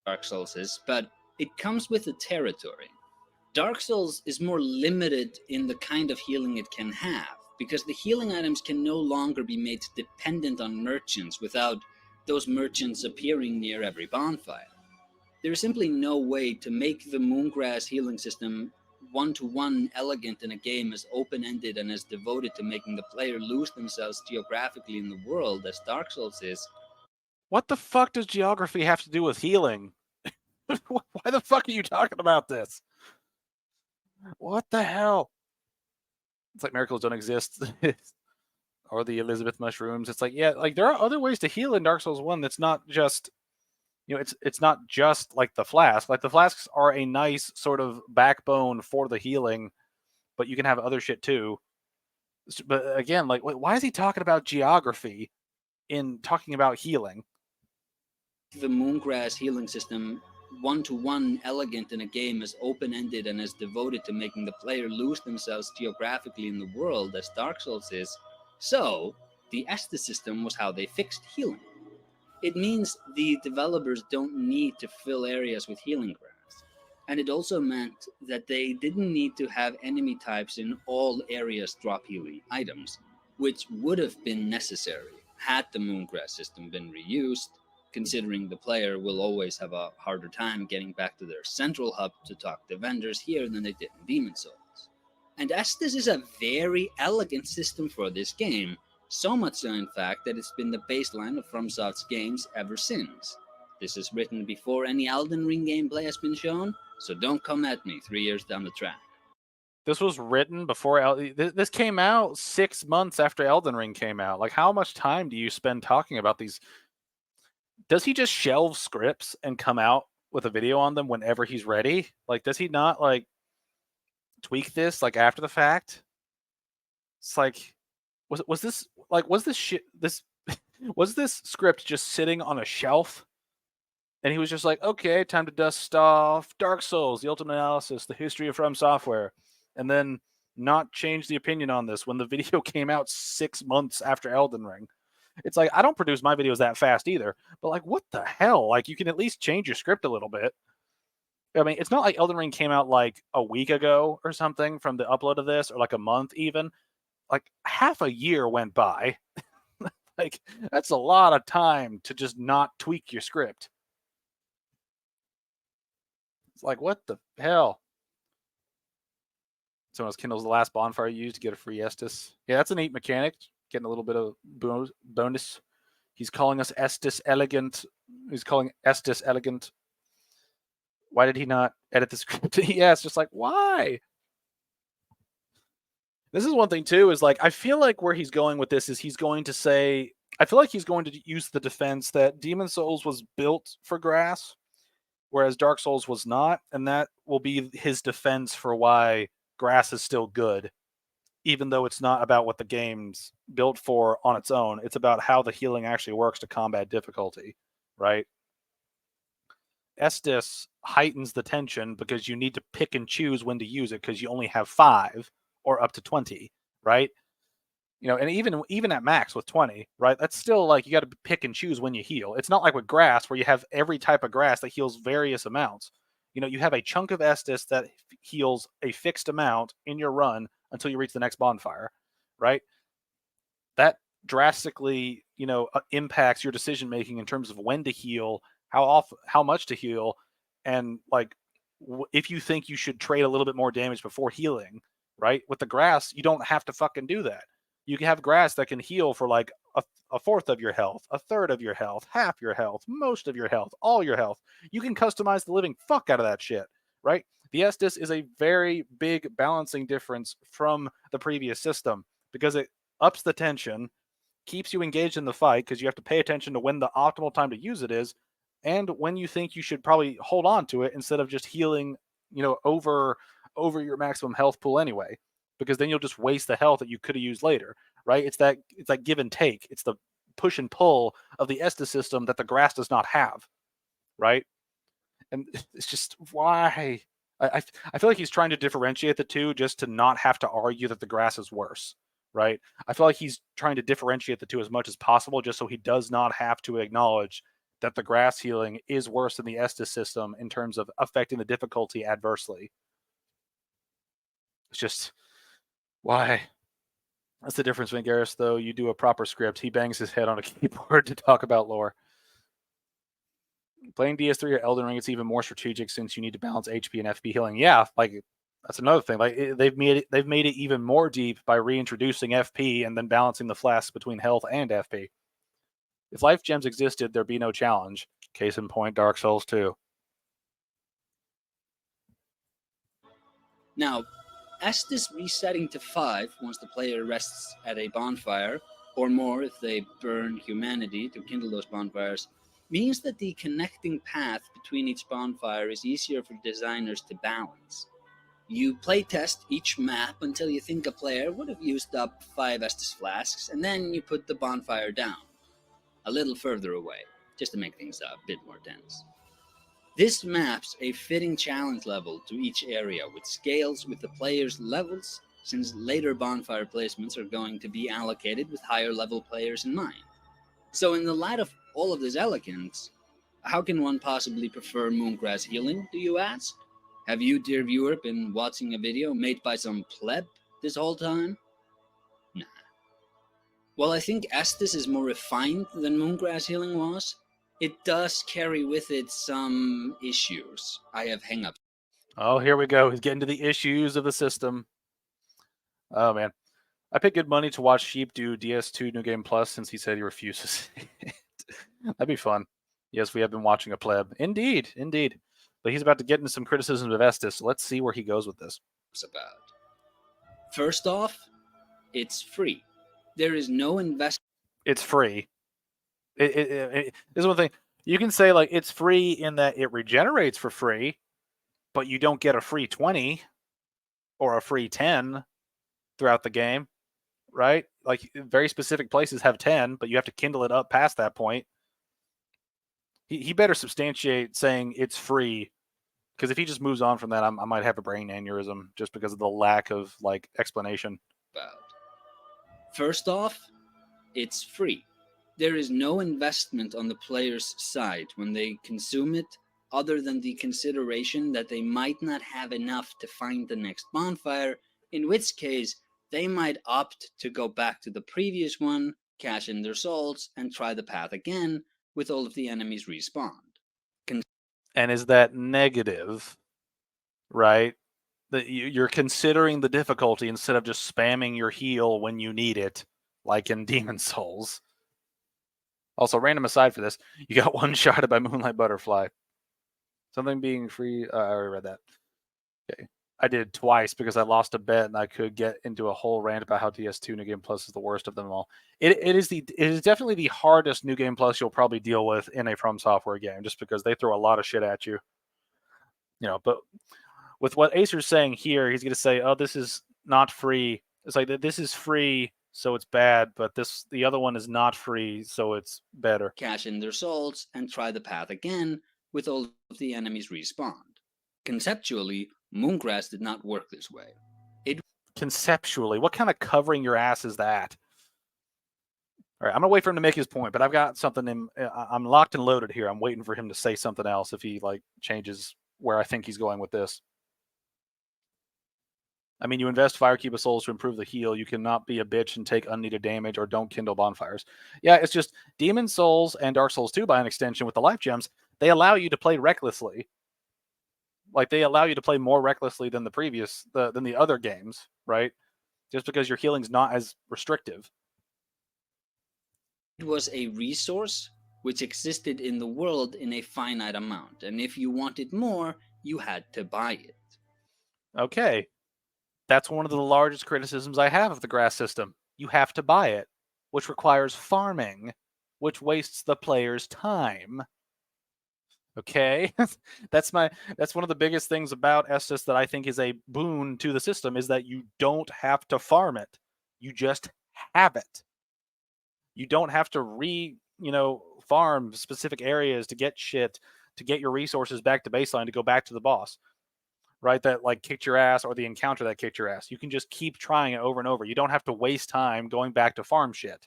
Dark Souls is, but it comes with the territory. Dark Souls is more limited in the kind of healing it can have, because the healing items can no longer be made dependent on merchants without those merchants appearing near every bonfire. There is simply no way to make the Moongrass healing system one-to-one elegant in a game as open-ended and as devoted to making the player lose themselves geographically in the world as Dark Souls is. What the fuck does geography have to do with healing? Why the fuck are you talking about this? What the hell? It's like miracles don't exist. Or the Elizabeth mushrooms. It's like, yeah, like there are other ways to heal in Dark Souls 1 that's not just, it's not just like the flask. Like the flasks are a nice sort of backbone for the healing, but you can have other shit too. But again, like, why is he talking about geography in talking about healing? The Moongrass healing system one-to-one elegant in a game as open-ended and as devoted to making the player lose themselves geographically in the world as Dark Souls is. So, the Estus system was how they fixed healing. It means the developers don't need to fill areas with healing graphs. And it also meant that they didn't need to have enemy types in all areas drop healing items, which would have been necessary had the Moongrass system been reused, considering the player will always have a harder time getting back to their central hub to talk to vendors here than they did in Demon's Souls. And as this is a very elegant system for this game, so much so in fact that it's been the baseline of FromSoft's games ever since. This is written before any Elden Ring gameplay has been shown, so don't come at me 3 years down the track. This was written before this came out 6 months after Elden Ring came out. Like, how much time do you spend talking about these? Does he just shelve scripts and come out with a video on them whenever he's ready? Like, does he not like tweak this like after the fact? It's like, was this was this script just sitting on a shelf? And he was just like, okay, time to dust off Dark Souls, the Ultimate Analysis, the history of From Software, and then not change the opinion on this when the video came out 6 months after Elden Ring. It's like, I don't produce my videos that fast either, but like, what the hell? Like, you can at least change your script a little bit. I mean, it's not like Elden Ring came out like a week ago or something from the upload of this, or like a month even. Like, half a year went by. Like, that's a lot of time to just not tweak your script. It's like, what the hell? Someone else kindles the last bonfire you used to get a free Estus. Yeah, that's a neat mechanic. Getting a little bit of bonus. He's calling us Estus Elegant. He's calling Estus Elegant. Why did he not edit the script? Yeah, it's just like, why? This is one thing too, is like, I feel like where he's going with this is he's going to say, I feel like he's going to use the defense that Demon's Souls was built for grass, whereas Dark Souls was not, and that will be his defense for why grass is still good, even though it's not about what the game's built for on its own. It's about how the healing actually works to combat difficulty, right? Estus heightens the tension because you need to pick and choose when to use it because you only have 5 or up to 20, right? You know, and even at max with 20, right? That's still like, you got to pick and choose when you heal. It's not like with grass where you have every type of grass that heals various amounts. You know, you have a chunk of Estus that heals a fixed amount in your run until you reach the next bonfire, right? That drastically, you know, impacts your decision making in terms of when to heal, how much to heal, and like if you think you should trade a little bit more damage before healing, right? With the grass, you don't have to fucking do that. You can have grass that can heal for like a fourth of your health, a third of your health, half your health, most of your health, all your health. You can customize the living fuck out of that shit, right? The Estus is a very big balancing difference from the previous system because it ups the tension, keeps you engaged in the fight because you have to pay attention to when the optimal time to use it is, and when you think you should probably hold on to it instead of just healing, you know, over your maximum health pool anyway, because then you'll just waste the health that you could have used later, right? It's that give and take. It's the push and pull of the Estus system that the grass does not have, right? And it's just why I feel like he's trying to differentiate the two just to not have to argue that the grass is worse, right? I feel like he's trying to differentiate the two as much as possible just so he does not have to acknowledge that the grass healing is worse than the Estus system in terms of affecting the difficulty adversely. It's just, why? That's the difference when Garrus, though. You do a proper script. He bangs his head on a keyboard to talk about lore. Playing DS3 or Elden Ring, it's even more strategic since you need to balance HP and FP healing. Yeah, like that's another thing. Like they've made it even more deep by reintroducing FP and then balancing the flasks between health and FP. If life gems existed, there'd be no challenge. Case in point, Dark Souls 2. Now, Estus resetting to 5 once the player rests at a bonfire, or more if they burn humanity to kindle those bonfires, means that the connecting path between each bonfire is easier for designers to balance. You playtest each map until you think a player would have used up 5 Estus flasks, and then you put the bonfire down, a little further away, just to make things a bit more tense. This maps a fitting challenge level to each area, which scales with the player's levels, since later bonfire placements are going to be allocated with higher level players in mind. So in the light of all of this elegance, how can one possibly prefer Moongrass healing, do you ask? Have you, dear viewer, been watching a video made by some pleb this whole time? Nah. While I think Estes is more refined than Moongrass Healing was, it does carry with it some issues. I have hangups. Oh, here we go. He's getting to the issues of the system. Oh, man. I paid good money to watch Sheep do DS2 New Game Plus since he said he refuses it. That'd be fun. Yes, we have been watching a pleb. Indeed, indeed. But he's about to get into some criticisms of Estes. So let's see where he goes with this. About. First off, it's free. There is no investment. It's free. This is one thing. You can say, like, it's free in that it regenerates for free, but you don't get a free 20 or a free 10 throughout the game, right? Like, very specific places have 10, but you have to kindle it up past that point. He better substantiate saying it's free, because if he just moves on from that, I might have a brain aneurysm just because of the lack of, like, explanation. About. First off, it's free. There is no investment on the player's side when they consume it, other than the consideration that they might not have enough to find the next bonfire, in which case they might opt to go back to the previous one, cash in their souls, and try the path again with all of the enemies respawned. And is that negative, right? That you're considering the difficulty instead of just spamming your heal when you need it, like in Demon Souls. Also, random aside for this, you got one shot by Moonlight Butterfly. Something being free. I already read that. Okay. I did twice because I lost a bet and I could get into a whole rant about how DS2 New Game Plus is the worst of them all. It is definitely the hardest New Game Plus you'll probably deal with in a From Software game, just because they throw a lot of shit at you. You know, but with what Acer's saying here, he's going to say, "Oh, this is not free." It's like, this is free, so it's bad, but the other one is not free, so it's better. Cash in their souls and try the path again with all of the enemies respawned. Conceptually, Moongrass did not work this way. Conceptually, what kind of covering your ass is that? All right, I'm gonna wait for him to make his point, but I've got something I'm locked and loaded here. I'm waiting for him to say something else if he like changes where I think he's going with this. I mean, you invest Firekeep of Souls to improve the heal. You cannot be a bitch and take unneeded damage or don't kindle bonfires. Yeah, it's just Demon Souls and Dark Souls 2 by an extension with the life gems, they allow you to play recklessly. Like, they allow you to play more recklessly than than the other games, right? Just because your healing's not as restrictive. It was a resource which existed in the world in a finite amount, and if you wanted more, you had to buy it. Okay. That's one of the largest criticisms I have of the grass system. You have to buy it, which requires farming, which wastes the player's time. Okay, that's one of the biggest things about Estes that I think is a boon to the system, is that you don't have to farm it. You just have it. You don't have to farm specific areas to get shit, to get your resources back to baseline, to go back to the boss, right? That like kicked your ass, or the encounter that kicked your ass. You can just keep trying it over and over. You don't have to waste time going back to farm shit.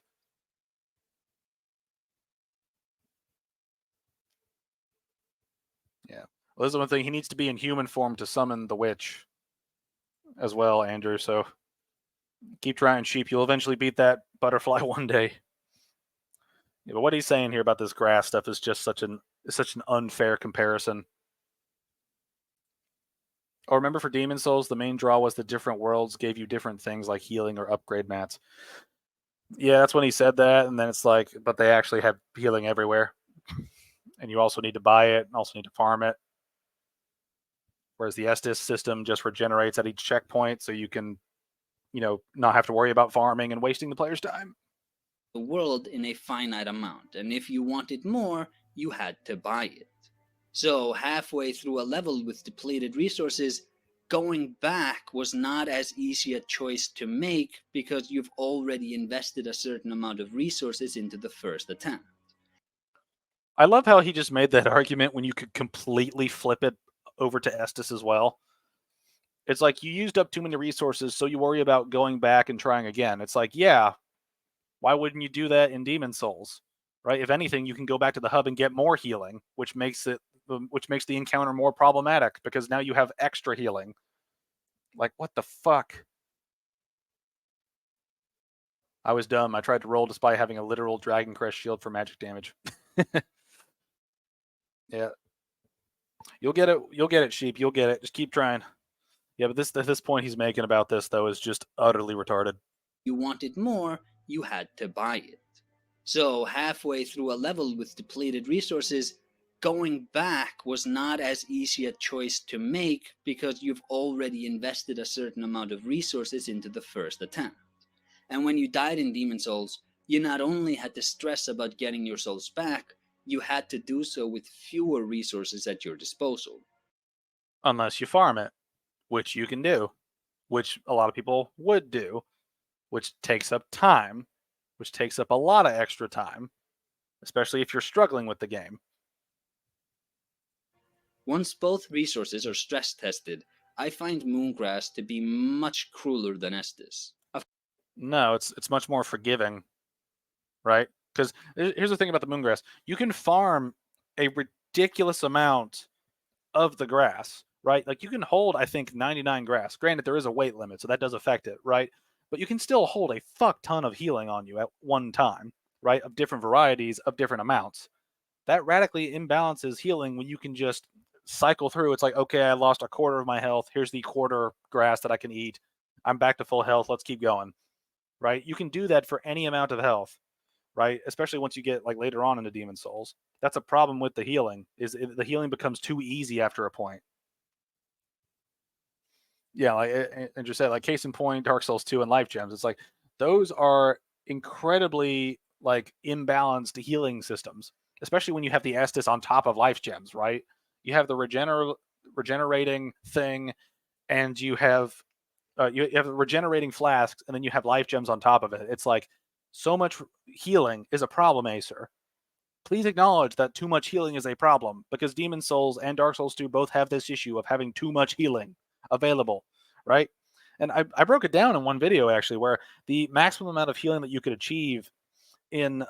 Yeah. Well, this is one thing. He needs to be in human form to summon the witch as well, Andrew. So keep trying, sheep. You'll eventually beat that butterfly one day. Yeah, but what he's saying here about this grass stuff is just such an unfair comparison. Oh, remember for Demon Souls, the main draw was the different worlds gave you different things like healing or upgrade mats. Yeah, that's when he said that, and then it's like, but they actually have healing everywhere. And you also need to buy it, and also need to farm it. Whereas the Estes system just regenerates at each checkpoint, so you can, not have to worry about farming and wasting the player's time. The world in a finite amount, and if you wanted more, you had to buy it. So halfway through a level with depleted resources, going back was not as easy a choice to make because you've already invested a certain amount of resources into the first attempt. I love how he just made that argument when you could completely flip it over to Estes as well. It's like, you used up too many resources, so you worry about going back and trying again. It's like, yeah, why wouldn't you do that in Demon Souls, right? If anything, you can go back to the hub and get more healing, which makes the encounter more problematic because now you have extra healing. Like, what the fuck? I was dumb. I tried to roll despite having a literal Dragon Crest shield for magic damage. Yeah. You'll get it. You'll get it, sheep. You'll get it. Just keep trying. Yeah, but this point he's making about this though is just utterly retarded. you wanted more, you had to buy it. So, halfway through a level with depleted resources, going back was not as easy a choice to make because you've already invested a certain amount of resources into the first attempt. And when you died in Demon Souls, you not only had to stress about getting your souls back, you had to do so with fewer resources at your disposal. Unless you farm it, which you can do, which a lot of people would do, which takes up time, which takes up a lot of extra time, especially if you're struggling with the game. Once both resources are stress tested, I find Moongrass to be much crueler than Estus. No, it's much more forgiving, right? Because here's the thing about the Moongrass: you can farm a ridiculous amount of the grass, right? Like you can hold, I think, 99 grass. Granted, there is a weight limit, so that does affect it, right? But you can still hold a fuck ton of healing on you at one time, right? Of different varieties, of different amounts. That radically imbalances healing when you can just cycle through. It's like, okay, I lost a quarter of my health. Here's the quarter grass that I can eat. I'm back to full health. Let's keep going, right? You can do that for any amount of health, right? Especially once you get like later on into Demon Souls. That's a problem with the healing. The healing becomes too easy after a point. Yeah, like and just said, like case in point, Dark Souls 2 and Life Gems. It's like those are incredibly like imbalanced healing systems, especially when you have the Estus on top of Life Gems, right? You have the regenerating thing, and you have you have the regenerating flasks, and then you have Life Gems on top of it. It's like so much healing is a problem, Acer. Please acknowledge that too much healing is a problem because Demon Souls and Dark Souls 2 both have this issue of having too much healing available, right? And I broke it down in one video actually where the maximum amount of healing that you could achieve in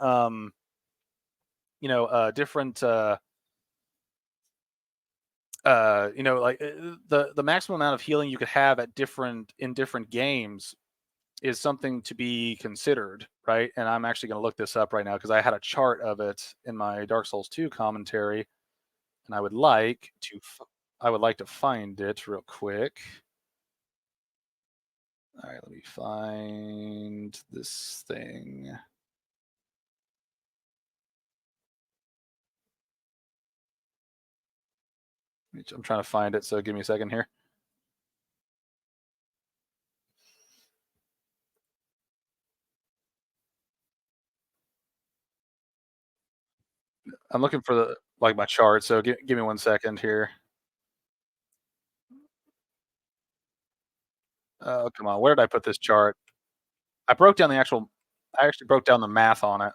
different like the maximum amount of healing you could have at different games is something to be considered, right? And I'm actually going to look this up right now because I had a chart of it in my Dark Souls 2 commentary, and I would like to find it real quick. All right, let me find this thing. I'm trying to find it, so give me a second here. I'm looking for my chart, so give me 1 second here. Oh, come on. Where did I put this chart? I actually broke down the math on it.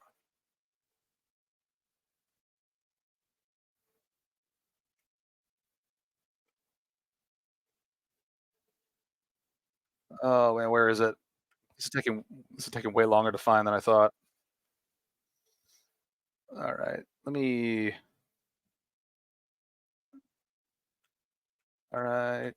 Oh man, where is it? This is taking way longer to find than I thought. All right. Let me All right.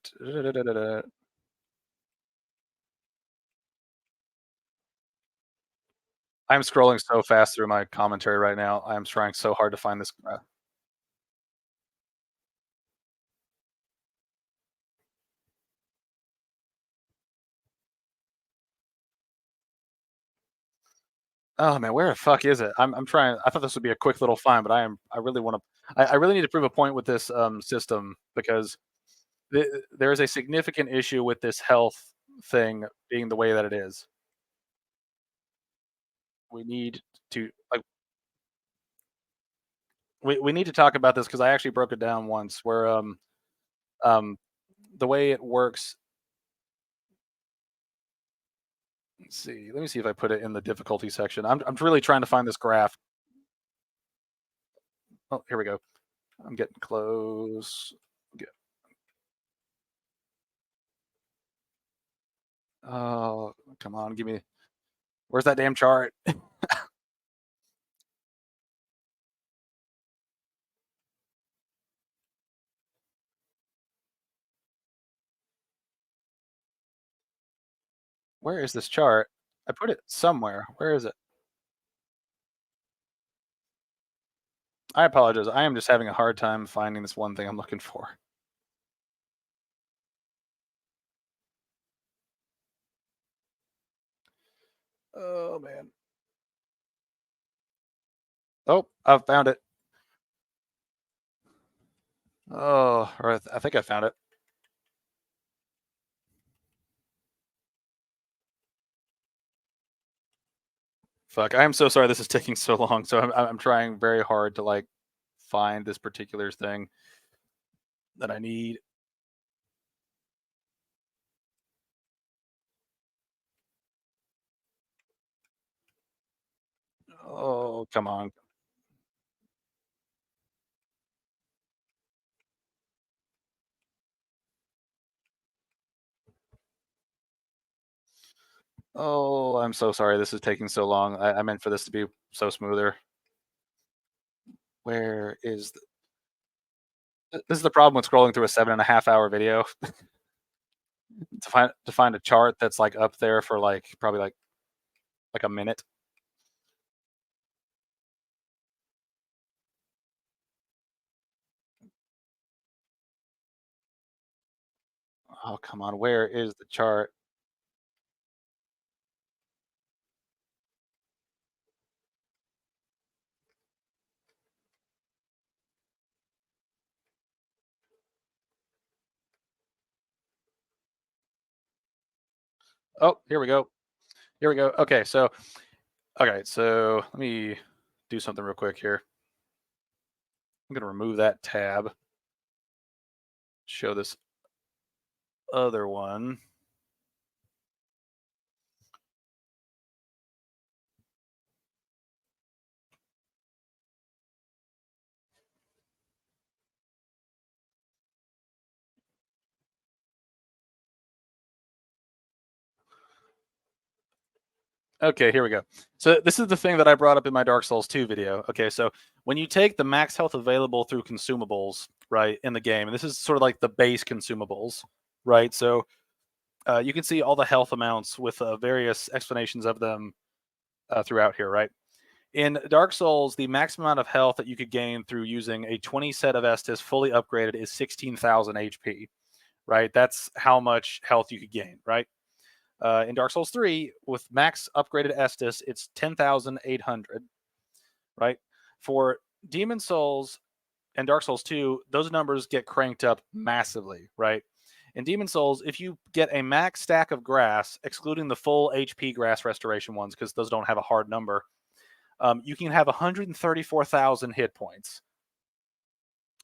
I'm scrolling so fast through my commentary right now. I'm trying so hard to find this. Oh man, where the fuck is it? I'm trying. I thought this would be a quick little find, but I really want to. I really need to prove a point with this system because there is a significant issue with this health thing being the way that it is. We need to like we need to talk about this because I actually broke it down once where um the way it works. Let's see. Let me see if I put it in the difficulty section. I'm really trying to find this graph. Oh, here we go. I'm getting close. Get, oh, come on, give me. Where's that damn chart? Where is this chart? I put it somewhere. Where is it? I apologize. I am just having a hard time finding this one thing I'm looking for. Oh, man. Oh, I found it. Oh, or I think I found it. Fuck, I am so sorry this is taking so long. So I'm trying very hard to like find this particular thing that I need. Oh, come on. Oh, I'm so sorry this is taking so long. I meant for this to be so smoother. Where is this is the problem with scrolling through a 7.5 hour video to find a chart that's like up there for like probably like a minute. Oh, come on. Where is the chart? Oh, here we go. Here we go. Okay, so let me do something real quick here. I'm gonna remove that tab. Show this other one. Okay, here we go. So this is the thing that I brought up in my Dark Souls 2 video. Okay, so when you take the max health available through consumables, right, in the game, and this is sort of like the base consumables, right? So you can see all the health amounts with various explanations of them throughout here, right? In Dark Souls, the maximum amount of health that you could gain through using a 20 set of Estus fully upgraded is 16,000 HP, right? That's how much health you could gain, right? In Dark Souls 3, with max upgraded Estus, it's 10,800, right? For Demon Souls and Dark Souls 2, those numbers get cranked up massively, right? In Demon Souls, if you get a max stack of grass, excluding the full HP grass restoration ones, because those don't have a hard number, you can have 134,000 hit points.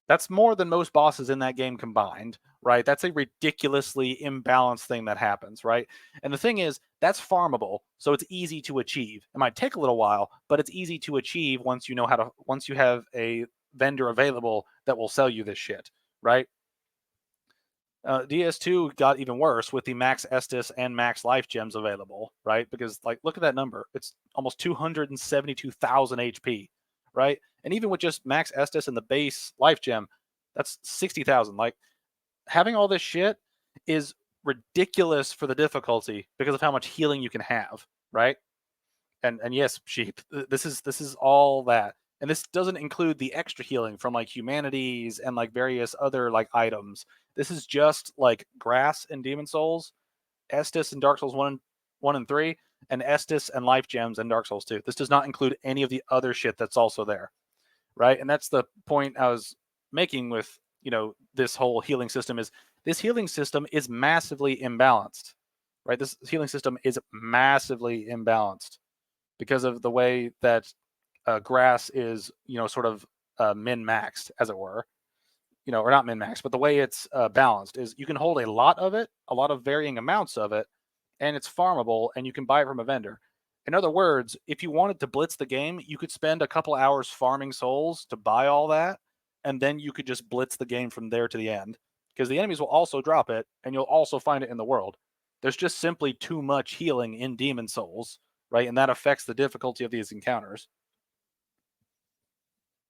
That's more than most bosses in that game combined, right? That's a ridiculously imbalanced thing that happens, right? And the thing is, that's farmable, so it's easy to achieve. It might take a little while, but it's easy to achieve once you know how to, once you have a vendor available that will sell you this shit, right? DS2 got even worse with the max Estus and max life gems available, right? Because like, look at that number; it's almost 272,000 HP, right? And even with just max Estus and the base life gem, that's 60,000. Like, having all this shit is ridiculous for the difficulty because of how much healing you can have, right? And yes, sheep. This is all that, and this doesn't include the extra healing from like humanities and like various other like items. This is just like grass and Demon Souls, Estus and Dark Souls 1 and 3, and Estus and life gems and Dark Souls 2. This does not include any of the other shit that's also there, right? And that's the point I was making with, this whole healing system. Is this healing system is massively imbalanced, right? This healing system is massively imbalanced because of the way that grass is, sort of min maxed, as it were, or not min maxed, but the way it's balanced is you can hold a lot of it, a lot of varying amounts of it, and it's farmable, and you can buy it from a vendor. In other words, if you wanted to blitz the game, you could spend a couple hours farming souls to buy all that, and then you could just blitz the game from there to the end, because the enemies will also drop it, and you'll also find it in the world. There's just simply too much healing in Demon Souls, right? And that affects the difficulty of these encounters.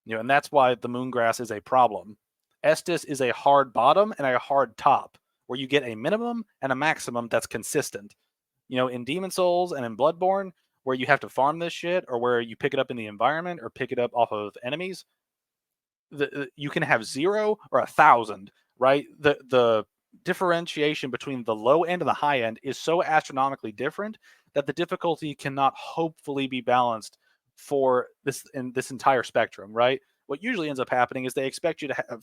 And that's why the Moongrass is a problem. Estus is a hard bottom and a hard top, where you get a minimum and a maximum that's consistent. You know, in Demon Souls and in Bloodborne, where you have to farm this shit, or where you pick it up in the environment, or pick it up off of enemies, you can have 0 or 1,000, right? The differentiation between the low end and the high end is so astronomically different that the difficulty cannot hopefully be balanced for this in this entire spectrum, right? What usually ends up happening is they expect you to have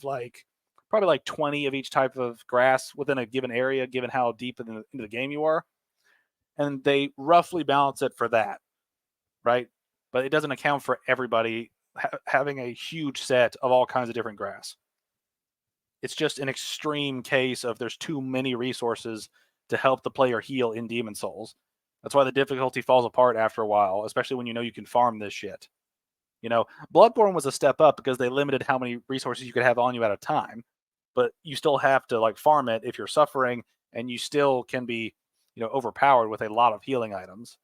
probably like 20 of each type of grass within a given area, given how deep into the game you are, and they roughly balance it for that, right? But it doesn't account for everybody having a huge set of all kinds of different grass. It's just an extreme case of there's too many resources to help the player heal in Demon Souls. That's why the difficulty falls apart after a while, especially when you know you can farm this shit. You know, Bloodborne was a step up because they limited how many resources you could have on you at a time, but you still have to like farm it if you're suffering, and you still can be, you know, overpowered with a lot of healing items,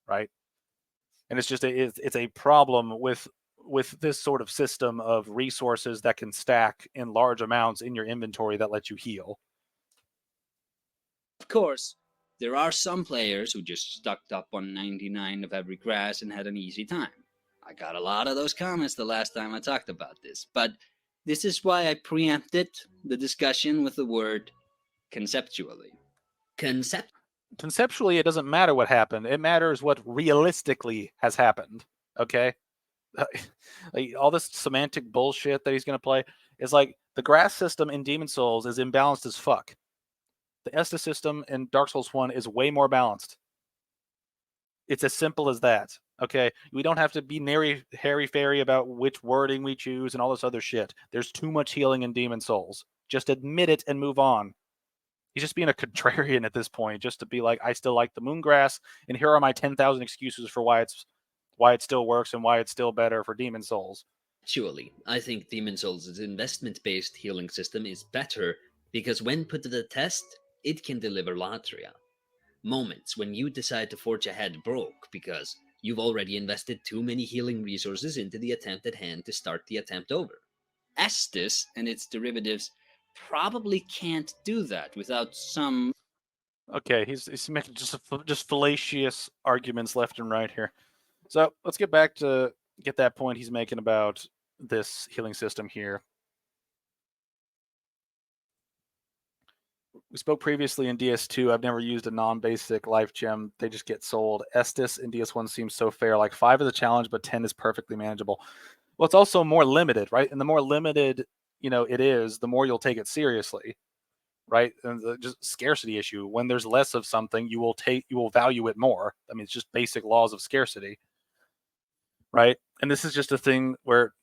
right? And it's just it's a problem with this sort of system of resources that can stack in large amounts in your inventory that let you heal. Of course, there are some players who just stocked up on 99 of every grass and had an easy time. I got a lot of those comments the last time I talked about this, but this is why I preempted the discussion with the word conceptually. Conceptually, it doesn't matter what happened. It matters what realistically has happened. Okay? Like, all this semantic bullshit that he's going to play is like the grass system in Demon Souls is imbalanced as fuck. The Estus system in Dark Souls 1 is way more balanced. It's as simple as that. Okay? We don't have to be hairy-fairy about which wording we choose and all this other shit. There's too much healing in Demon Souls. Just admit it and move on. He's just being a contrarian at this point, just to be like, I still like the Moongrass, and here are my 10,000 excuses for why it still works and why it's still better for Demon Souls. Actually, I think Demon Souls' investment-based healing system is better because when put to the test, it can deliver Latria. Moments when you decide to forge ahead broke because you've already invested too many healing resources into the attempt at hand to start the attempt over. Estus and its derivatives probably can't do that without some... Okay, he's making just fallacious arguments left and right here. So let's get back to get that point he's making about this healing system here. We spoke previously in DS2. I've never used a non-basic life gem. They just get sold. Estus in DS1 seems so fair. Like 5 is a challenge, but 10 is perfectly manageable. Well, it's also more limited, right? And the more limited, you know, it is, the more you'll take it seriously, right? And the just scarcity issue. When there's less of something, you will value it more. I mean, it's just basic laws of scarcity, right? And this is just a thing where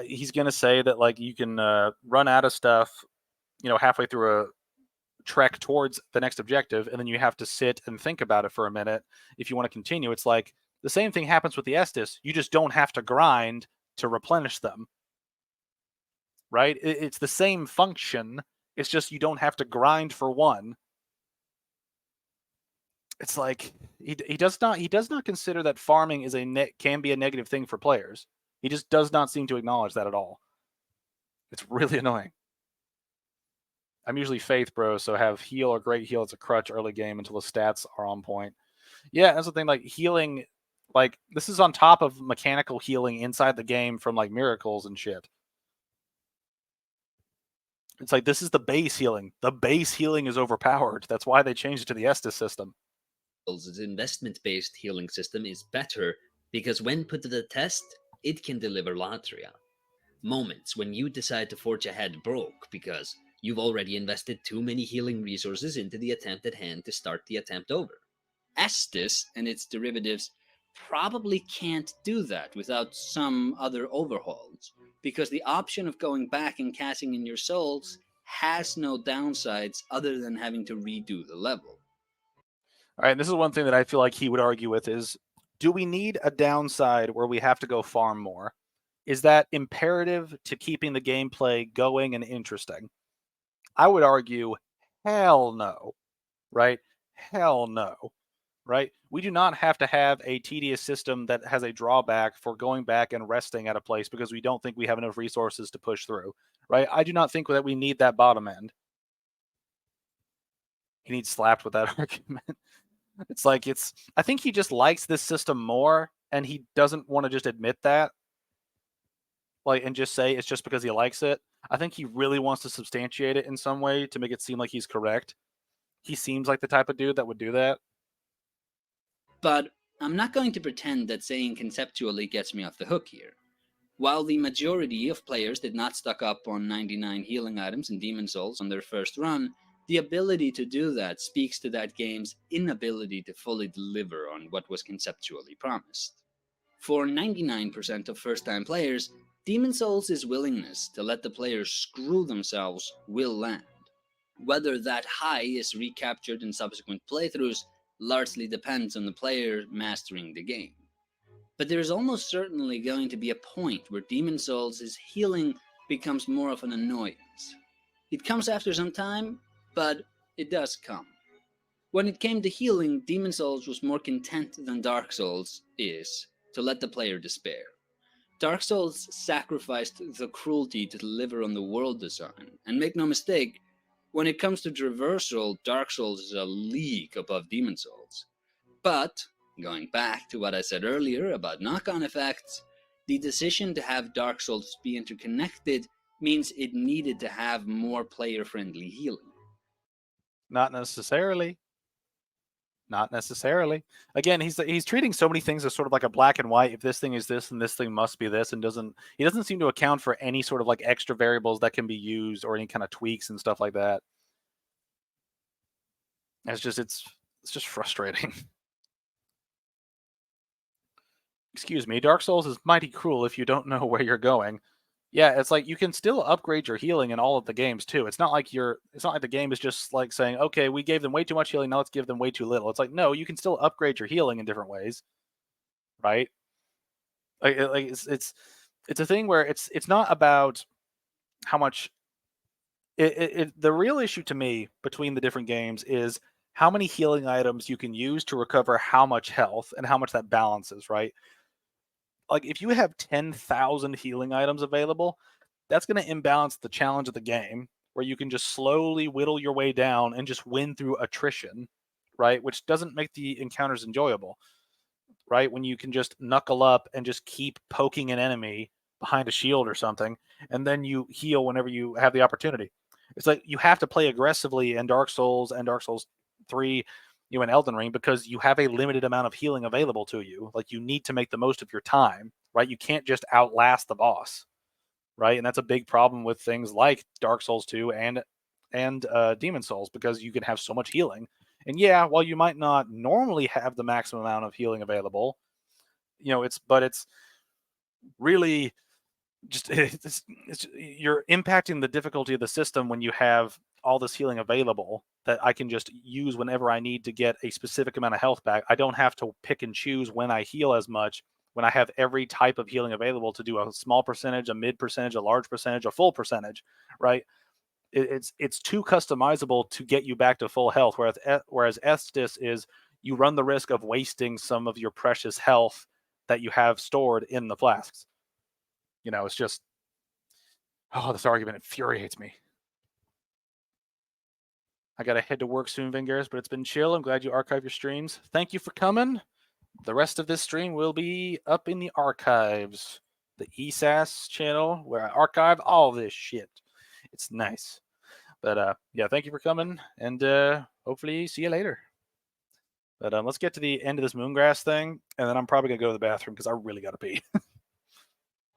he's going to say that like you can run out of stuff, you know, halfway through a trek towards the next objective, and then you have to sit and think about it for a minute if you want to continue. It's like the same thing happens with the Estus. You just don't have to grind to replenish them, right? It's the same function. It's just you don't have to grind for one. It's like he does not consider that farming is can be a negative thing for players. He just does not seem to acknowledge that at all. It's really annoying. I'm usually faith, bro, so have heal or great heal as a crutch early game until the stats are on point. Yeah, that's the thing. Like healing, like this is on top of mechanical healing inside the game from like miracles and shit. It's like this is the base healing. The base healing is overpowered. That's why they changed it to the Estus system. Its investment-based healing system is better because when put to the test, it can deliver Latria. Moments when you decide to forge ahead broke because you've already invested too many healing resources into the attempt at hand to start the attempt over. Estus and its derivatives probably can't do that without some other overhauls, because the option of going back and cashing in your souls has no downsides other than having to redo the level. All right, and this is one thing that I feel like he would argue with is, do we need a downside where we have to go farm more? Is that imperative to keeping the gameplay going and interesting? I would argue, hell no, right? Hell no, right? We do not have to have a tedious system that has a drawback for going back and resting at a place because we don't think we have enough resources to push through, right? I do not think that we need that bottom end. He needs slapped with that argument. It's like I think he just likes this system more, and he doesn't want to just admit that, like, and just say it's just because he likes it. I think he really wants to substantiate it in some way to make it seem like he's correct. He seems like the type of dude that would do that. But I'm not going to pretend that saying conceptually gets me off the hook here. While the majority of players did not stock up on 99 healing items and Demon Souls on their first run, the ability to do that speaks to that game's inability to fully deliver on what was conceptually promised. For 99% of first-time players, Demon Souls' willingness to let the players screw themselves will land. Whether that high is recaptured in subsequent playthroughs largely depends on the player mastering the game. But there is almost certainly going to be a point where Demon Souls' healing becomes more of an annoyance. It comes after some time, but it does come. When it came to healing, Demon Souls was more content than Dark Souls is to let the player despair. Dark Souls sacrificed the cruelty to deliver on the world design, and make no mistake, when it comes to traversal, Dark Souls is a league above Demon Souls. But, going back to what I said earlier about knock-on effects, the decision to have Dark Souls be interconnected means it needed to have more player-friendly healing. Not necessarily. Not necessarily. Again, he's treating so many things as sort of like a black and white. If this thing is this and this thing must be this, and he doesn't seem to account for any sort of like extra variables that can be used or any kind of tweaks and stuff like that. It's just frustrating. Excuse me, Dark Souls is mighty cruel if you don't know where you're going. Yeah, it's like you can still upgrade your healing in all of the games too. It's not like the game is just like saying, okay, we gave them way too much healing, now let's give them way too little. It's like, no, you can still upgrade your healing in different ways, right? Like it's a thing where it's not about how much. The real issue to me between the different games is how many healing items you can use to recover how much health and how much that balances, right? Like if you have 10,000 healing items available, that's going to imbalance the challenge of the game, where you can just slowly whittle your way down and just win through attrition, right? Which doesn't make the encounters enjoyable, right? When you can just knuckle up and just keep poking an enemy behind a shield or something, and then you heal whenever you have the opportunity. It's like you have to play aggressively in Dark Souls and Dark Souls 3, in Elden Ring, because you have a limited amount of healing available to you. Like you need to make the most of your time, right? You can't just outlast the boss, right? And that's a big problem with things like Dark Souls 2 and Demon Souls, because you can have so much healing. And yeah, while you might not normally have the maximum amount of healing available, it's really just you're impacting the difficulty of the system when you have all this healing available that I can just use whenever I need to get a specific amount of health back. I don't have to pick and choose when I heal as much, when I have every type of healing available to do a small percentage, a mid percentage, a large percentage, a full percentage, right? It's too customizable to get you back to full health, whereas Estus is, you run the risk of wasting some of your precious health that you have stored in the flasks. It's just, this argument infuriates me. I gotta head to work soon, Vengaris, but it's been chill. I'm glad you archive your streams. Thank you for coming. The rest of this stream will be up in the archives, the ESAS channel, where I archive all this shit. It's nice. But yeah, thank you for coming, and hopefully see you later. But let's get to the end of this Moongrass thing, and then I'm probably gonna go to the bathroom because I really gotta pee.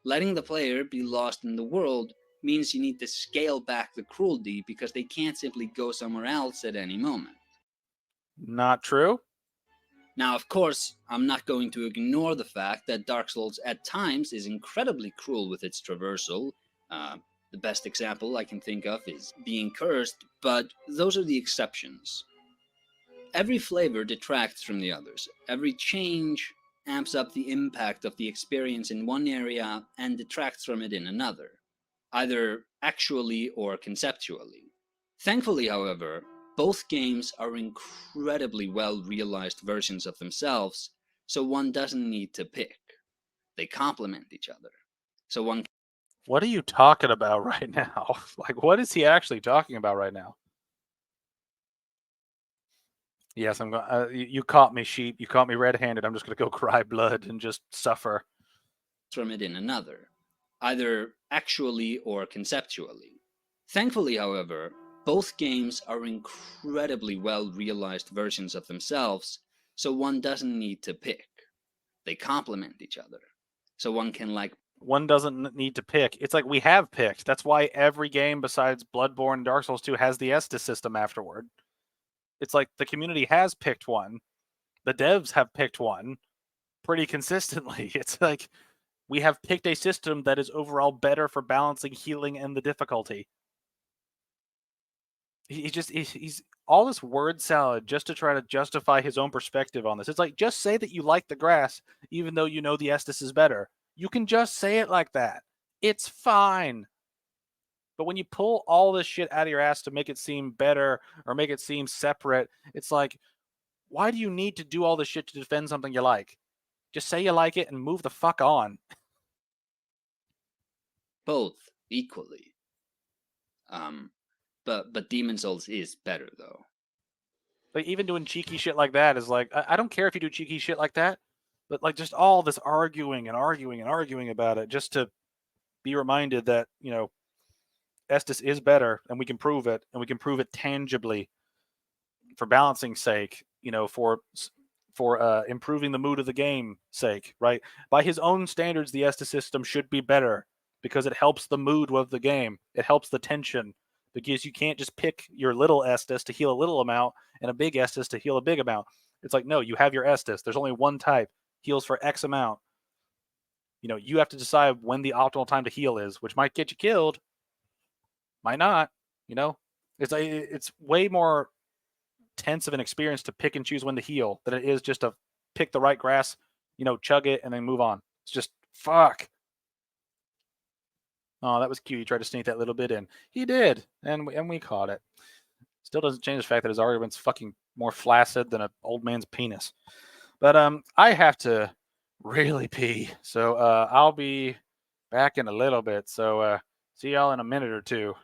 Letting the player be lost in the world means you need to scale back the cruelty because they can't simply go somewhere else at any moment. Not true. Now, of course, I'm not going to ignore the fact that Dark Souls at times is incredibly cruel with its traversal. The best example I can think of is being cursed, but those are the exceptions. Every flavor detracts from the others. Every change amps up the impact of the experience in one area and detracts from it in another, either actually or conceptually. Thankfully, however, both games are incredibly well-realized versions of themselves, so one doesn't need to pick. They complement each other. So one. What are you talking about right now? Like, what is he actually talking about right now? Yes, I'm going. You caught me, sheep. You caught me red-handed. I'm just going to go cry blood and just suffer from it in another, either actually or conceptually. Thankfully, however, both games are incredibly well-realized versions of themselves, so one doesn't need to pick. They complement each other, so one can one doesn't need to pick. It's like we have picked. That's why every game besides Bloodborne and Dark Souls 2 has the Estus system afterward. It's like the community has picked one. The devs have picked one pretty consistently. It's like we have picked a system that is overall better for balancing healing and the difficulty. He's all this word salad just to try to justify his own perspective on this. It's like, just say that you like the grass, even though you know the Estus is better. You can just say it like that. It's fine. But when you pull all this shit out of your ass to make it seem better or make it seem separate, it's like, why do you need to do all this shit to defend something you like? Just say you like it and move the fuck on. both equally. But Demon Souls is better though. Like, even doing cheeky shit like that is like, I don't care if you do cheeky shit like that, but like just all this arguing about it just to be reminded that, you know, Estus is better and we can prove it, and we can prove it tangibly for balancing sake, you know, for improving the mood of the game sake, right? By his own standards, the Estus system should be better because it helps the mood of the game. It helps the tension, because you can't just pick your little Estus to heal a little amount and a big Estus to heal a big amount. It's like, no, you have your Estus. There's only one type. Heals for X amount. You know, you have to decide when the optimal time to heal is, which might get you killed, might not. You know, it's way more tense of an experience to pick and choose when to heal than it is just to pick the right grass, you know, chug it and then move on. It's just fuck. Oh, that was cute. He tried to sneak that little bit in. He did, and we caught it. Still doesn't change the fact that his argument's fucking more flaccid than an old man's penis. But I have to really pee, so I'll be back in a little bit. So see y'all in a minute or two.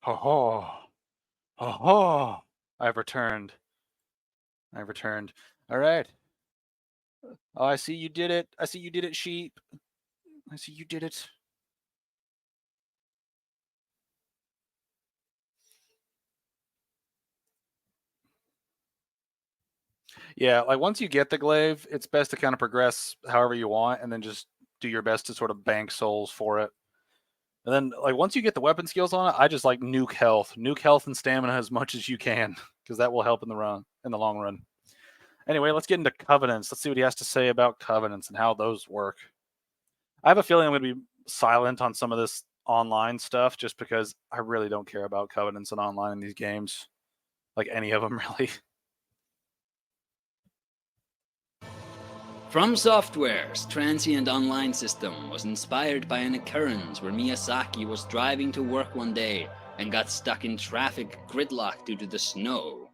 Ho ho. Ho ho. I've returned. I've returned. All right. Oh, I see you did it. I see you did it, sheep. I see you did it. Yeah, like once you get the glaive, it's best to kind of progress however you want and then just do your best to sort of bank souls for it. And then like once you get the weapon skills on it, I just like nuke health and stamina as much as you can because that will help in the long run. Anyway, let's get into covenants. Let's see what he has to say about covenants and how those work. I have a feeling I'm going to be silent on some of this online stuff just because I really don't care about covenants and online in these games. Like any of them, really. From Software's transient online system was inspired by an occurrence where Miyazaki was driving to work one day and got stuck in traffic gridlock due to the snow.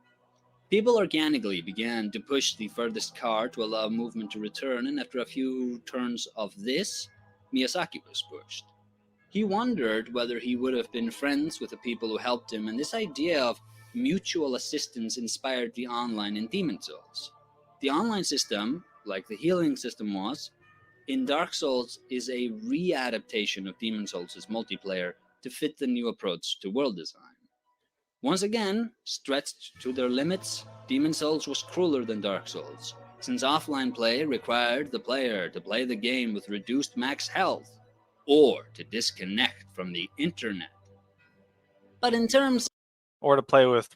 People organically began to push the furthest car to allow movement to return, and after a few turns of this, Miyazaki was pushed. He wondered whether he would have been friends with the people who helped him, and this idea of mutual assistance inspired the online in Demon Souls. The online system, like the healing system was, in Dark Souls is a readaptation of Demon Souls' multiplayer to fit the new approach to world design. Once again, stretched to their limits, Demon Souls was crueler than Dark Souls, since offline play required the player to play the game with reduced max health, or to disconnect from the internet. But in terms Or to play with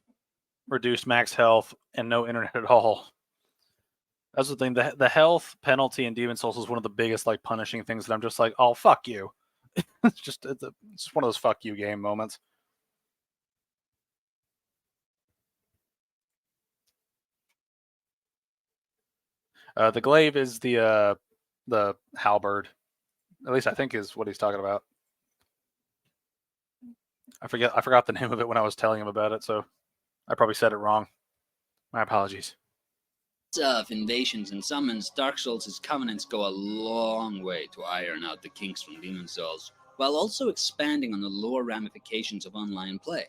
reduced max health and no internet at all. That's the thing. The health penalty in Demon Souls is one of the biggest like punishing things that I'm just like, oh fuck you. it's just one of those fuck you game moments. The glaive is the halberd. At least I think is what he's talking about. I forgot the name of it when I was telling him about it, so I probably said it wrong. My apologies. Of invasions and summons, Dark Souls' covenants go a long way to iron out the kinks from Demon Souls, while also expanding on the lore ramifications of online play.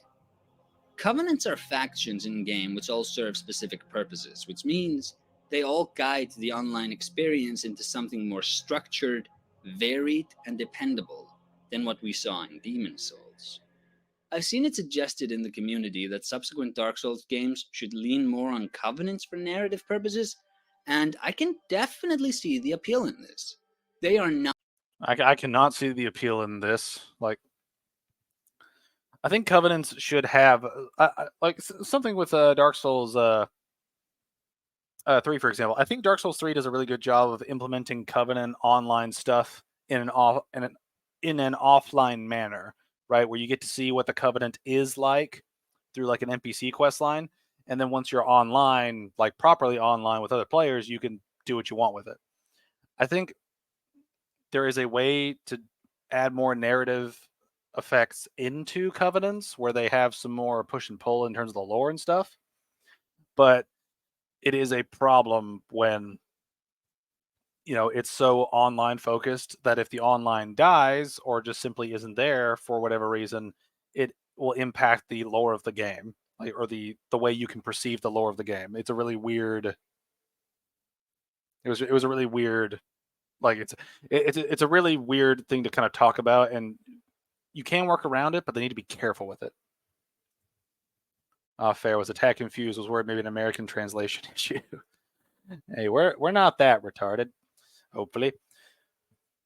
Covenants are factions in-game which all serve specific purposes, which means they all guide the online experience into something more structured, varied, and dependable than what we saw in Demon Souls. I've seen it suggested in the community that subsequent Dark Souls games should lean more on covenants for narrative purposes, and I can definitely see the appeal in this. They are not. I cannot see the appeal in this. Like, I think covenants should have like something with Dark Souls 3, for example. I think Dark Souls 3 does a really good job of implementing covenant online stuff in an offline manner, right? Where you get to see what the covenant is like through like an NPC quest line, and then once you're online, like properly online with other players, you can do what you want with it. I think there is a way to add more narrative effects into covenants where they have some more push and pull in terms of the lore and stuff, but it is a problem when it's so online focused that if the online dies or just simply isn't there for whatever reason, it will impact the lore of the game, like, or the way you can perceive the lore of the game. It's a really weird. It was a really weird, like it's a really weird thing to kind of talk about, and you can work around it, but they need to be careful with it. Fair was attack confused was word maybe an American translation issue. Hey, we're not that retarded, hopefully.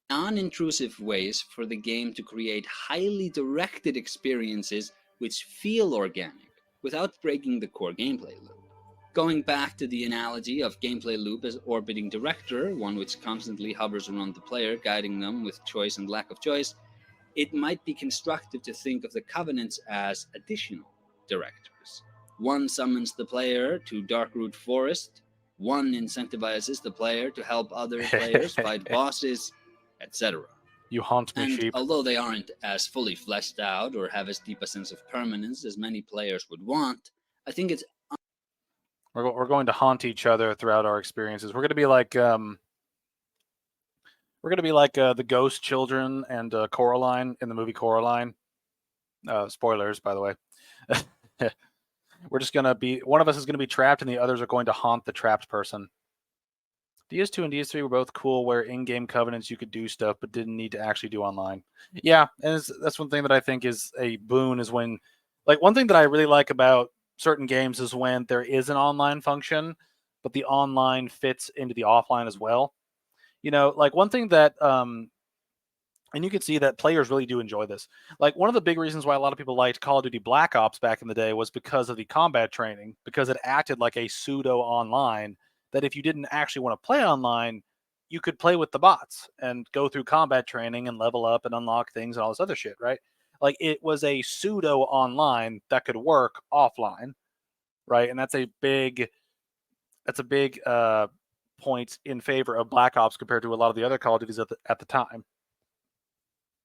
Non-intrusive ways for the game to create highly directed experiences which feel organic without breaking the core gameplay loop. Going back to the analogy of gameplay loop as orbiting director, one which constantly hovers around the player, guiding them with choice and lack of choice, it might be constructive to think of the covenants as additional directors. One summons the player to Darkroot Forest, one incentivizes the player to help other players fight bosses, etc. You haunt me, And sheep. although they aren't as fully fleshed out or have as deep a sense of permanence as many players would want, I think it's We're going to haunt each other throughout our experiences. We're going to be like the ghost children and Coraline in the movie Coraline. Spoilers, by the way. We're just going to be, one of us is going to be trapped and the others are going to haunt the trapped person. DS2 and DS3 were both cool where in-game covenants you could do stuff but didn't need to actually do online. Yeah, and that's one thing that I think is a boon is when, like, one thing that I really like about certain games is when there is an online function, but the online fits into the offline as well. Like one thing that, and you can see that players really do enjoy this. Like one of the big reasons why a lot of people liked Call of Duty Black Ops back in the day was because of the combat training, because it acted like a pseudo online that if you didn't actually want to play online, you could play with the bots and go through combat training and level up and unlock things and all this other shit, right? Like it was a pseudo online that could work offline, right? And that's a big point in favor of Black Ops compared to a lot of the other Call of Duties at the time.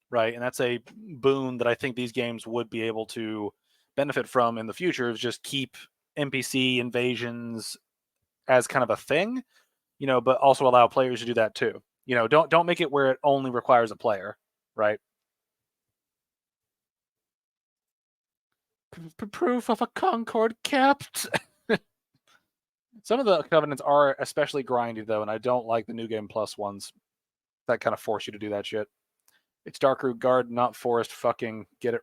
Right, and that's a boon that I think these games would be able to benefit from in the future, is just keep NPC invasions as kind of a thing, but also allow players to do that too. Don't make it where it only requires a player, right? Proof of a Concord capped. Some of the covenants are especially grindy though, and I don't like the New Game Plus ones that kind of force you to do that shit. It's Darkroot Guard, not Forest. Fucking get it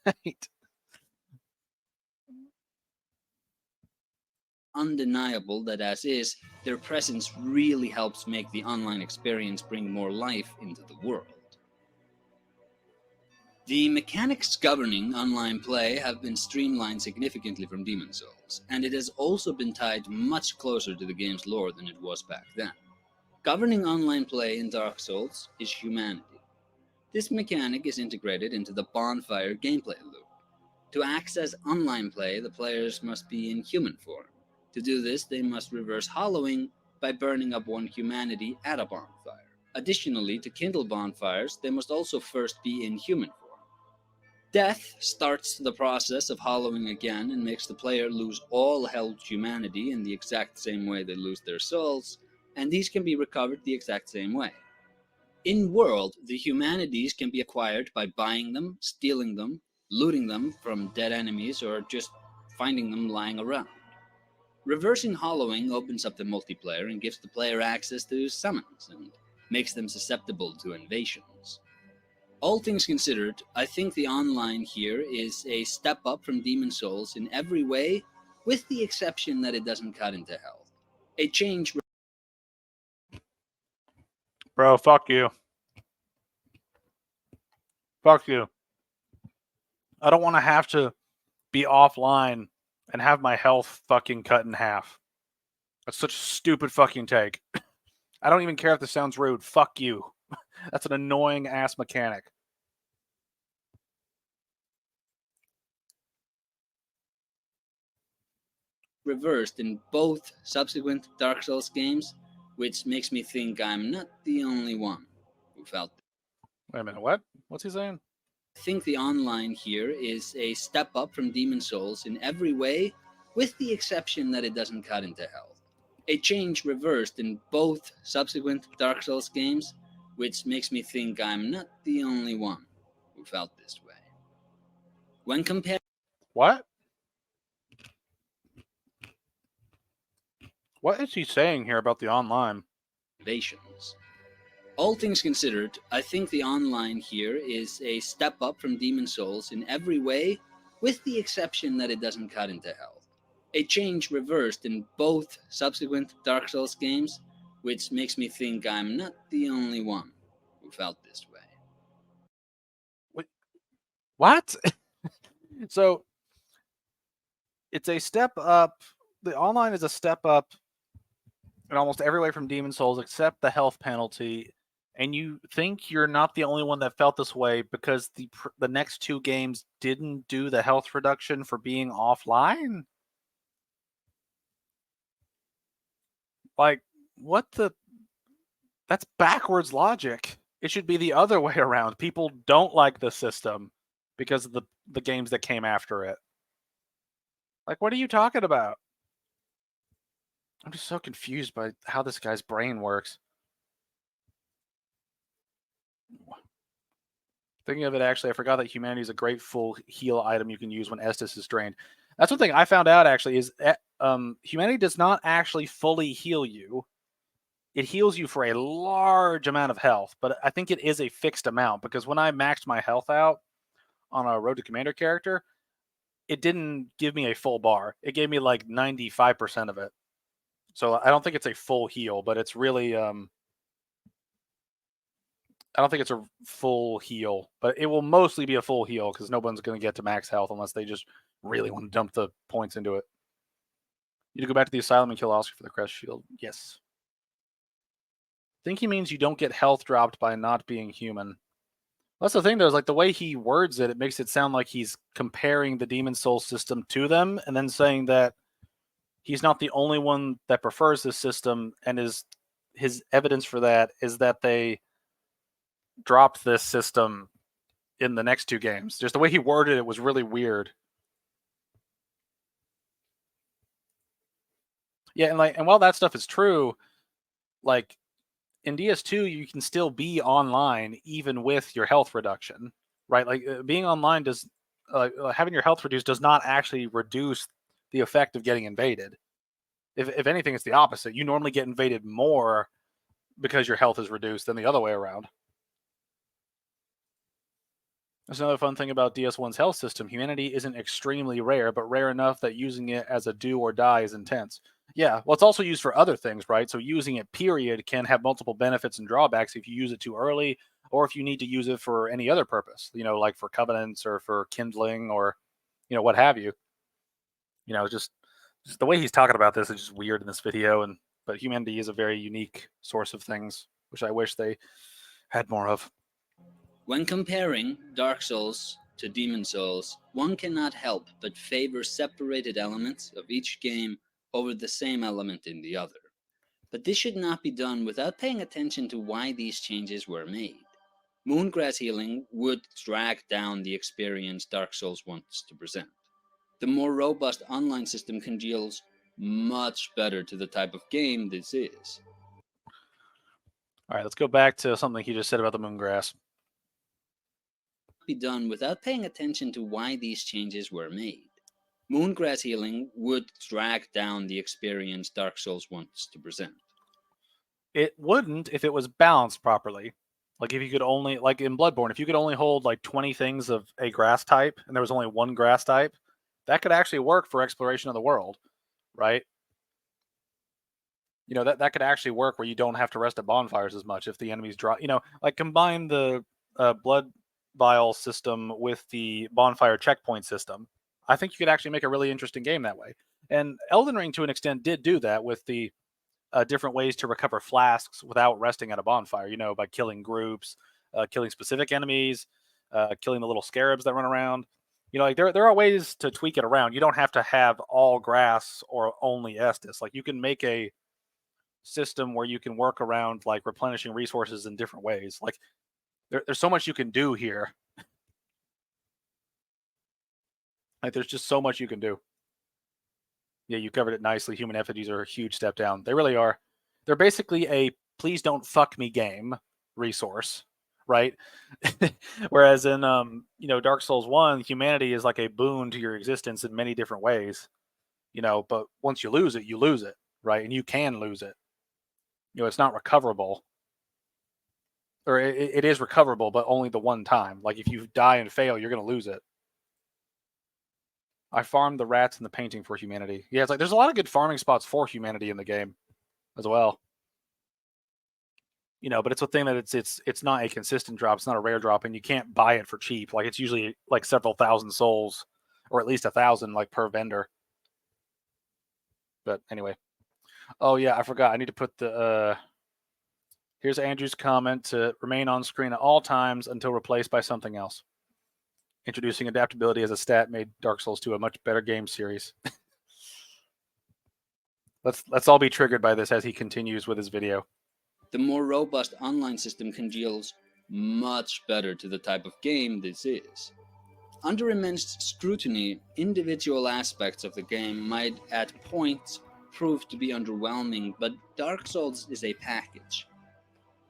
right. undeniable that as is, their presence really helps make the online experience bring more life into the world. The mechanics governing online play have been streamlined significantly from Demon Souls, and it has also been tied much closer to the game's lore than it was back then. Governing online play in Dark Souls is humanity. This mechanic is integrated into the bonfire gameplay loop. To access online play, the players must be in human form. To do this, they must reverse hollowing by burning up one humanity at a bonfire. Additionally, to kindle bonfires, they must also first be in human form. Death starts the process of hollowing again and makes the player lose all held humanity in the exact same way they lose their souls, and these can be recovered the exact same way. In World, the humanities can be acquired by buying them, stealing them, looting them from dead enemies, or just finding them lying around. Reversing hollowing opens up the multiplayer and gives the player access to summons and makes them susceptible to invasions. All things considered, I think the online here is a step up from Demon Souls in every way, with the exception that it doesn't cut into health. A change. Bro, fuck you. Fuck you. I don't want to have to be offline and have my health fucking cut in half. That's such a stupid fucking take. I don't even care if this sounds rude. Fuck you. That's an annoying ass mechanic. Reversed in both subsequent Dark Souls games, which makes me think I'm not the only one who felt it. Wait a minute, what? What's he saying? I think the online here is a step up from Demon Souls in every way, with the exception that it doesn't cut into health. A change reversed in both subsequent Dark Souls games, which makes me think I'm not the only one who felt this way. When compared. What? What is he saying here about the online? Invasions. All things considered, I think the online here is a step up from Demon Souls in every way, with the exception that it doesn't cut into health. A change reversed in both subsequent Dark Souls games, which makes me think I'm not the only one who felt this way. What? So, it's a step up. The online is a step up in almost every way from Demon Souls except the health penalty. And you think you're not the only one that felt this way because the next two games didn't do the health reduction for being offline? Like, what the? That's backwards logic. It should be the other way around. People don't like the system because of the games that came after it. Like, what are you talking about? I'm just so confused by how this guy's brain works. Thinking of it, actually, I forgot that humanity is a great full heal item you can use when Estus is drained. That's one thing I found out, actually, is humanity does not actually fully heal you. It heals you for a large amount of health, but I think it is a fixed amount, because when I maxed my health out on a Road to Commander character, it didn't give me a full bar. It gave me like 95% of it. So I don't think it's a full heal, but it's really... I don't think it's a full heal, but it will mostly be a full heal because no one's going to get to max health unless they just really want to dump the points into it. You need to go back to the asylum and kill Oscar for the crest shield. Yes. I think he means you don't get health dropped by not being human. That's the thing, though, is like the way he words it, it makes it sound like he's comparing the Demon Soul system to them and then saying that he's not the only one that prefers this system, and his evidence for that is that they dropped this system in the next two games. Just the way he worded it was really weird. Yeah, and while that stuff is true, like in DS2, you can still be online even with your health reduction, right? Like being online does having your health reduced does not actually reduce the effect of getting invaded. If anything, it's the opposite. You normally get invaded more because your health is reduced than the other way around. That's another fun thing about DS1's health system. Humanity isn't extremely rare, but rare enough that using it as a do or die is intense. Yeah, well, it's also used for other things, right? So using it, period, can have multiple benefits and drawbacks if you use it too early, or if you need to use it for any other purpose, like for covenants or for kindling or, what have you. Just the way he's talking about this is just weird in this video. But humanity is a very unique source of things, which I wish they had more of. When comparing Dark Souls to Demon Souls, one cannot help but favor separated elements of each game over the same element in the other. But this should not be done without paying attention to why these changes were made. Moongrass healing would drag down the experience Dark Souls wants to present. The more robust online system congeals much better to the type of game this is. All right, let's go back to something he just said about the moongrass. Be done without paying attention to why these changes were made. Moongrass healing would drag down the experience Dark Souls wants to present. It wouldn't if it was balanced properly. Like if you could only, like in Bloodborne, if you could only hold like 20 things of a grass type and there was only one grass type, that could actually work for exploration of the world, right? You know, that could actually work where you don't have to rest at bonfires as much if the enemies drop. You know, like combine the blood vial system with the bonfire checkpoint system. I think you could actually make a really interesting game that way. And Elden Ring, to an extent, did do that with the different ways to recover flasks without resting at a bonfire. You know, by killing groups, killing specific enemies, killing the little scarabs that run around. You know, like there are ways to tweak it around. You don't have to have all grass or only Estus. Like you can make a system where you can work around like replenishing resources in different ways. Like there's so much you can do here. Like there's just so much you can do. Yeah, you covered it nicely. Human effigies are a huge step down. They really are. They're basically a please don't fuck me game resource, right? Whereas in you know, Dark Souls 1, humanity is like a boon to your existence in many different ways. You know, but once you lose it, right? And you can lose it. You know, it's not recoverable. Or it is recoverable, but only the one time. Like if you die and fail, you're going to lose it. I farmed the rats and the painting for humanity. Yeah, it's like there's a lot of good farming spots for humanity in the game as well. You know, but it's a thing that it's not a consistent drop. It's not a rare drop, and you can't buy it for cheap. Like it's usually like several thousand souls, or at least 1,000, like per vendor. But anyway, oh yeah, I forgot. I need to put the. Here's Andrew's comment to remain on screen at all times until replaced by something else. Introducing adaptability as a stat made Dark Souls 2 a much better game series. Let's all be triggered by this as he continues with his video. The more robust online system congeals much better to the type of game this is. Under immense scrutiny, individual aspects of the game might at points prove to be underwhelming, but Dark Souls is a package.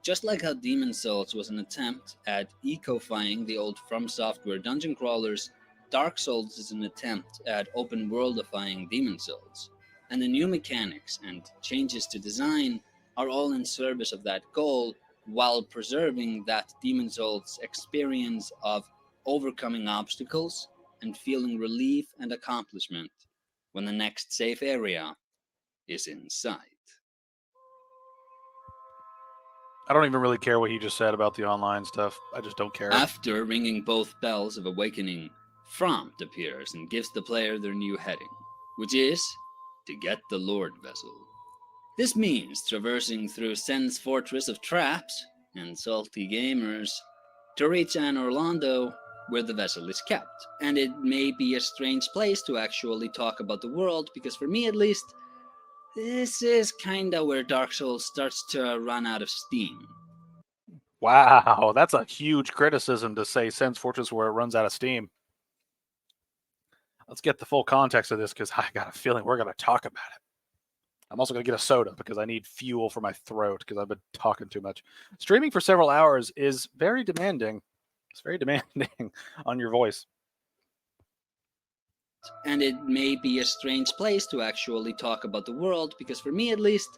Just like how Demon's Souls was an attempt at eco-fying the old From Software dungeon crawlers, Dark Souls is an attempt at open-worldifying Demon's Souls. And the new mechanics and changes to design are all in service of that goal, while preserving that Demon's Souls experience of overcoming obstacles and feeling relief and accomplishment when the next safe area is in sight. I don't even really care what he just said about the online stuff. I just don't care. After ringing both bells of awakening, Frompt appears and gives the player their new heading, which is to get the Lord Vessel. This means traversing through Sen's fortress of traps and salty gamers to reach Anne Orlando, where the vessel is kept. And it may be a strange place to actually talk about the world, because for me at least, this is kinda where Dark Souls starts to run out of steam. Wow, that's a huge criticism to say Sen's Fortress where it runs out of steam. Let's get the full context of this because I got a feeling we're going to talk about it. I'm also going to get a soda because I need fuel for my throat because I've been talking too much. Streaming for several hours is very demanding. It's very demanding on your voice. And it may be a strange place to actually talk about the world, because for me at least,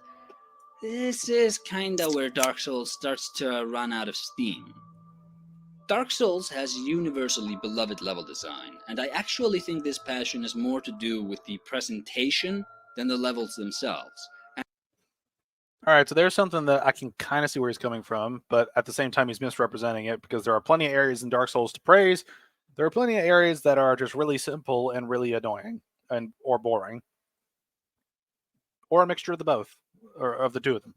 this is kinda where Dark Souls starts to run out of steam. Dark Souls has universally beloved level design, and I actually think this passion has more to do with the presentation than the levels themselves. All right, so there's something that I can kind of see where he's coming from, but at the same time, he's misrepresenting it because there are plenty of areas in Dark Souls to praise. There are plenty of areas that are just really simple and really annoying and or boring, or a mixture of the both, or of the two of them.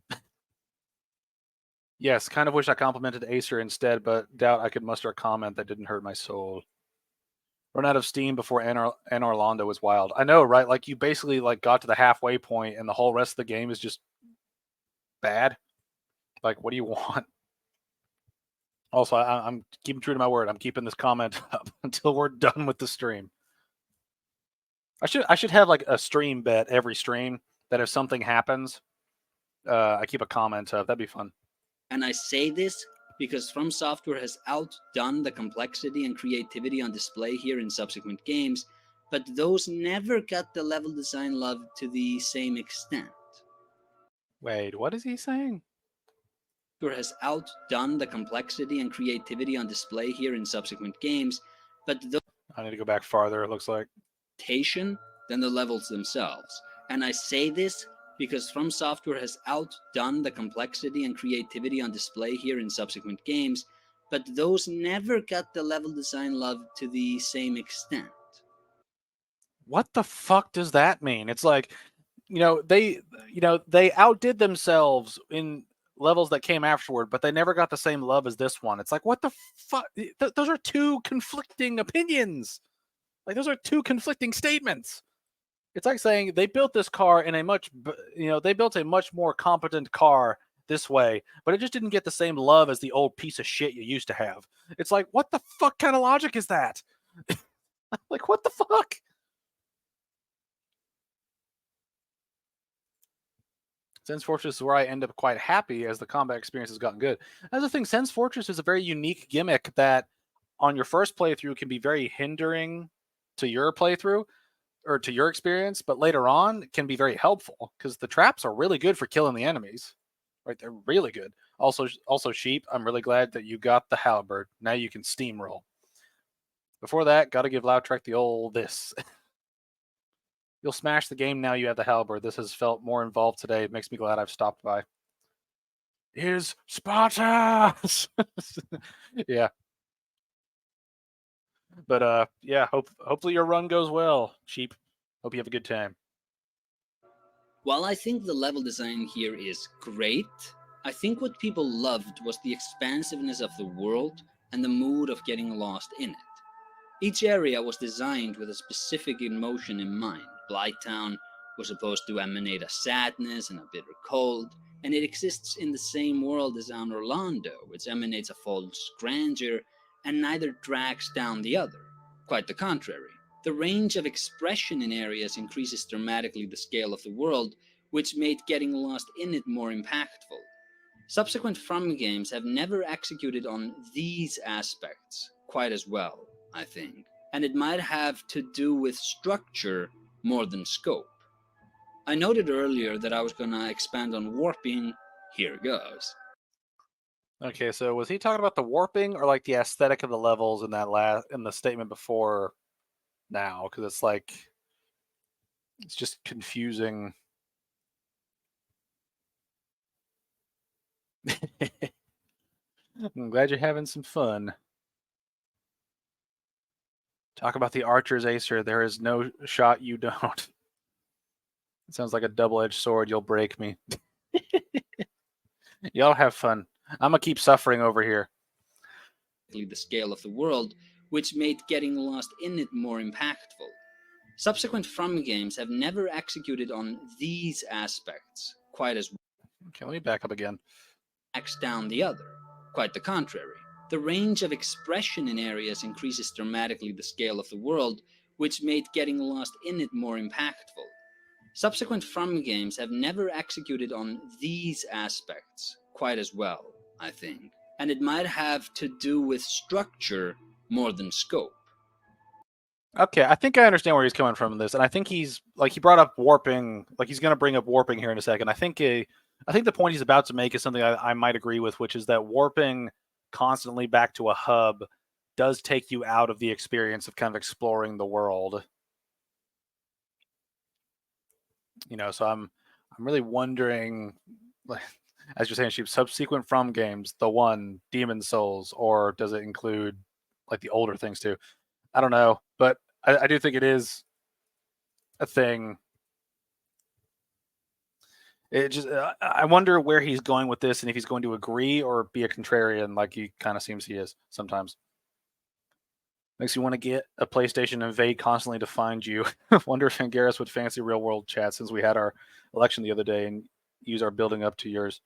Yes, kind of wish I complimented Acer instead, but doubt I could muster a comment that didn't hurt my soul. Run out of steam before Anne Orlando was wild. I know, right? Like you basically like got to the halfway point, and the whole rest of the game is just bad. Like, what do you want? Also, I'm keeping true to my word. I'm keeping this comment up until we're done with the stream. I should have like a stream bet every stream that if something happens, I keep a comment up. That'd be fun. And I say this because From Software has outdone the complexity and creativity on display here in subsequent games, but those never got the level design love to the same extent. Wait, what is he saying? Has outdone the complexity and creativity on display here in subsequent games, but those I need to go back farther, it looks like. than the levels themselves. And I say this because From Software has outdone the complexity and creativity on display here in subsequent games, but those never got the level design love to the same extent. What the fuck does that mean? It's like, they outdid themselves in levels that came afterward, but they never got the same love as this one. It's like, what the fuck? Those are two conflicting opinions. Like, those are two conflicting statements. It's like saying they built this car in they built a much more competent car this way, but it just didn't get the same love as the old piece of shit you used to have. It's like, what the fuck kind of logic is that? Like, what the fuck? Sense Fortress is where I end up quite happy as the combat experience has gotten good. That's the thing, Sense Fortress is a very unique gimmick that on your first playthrough can be very hindering to your playthrough or to your experience, but later on can be very helpful because the traps are really good for killing the enemies. Right, they're really good. Also, Sheep, I'm really glad that you got the halberd. Now you can steamroll. Before that, got to give Lautrec the old this. You'll smash the game now you have the halberd. This has felt more involved today. It makes me glad I've stopped by. Is Sparta! Yeah. But yeah, hopefully your run goes well, Sheep. Hope you have a good time. While I think the level design here is great, I think what people loved was the expansiveness of the world and the mood of getting lost in it. Each area was designed with a specific emotion in mind. Blighttown was supposed to emanate a sadness and a bitter cold, and it exists in the same world as Anne Orlando, which emanates a false grandeur, and neither drags down the other. Quite the contrary. The range of expression in areas increases dramatically the scale of the world, which made getting lost in it more impactful. Subsequent From games have never executed on these aspects quite as well, I think, and it might have to do with structure more than scope. I noted earlier that I was going to expand on warping. Here goes. Okay, so was he talking about the warping or like the aesthetic of the levels in that in the statement before now? Because it's like it's just confusing. I'm glad you're having some fun. Talk about the Archer's Acer. There is no shot you don't. It sounds like a double-edged sword. You'll break me. Y'all have fun. I'm going to keep suffering over here. The scale of the world, which made getting lost in it more impactful. Subsequent From games have never executed on these aspects quite as well. Okay, let me back up again. Drags down the other. Quite the contrary. The range of expression in areas increases dramatically the scale of the world, which made getting lost in it more impactful. Subsequent From games have never executed on these aspects quite as well, I think, and it might have to do with structure more than scope. Okay, I think I understand where he's coming from in this, and I think he's like he brought up warping, like he's going to bring up warping here in a second. I think the point he's about to make is something I might agree with, which is that warping constantly back to a hub does take you out of the experience of kind of exploring the world. So I'm really wondering, like, as you're saying, subsequent From games, the one Demon Souls, or does it include like the older things too? I don't know, but I do think it is a thing. It just I wonder where he's going with this, and if he's going to agree or be a contrarian, like he kind of seems he is sometimes. Makes you want to get a PlayStation and Vade constantly to find you. Wonder if Angaris would fancy real world chat since we had our election the other day and use our building up to yours.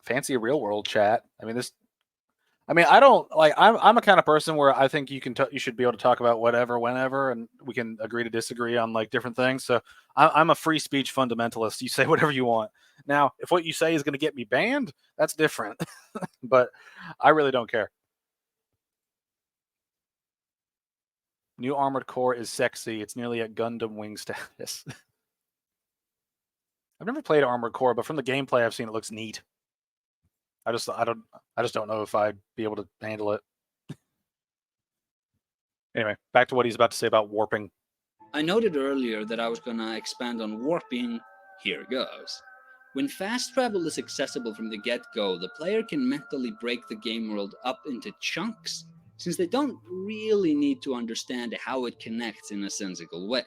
fancy real world chat. I mean, I don't like. I'm a kind of person where I think you should be able to talk about whatever, whenever, and we can agree to disagree on like different things. So I'm a free speech fundamentalist. You say whatever you want. Now, if what you say is going to get me banned, that's different. But I really don't care. New Armored Core is sexy. It's nearly at Gundam Wing status. I've never played Armored Core, but from the gameplay I've seen, it looks neat. I just don't know if I'd be able to handle it. Anyway, back to what he's about to say about warping. I noted earlier that I was going to expand on warping. Here goes. When fast travel is accessible from the get-go, the player can mentally break the game world up into chunks, since they don't really need to understand how it connects in a sensical way.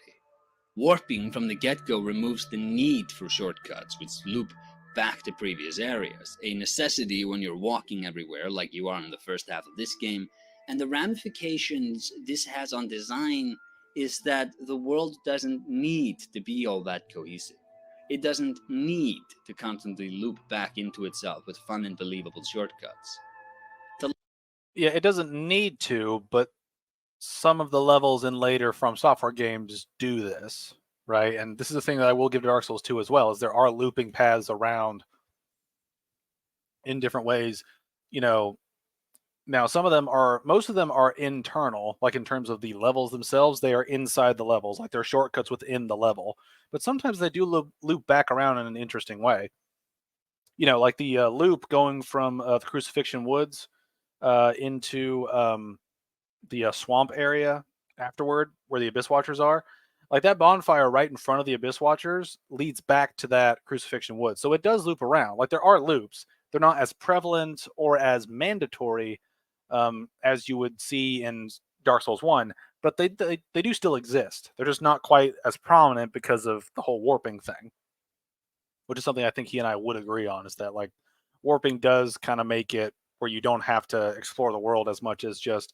Warping from the get-go removes the need for shortcuts, which loop back to previous areas, a necessity when you're walking everywhere like you are in the first half of this game, and the ramifications this has on design is that the world doesn't need to be all that cohesive. It doesn't need to constantly loop back into itself with fun and believable shortcuts. Yeah, it doesn't need to, but some of the levels in later From Software games do this, right? And this is the thing that I will give to Dark Souls 2 as well, is there are looping paths around in different ways. Now most of them are internal, like in terms of the levels themselves, they are inside the levels, like they're shortcuts within the level. But sometimes they do loop back around in an interesting way. Like the loop going from the Crucifixion Woods into the swamp area afterward, where the Abyss Watchers are. Like that bonfire right in front of the Abyss Watchers leads back to that Crucifixion Woods. So it does loop around. Like there are loops. They're not as prevalent or as mandatory as you would see in Dark Souls 1, but they do still exist. They're just not quite as prominent because of the whole warping thing, which is something I think he and I would agree on, is that like warping does kind of make it where you don't have to explore the world as much as just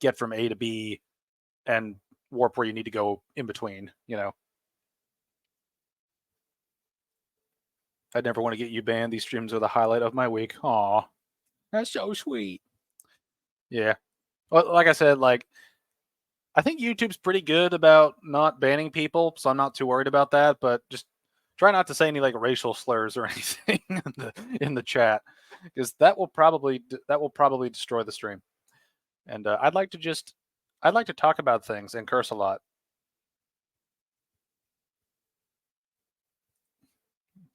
get from A to B and warp where you need to go in between, I'd never want to get you banned. These streams are the highlight of my week. Aw, that's so sweet. Yeah. Well, like I said, like I think YouTube's pretty good about not banning people, so I'm not too worried about that. But just try not to say any like racial slurs or anything in the chat, because that will probably destroy the stream. And I'd like to talk about things and curse a lot.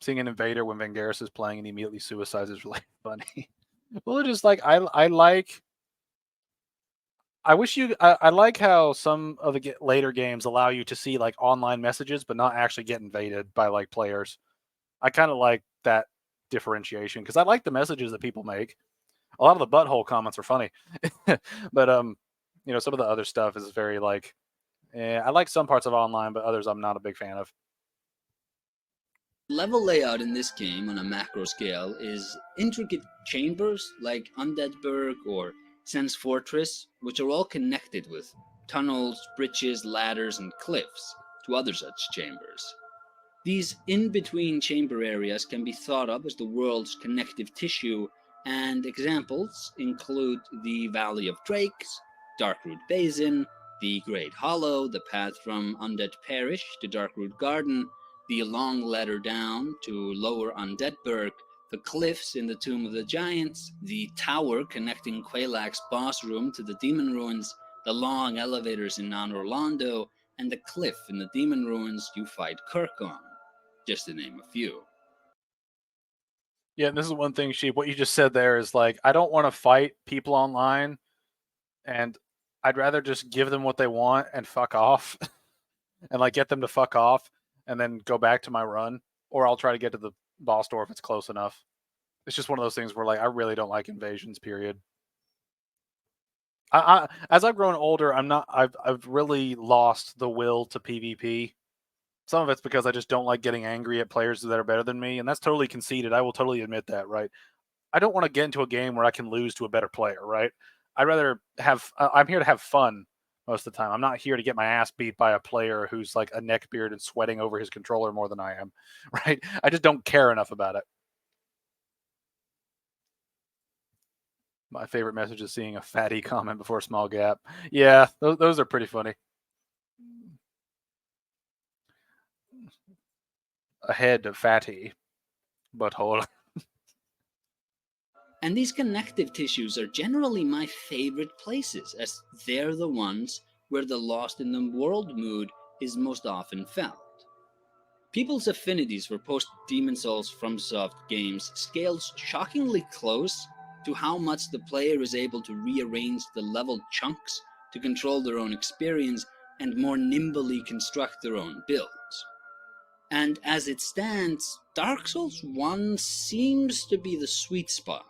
Seeing an invader when Vangeris is playing and he immediately suicides is really funny. Well, it just like I like how some of the later games allow you to see like online messages, but not actually get invaded by like players. I kind of like that differentiation because I like the messages that people make. A lot of the butthole comments are funny, but some of the other stuff is very like, I like some parts of online, but others I'm not a big fan of. Level layout in this game on a macro scale is intricate chambers like Undeadburg or Sen's Fortress, which are all connected with tunnels, bridges, ladders, and cliffs to other such chambers. These in-between chamber areas can be thought of as the world's connective tissue, and examples include the Valley of Drakes, Darkroot Basin, the Great Hollow, the path from Undead Parish to Darkroot Garden, the long ladder down to Lower Undeadburg, the cliffs in the Tomb of the Giants, the tower connecting Quelaag's boss room to the Demon Ruins, the long elevators in Non Orlando, and the cliff in the Demon Ruins you fight Kirk on, just to name a few. Yeah, and this is one thing, Sheep. What you just said there is like, I don't want to fight people online, and I'd rather just give them what they want and fuck off, and like get them to fuck off, and then go back to my run, or I'll try to get to the boss door if it's close enough. It's just one of those things where like I really don't like invasions. Period. As I've grown older, I've really lost the will to PvP. Some of it's because I just don't like getting angry at players that are better than me, and that's totally conceited. I will totally admit that, right? I don't want to get into a game where I can lose to a better player, right? I'd rather have. I'm here to have fun most of the time. I'm not here to get my ass beat by a player who's like a neckbeard and sweating over his controller more than I am, right? I just don't care enough about it. My favorite message is seeing a fatty comment before a small gap. Yeah, those are pretty funny. A head of fatty, butthole. And these connective tissues are generally my favorite places, as they're the ones where the lost in the world mood is most often felt. People's affinities for post-Demon Souls FromSoft games scales shockingly close to how much the player is able to rearrange the level chunks to control their own experience and more nimbly construct their own builds. And as it stands, Dark Souls 1 seems to be the sweet spot.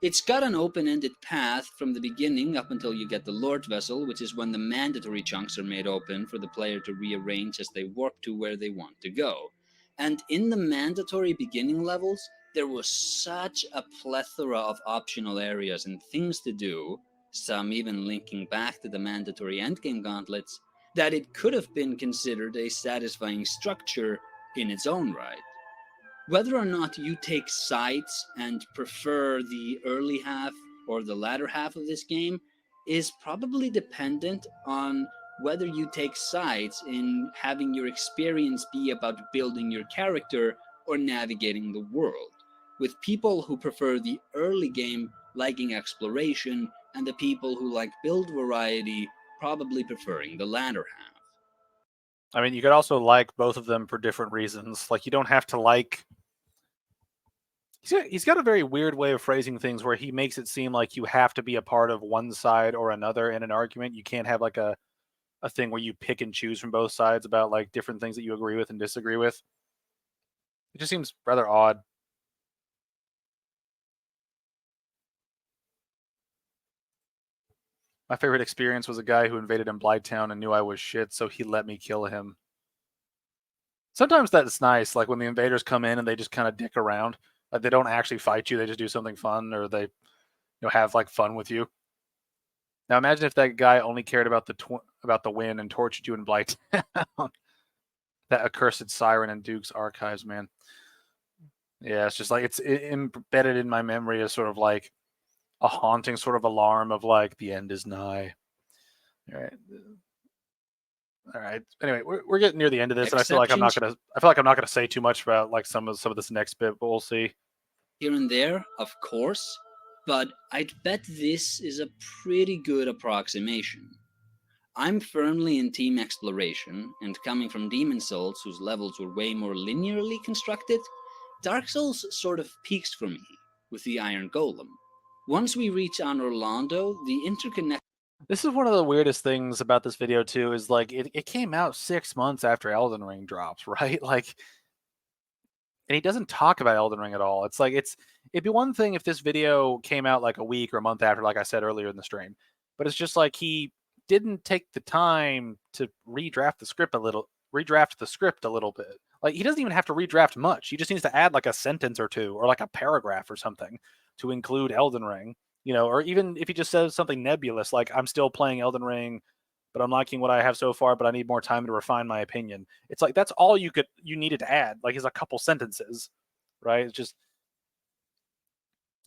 It's got an open-ended path from the beginning up until you get the Lord Vessel, which is when the mandatory chunks are made open for the player to rearrange as they warp to where they want to go. And in the mandatory beginning levels, there was such a plethora of optional areas and things to do, some even linking back to the mandatory endgame gauntlets, that it could have been considered a satisfying structure in its own right. Whether or not you take sides and prefer the early half or the latter half of this game is probably dependent on whether you take sides in having your experience be about building your character or navigating the world, with people who prefer the early game liking exploration and the people who like build variety probably preferring the latter half. I mean, you could also like both of them for different reasons. Like, you don't have to like... He's got a very weird way of phrasing things where he makes it seem like you have to be a part of one side or another in an argument. You can't have like a thing where you pick and choose from both sides about like different things that you agree with and disagree with. It just seems rather odd. My favorite experience was a guy who invaded in Blighttown and knew I was shit, so he let me kill him. Sometimes that's nice, like when the invaders come in and they just kind of dick around. Like, they don't actually fight you, they just do something fun, or they have like fun with you. Now imagine if that guy only cared about the win and tortured you in Blighttown. That accursed siren in Duke's archives, man. Yeah, it's just like it's embedded in my memory as sort of like a haunting sort of alarm of like the end is nigh. All right. Anyway, we're getting near the end of this, and I feel like I'm not gonna say too much about like some of this next bit, but we'll see. Here and there, of course, but I'd bet this is a pretty good approximation. I'm firmly in team exploration, and coming from Demon Souls, whose levels were way more linearly constructed, Dark Souls sort of peaks for me with the Iron Golem. Once we reach Anor Londo, the interconnect. This is one of the weirdest things about this video too, is like it came out 6 months after Elden Ring drops, right? Like, and he doesn't talk about Elden Ring at all. It's like it'd be one thing if this video came out like a week or a month after, like I said earlier in the stream, but it's just like he didn't take the time to redraft the script a little bit. Like, he doesn't even have to redraft much. He just needs to add like a sentence or two or like a paragraph or something to include Elden Ring, or even if he just says something nebulous like, I'm still playing Elden Ring, but I'm liking what I have so far, but I need more time to refine my opinion. It's like that's all you needed to add, like, is a couple sentences, right? It's just,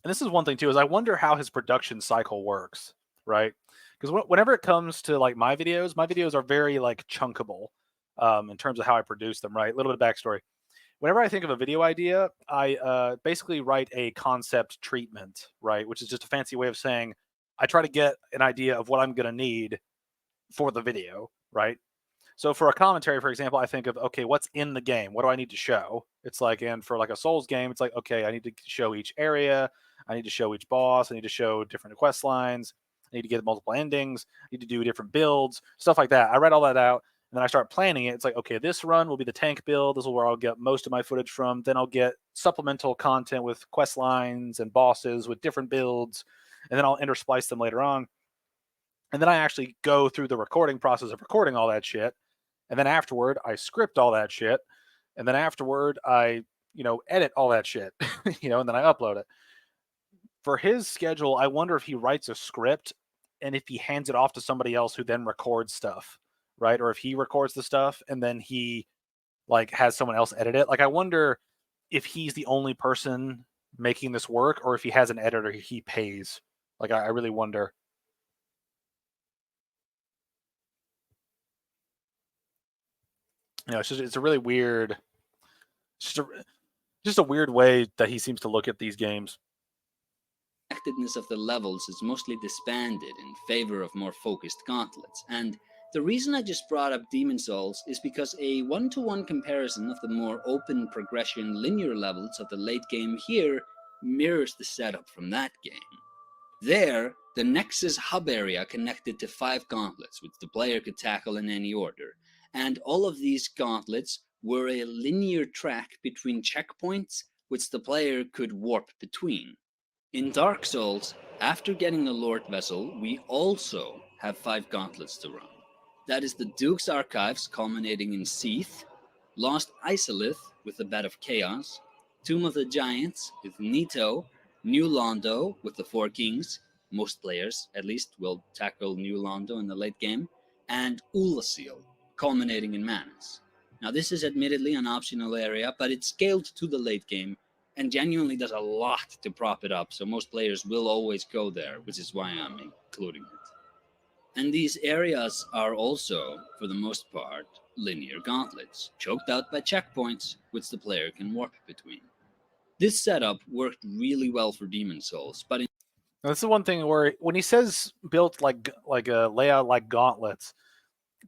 and this is one thing too, is I wonder how his production cycle works, right? Because whenever it comes to like my videos are very like chunkable in terms of how I produce them, right? A little bit of backstory. Whenever I think of a video idea, I basically write a concept treatment, right? Which is just a fancy way of saying I try to get an idea of what I'm going to need for the video, right? So for a commentary, for example, I think of, okay, what's in the game? What do I need to show? It's like, and for like a Souls game, it's like, okay, I need to show each area. I need to show each boss. I need to show different quest lines. I need to get multiple endings. I need to do different builds, stuff like that. I write all that out, and then I start planning it. It's like, okay, this run will be the tank build. This is where I'll get most of my footage from. Then I'll get supplemental content with quest lines and bosses with different builds, and then I'll intersplice them later on. And then I actually go through the recording process of recording all that shit. And then afterward, I script all that shit. And then afterward, I, edit all that shit, and then I upload it. For his schedule, I wonder if he writes a script and if he hands it off to somebody else who then records stuff, right? Or if he records the stuff and then he like has someone else edit it. Like, I wonder if he's the only person making this work or if he has an editor he pays Like, I really wonder. It's a really weird, just a weird way that he seems to look at these games. Effectiveness of the levels is mostly disbanded in favor of more focused gauntlets. And the reason I just brought up Demon Souls is because a one-to-one comparison of the more open progression linear levels of the late game here mirrors the setup from that game. There, the Nexus hub area connected to 5 gauntlets, which the player could tackle in any order. And all of these gauntlets were a linear track between checkpoints, which the player could warp between. In Dark Souls, after getting the Lord Vessel, we also have 5 gauntlets to run. That is the Duke's Archives, culminating in Seath, Lost Isolith with the Bed of Chaos, Tomb of the Giants with Nito, New Londo with the 4 Kings, most players at least will tackle New Londo in the late game, and Ulasil, culminating in Manus. Now this is admittedly an optional area, but it's scaled to the late game, and genuinely does a lot to prop it up, so most players will always go there, which is why I'm including it. And these areas are also, for the most part, linear gauntlets, choked out by checkpoints, which the player can warp between. This setup worked really well for Demon Souls, but Now, this is one thing where when he says built like a layout like gauntlets,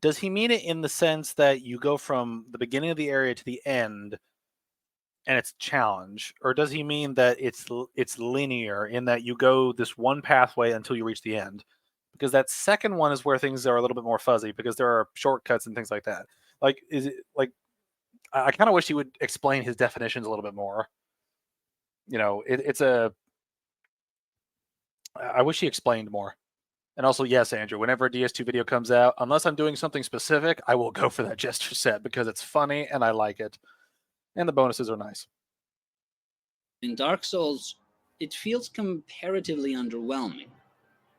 does he mean it in the sense that you go from the beginning of the area to the end and it's a challenge, or does he mean that it's linear in that you go this one pathway until you reach the end? Because that second one is where things are a little bit more fuzzy because there are shortcuts and things like that. Like, is it like, I kind of wish he would explain his definitions a little bit more. I wish he explained more. And also, yes, Andrew, whenever a DS2 video comes out, unless I'm doing something specific, I will go for that gesture set because it's funny and I like it. And the bonuses are nice. in Dark Souls, it feels comparatively underwhelming.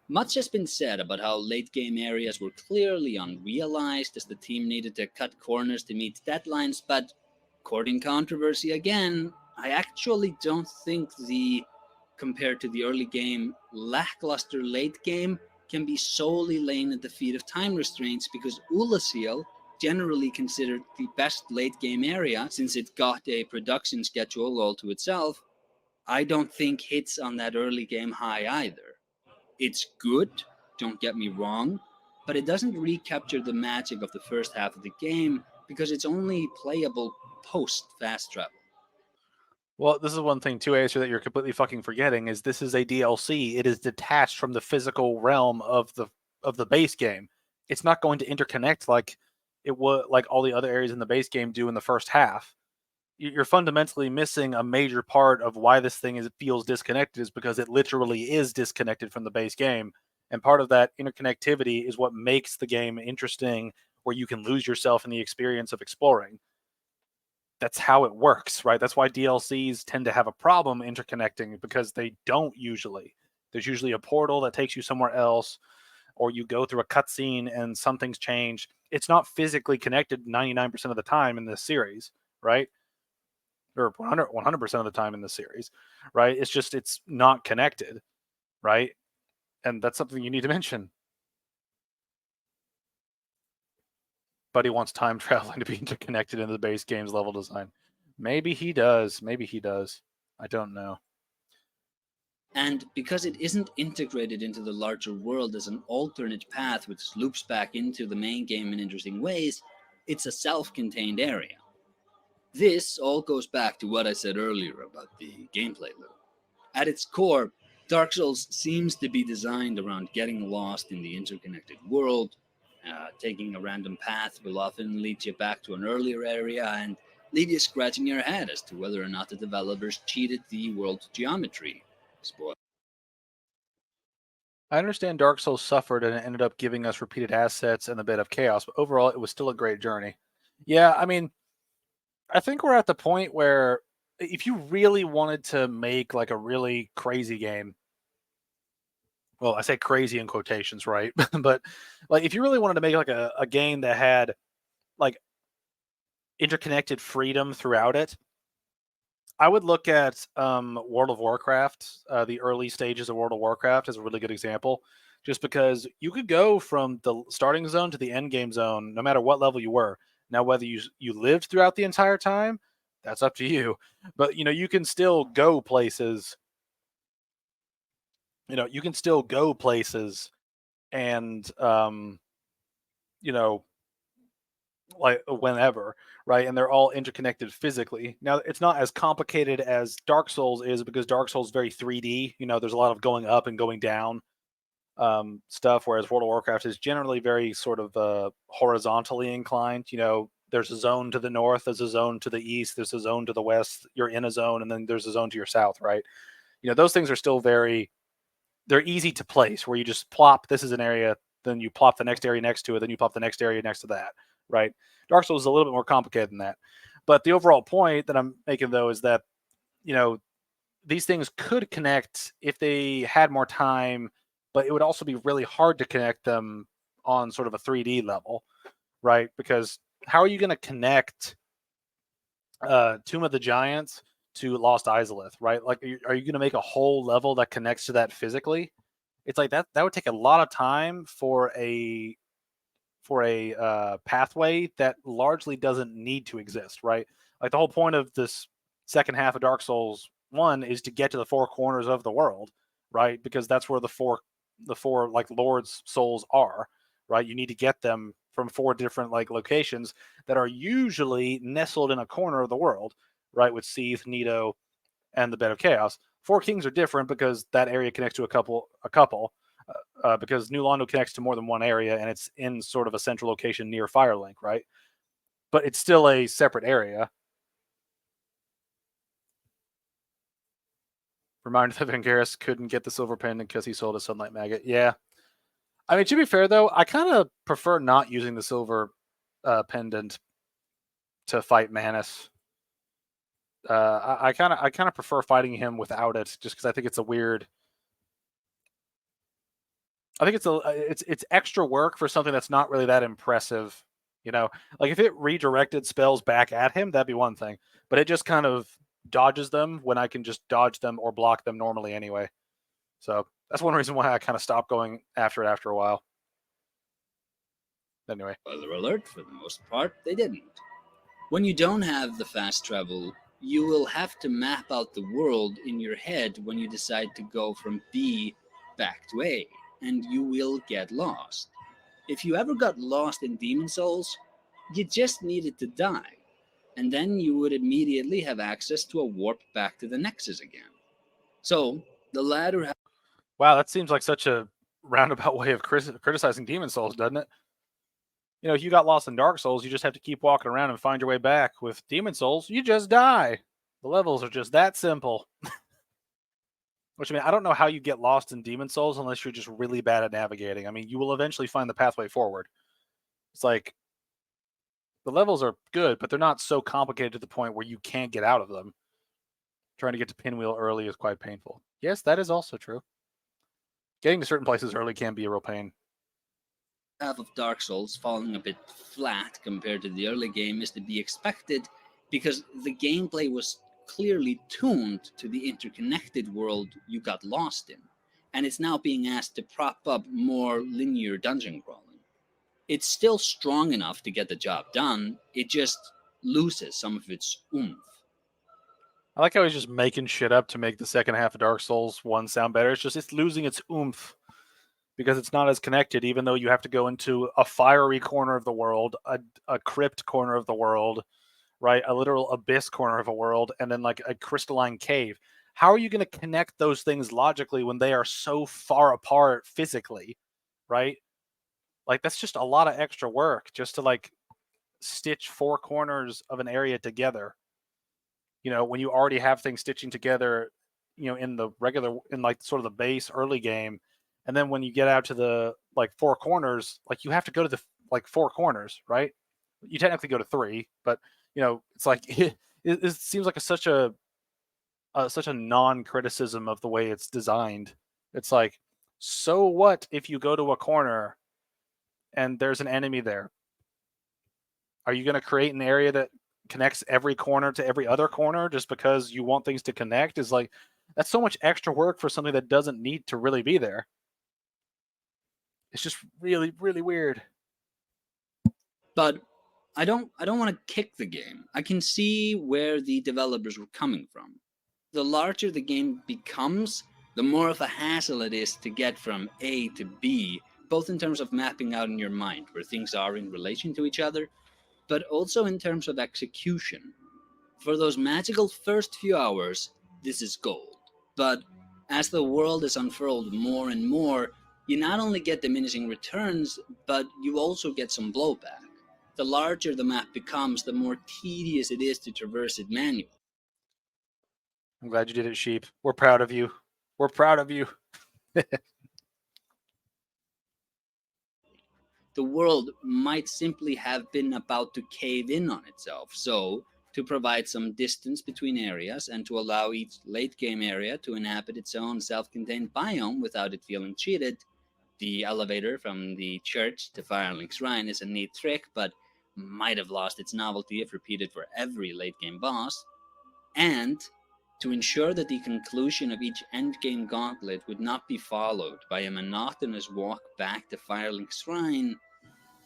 Much has been said about how late game areas were clearly unrealized as the team needed to cut corners to meet deadlines, but courting controversy again, I actually don't think compared to the early game, lackluster late game can be solely laying at the feet of time restraints, because Ulasil, generally considered the best late game area since it got a production schedule all to itself, I don't think hits on that early game high either. It's good, don't get me wrong, but it doesn't recapture the magic of the first half of the game because it's only playable post fast travel. Well, this is one thing too, Acer, that you're completely fucking forgetting is this is a DLC. It is detached from the physical realm of the base game. It's not going to interconnect like it would like all the other areas in the base game do in the first half. You're fundamentally missing a major part of why this thing feels disconnected is because it literally is disconnected from the base game. And part of that interconnectivity is what makes the game interesting, where you can lose yourself in the experience of exploring. That's how it works, right? That's why DLCs tend to have a problem interconnecting because they don't usually. There's usually a portal that takes you somewhere else, or you go through a cutscene and something's changed. It's not physically connected 99% of the time in this series, right? Or 100% of the time in the series, right? It's not connected, right? And that's something you need to mention. But he wants time traveling to be interconnected in the base game's level design. Maybe he does. Maybe he does. I don't know. And because it isn't integrated into the larger world as an alternate path which loops back into the main game in interesting ways, it's a self-contained area. This all goes back to what I said earlier about the gameplay loop. At its core, Dark Souls seems to be designed around getting lost in the interconnected world. Taking a random path will often lead you back to an earlier area and leave you scratching your head as to whether or not the developers cheated the world geometry. Spoiler. I understand Dark Souls suffered and it ended up giving us repeated assets and a bit of chaos, but overall it was still a great journey. Yeah, I mean, I think we're at the point where if you really wanted to make like a really crazy game, well, I say crazy in quotations, right? But like if you really wanted to make like a game that had like interconnected freedom throughout it, I would look at World of Warcraft. The early stages of World of Warcraft is a really good example, just because you could go from the starting zone to the end game zone, no matter what level you were. Now, whether you lived throughout the entire time, that's up to you. But you can still go places. You can still go places, and like whenever, right? And they're all interconnected physically. Now, it's not as complicated as Dark Souls is, because Dark Souls is very 3D. There's a lot of going up and going down stuff, whereas World of Warcraft is generally very sort of horizontally inclined. There's a zone to the north, there's a zone to the east, there's a zone to the west. You're in a zone, and then there's a zone to your south, right? Those things are still they're easy to place, where you just plop, this is an area, then you plop the next area next to it, then you plop the next area next to that, right? Dark Souls is a little bit more complicated than that. But the overall point that I'm making, though, is that, these things could connect if they had more time, but it would also be really hard to connect them on sort of a 3D level, right? Because how are you going to connect Tomb of the Giants to Lost Izalith, right? Like, are you going to make a whole level that connects to that physically? It's like that would take a lot of time for a pathway that largely doesn't need to exist, right? Like, the whole point of this second half of Dark Souls 1 is to get to the four corners of the world, right? Because that's where the four like lords' souls are, right? You need to get them from four different like locations that are usually nestled in a corner of the world, right? With Seath, Nito, and the Bed of Chaos. Four Kings are different because that area connects to a couple. Because New Londo connects to more than one area, and it's in sort of a central location near Firelink, right? But it's still a separate area. Reminder that Vangeris couldn't get the silver pendant because he sold a Sunlight Maggot. Yeah. I mean, to be fair, though, I kind of prefer not using the silver pendant to fight Manus. I kind of prefer fighting him without it, just because I think it's a weird. I think it's extra work for something that's not really that impressive. Like, if it redirected spells back at him, that'd be one thing. But it just kind of dodges them when I can just dodge them or block them normally anyway. So that's one reason why I kind of stopped going after it after a while. Anyway. Spoiler alert, for the most part, they didn't. When you don't have the fast travel, you will have to map out the world in your head when you decide to go from B back to A, and you will get lost. If you ever got lost in Demon Souls, you just needed to die, and then you would immediately have access to a warp back to the Nexus again. So, the latter... Wow, that seems like such a roundabout way of criticizing Demon Souls, doesn't it? If you got lost in Dark Souls, you just have to keep walking around and find your way back. With Demon Souls, you just die. The levels are just that simple. Which, I mean, I don't know how you get lost in Demon Souls unless you're just really bad at navigating. I mean, you will eventually find the pathway forward. It's like, the levels are good, but they're not so complicated to the point where you can't get out of them. Trying to get to Pinwheel early is quite painful. Yes, that is also true. Getting to certain places early can be a real pain. Half of Dark Souls falling a bit flat compared to the early game is to be expected, because the gameplay was clearly tuned to the interconnected world you got lost in, and it's now being asked to prop up more linear dungeon crawling. It's still strong enough to get the job done, it just loses some of its oomph. I like how he's just making shit up to make the second half of Dark Souls 1 sound better. It's losing its oomph because it's not as connected, even though you have to go into a fiery corner of the world, a crypt corner of the world, right? A literal abyss corner of a world, and then like a crystalline cave. How are you going to connect those things logically when they are so far apart physically, right? Like, that's just a lot of extra work just to like stitch four corners of an area together. When you already have things stitching together, in the regular, in like sort of the base early game, and then when you get out to the like four corners, like you have to go to the like four corners, right? You technically go to three, but it's like it seems like such a non-criticism of the way it's designed. It's like, so what if you go to a corner and there's an enemy there? Are you going to create an area that connects every corner to every other corner just because you want things to connect is like, that's so much extra work for something that doesn't need to really be there. It's just really, really weird. But I don't want to kick the game. I can see where the developers were coming from. The larger the game becomes, the more of a hassle it is to get from A to B, both in terms of mapping out in your mind where things are in relation to each other, but also in terms of execution. For those magical first few hours, this is gold. But as the world is unfurled more and more, you not only get diminishing returns, but you also get some blowback. The larger the map becomes, the more tedious it is to traverse it manually. I'm glad you did it, Sheep. We're proud of you. We're proud of you. The world might simply have been about to cave in on itself. So, to provide some distance between areas and to allow each late game area to inhabit its own self-contained biome without it feeling cheated, the elevator from the church to Firelink Shrine is a neat trick, but might have lost its novelty if repeated for every late game boss. And to ensure that the conclusion of each endgame gauntlet would not be followed by a monotonous walk back to Firelink Shrine,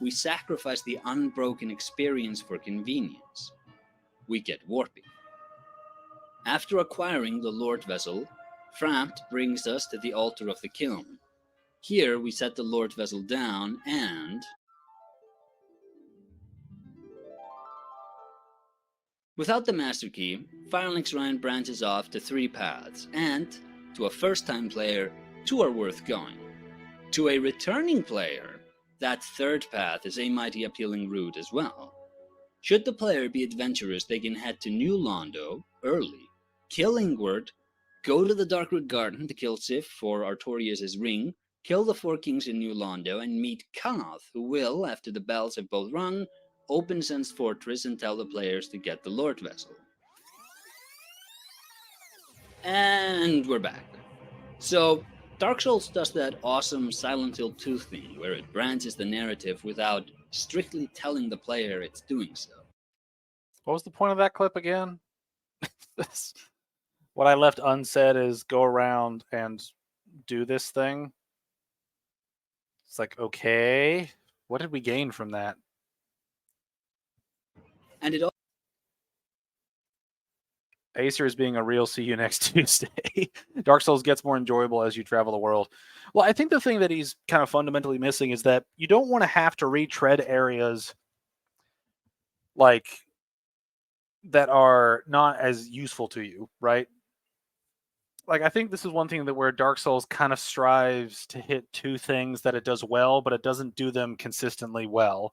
we sacrifice the unbroken experience for convenience. We get warping. After acquiring the Lord Vessel, Framt brings us to the altar of the kiln. Here we set the Lord Vessel down and... Without the Master Key, Firelink Shrine branches off to 3 paths, and, to a first-time player, 2 are worth going. To a returning player, that 3rd path is a mighty appealing route as well. Should the player be adventurous, they can head to New Londo early, kill Ingward, go to the Darkwood Garden to kill Sif for Artorias' ring, kill the 4 kings in New Londo, and meet Koth, who will, after the bells have both rung, open Sen's fortress and tell the players to get the Lord Vessel. And we're back. So, Dark Souls does that awesome Silent Hill 2 thing, where it branches the narrative without strictly telling the player it's doing so. What was the point of that clip again? What I left unsaid is go around and do this thing. It's like, okay, what did we gain from that? And it Acer is being a real see you next Tuesday. Dark Souls gets more enjoyable as you travel the world. Well, I think the thing that he's kind of fundamentally missing is that you don't want to have to retread areas like that are not as useful to you, right? Like, I think this is one thing that where Dark Souls kind of strives to hit 2 things that it does well, but it doesn't do them consistently well.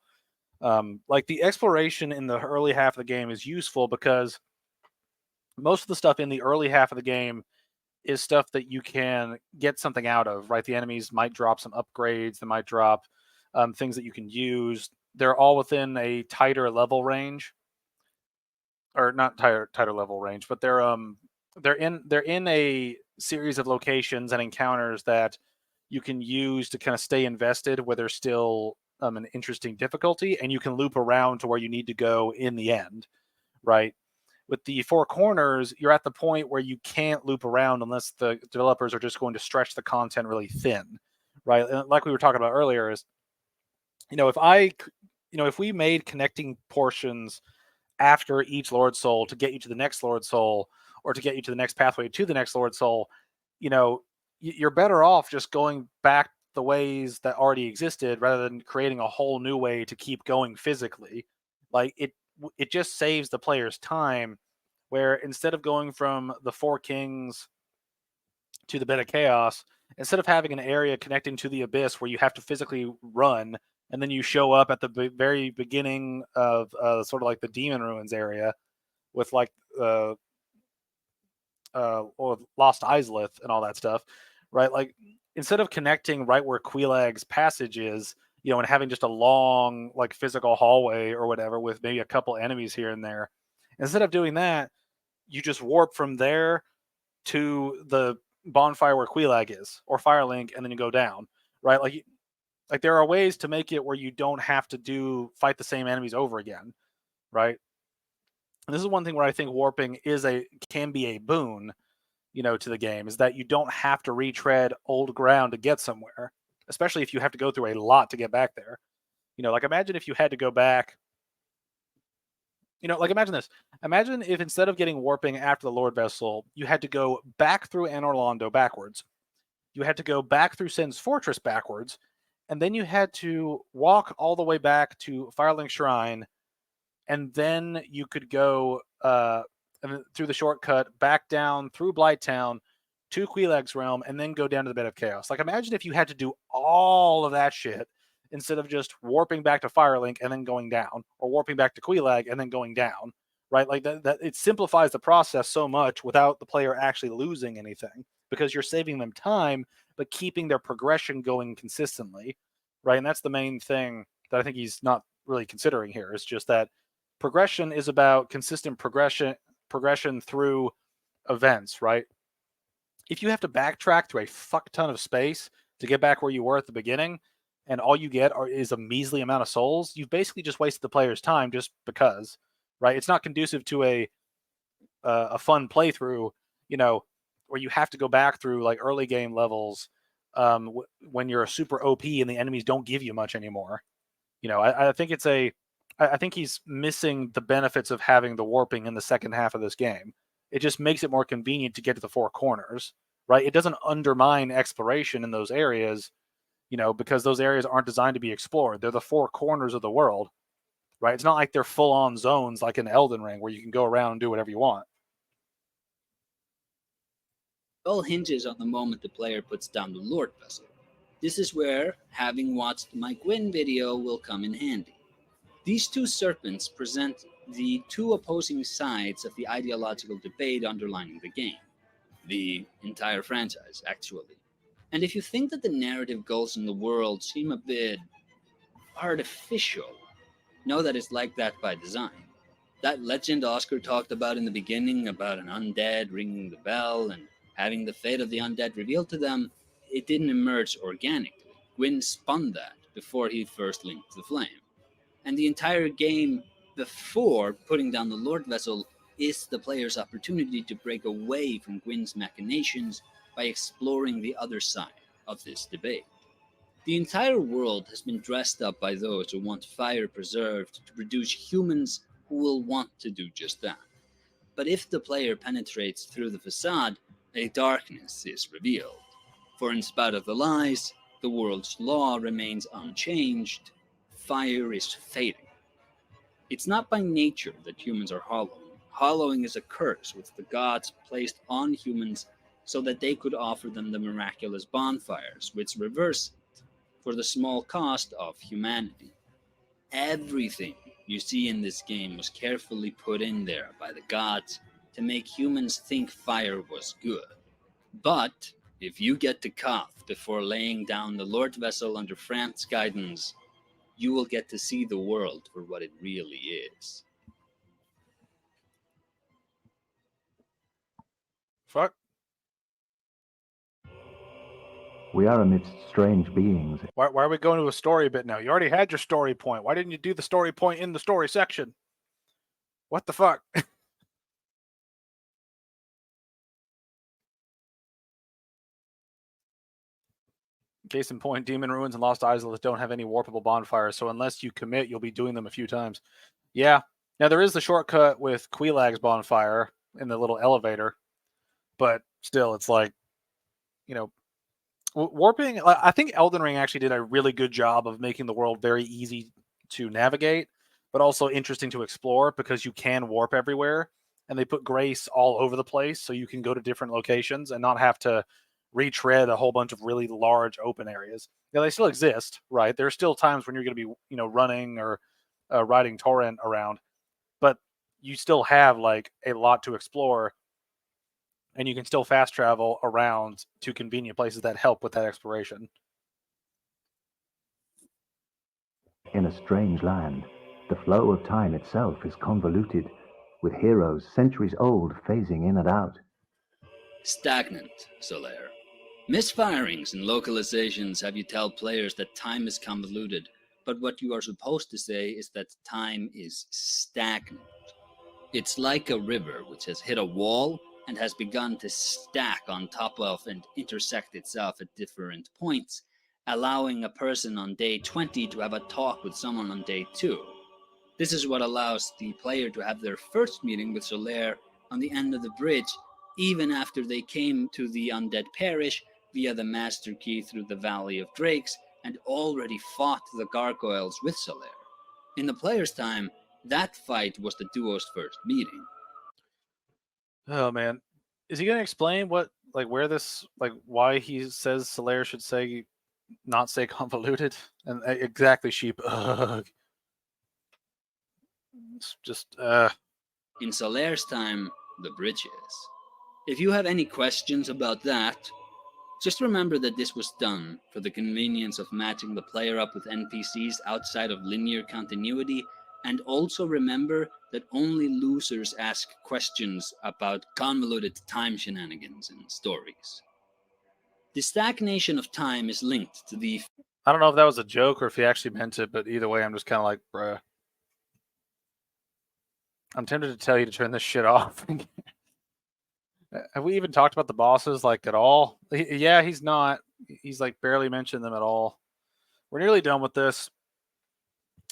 Like the exploration in the early half of the game is useful because most of the stuff in the early half of the game is stuff that you can get something out of, right? The enemies might drop some upgrades, they might drop things that you can use. They're all within a tighter level range, or not tighter level range, but they're in a series of locations and encounters that you can use to kind of stay invested where there's still an interesting difficulty, and you can loop around to where you need to go in the end, right? With the 4 corners, you're at the point where you can't loop around unless the developers are just going to stretch the content really thin, right? And like we were talking about earlier, is if we made connecting portions after each Lord Soul to get you to the next Lord Soul or to get you to the next pathway to the next Lord Soul, you're better off just going back the ways that already existed rather than creating a whole new way to keep going physically. Like it just saves the player's time, where instead of going from the 4 kings to the bed of chaos, instead of having an area connecting to the abyss where you have to physically run and then you show up at the very beginning of sort of like the demon ruins area with like or Lost Isleth and all that stuff, right? Like instead of connecting right where Quilag's passage is, and having just a long like physical hallway or whatever with maybe a couple enemies here and there, instead of doing that, you just warp from there to the bonfire where Quilag is, or Firelink, and then you go down, right? Like there are ways to make it where you don't have to fight the same enemies over again, right? And this is one thing where I think warping can be a boon, to the game, is that you don't have to retread old ground to get somewhere, especially if you have to go through a lot to get back there. Like imagine if you had to go back. Like imagine this. Imagine if instead of getting warping after the Lord Vessel, you had to go back through Anor Londo backwards. You had to go back through Sin's Fortress backwards, and then you had to walk all the way back to Firelink Shrine, and then you could go through the shortcut back down through Blighttown to Quelaag's Realm, and then go down to the Bed of Chaos. Like imagine if you had to do all of that shit instead of just warping back to Firelink and then going down, or warping back to Quelaag and then going down, right? Like that it simplifies the process so much without the player actually losing anything, because you're saving them time but keeping their progression going consistently, right? And that's the main thing that I think he's not really considering here, is just that progression is about consistent progression through events, right? If you have to backtrack through a fuck ton of space to get back where you were at the beginning, and all you get is a measly amount of souls, you've basically just wasted the player's time just because, right? It's not conducive to a fun playthrough, where you have to go back through like early game levels when you're a super OP and the enemies don't give you much anymore. I think I think he's missing the benefits of having the warping in the second half of this game. It just makes it more convenient to get to the four corners, right? It doesn't undermine exploration in those areas, because those areas aren't designed to be explored. They're the four corners of the world, right? It's not like they're full-on zones like in Elden Ring where you can go around and do whatever you want. It all hinges on the moment the player puts down the Lord Vessel. This is where having watched my Gwyn video will come in handy. These two serpents present the two opposing sides of the ideological debate underlying the game. The entire franchise, actually. And if you think that the narrative goals in the world seem a bit artificial, know that it's like that by design. That legend Oscar talked about in the beginning, about an undead ringing the bell and having the fate of the undead revealed to them, it didn't emerge organically. Gwyn spun that before he first linked the flame. And the entire game before putting down the Lord Vessel is the player's opportunity to break away from Gwyn's machinations by exploring the other side of this debate. The entire world has been dressed up by those who want fire preserved to produce humans who will want to do just that. But if the player penetrates through the facade, a darkness is revealed. For in spite of the lies, the world's law remains unchanged. Fire is fading. It's not by nature that humans are hollowing. Hollowing is a curse which the gods placed on humans so that they could offer them the miraculous bonfires, which reverse it for the small cost of humanity. Everything you see in this game was carefully put in there by the gods to make humans think fire was good. But if you get to cough before laying down the Lord Vessel under Fran's guidance, you will get to see the world for what it really is. Fuck. We are amidst strange beings. Why are we going to a story bit now? You already had your story point. Why didn't you do the story point in the story section? What the fuck? Case in point, Demon Ruins and Lost Isles don't have any warpable bonfires, so unless you commit, you'll be doing them a few times. Yeah. Now, there is the shortcut with Quelaag's bonfire in the little elevator, but still, it's like, warping. I think Elden Ring actually did a really good job of making the world very easy to navigate, but also interesting to explore, because you can warp everywhere, and they put grace all over the place, so you can go to different locations and not have to retread a whole bunch of really large open areas. Now, they still exist, right? There are still times when you're going to be, running or riding torrent around, but you still have like a lot to explore, and you can still fast travel around to convenient places that help with that exploration. In a strange land, the flow of time itself is convoluted, with heroes centuries old phasing in and out. Stagnant, Solaire. Misfirings and localizations have you tell players that time is convoluted, but what you are supposed to say is that time is stagnant. It's like a river which has hit a wall and has begun to stack on top of and intersect itself at different points, allowing a person on day 20 to have a talk with someone on day 2. This is what allows the player to have their first meeting with Solaire on the end of the bridge, even after they came to the Undead Parish via the Master Key through the Valley of Drakes and already fought the gargoyles with Solaire. In the player's time, that fight was the duo's first meeting. Oh man, is he gonna explain what, like, where this, like, why he says Solaire should say, not say convoluted? And exactly, sheep. Ugh. It's just In Solaire's time, the bridges. If you have any questions about that, just remember that this was done for the convenience of matching the player up with NPCs outside of linear continuity, and also remember that only losers ask questions about convoluted time shenanigans in stories. The stagnation of time is linked to the I don't know if that was a joke or if he actually meant it, but either way, I'm just kind of like, bruh. I'm tempted to tell you to turn this shit off. Have we even talked about the bosses, like, at all? Yeah, he's not. He's, like, barely mentioned them at all. We're nearly done with this.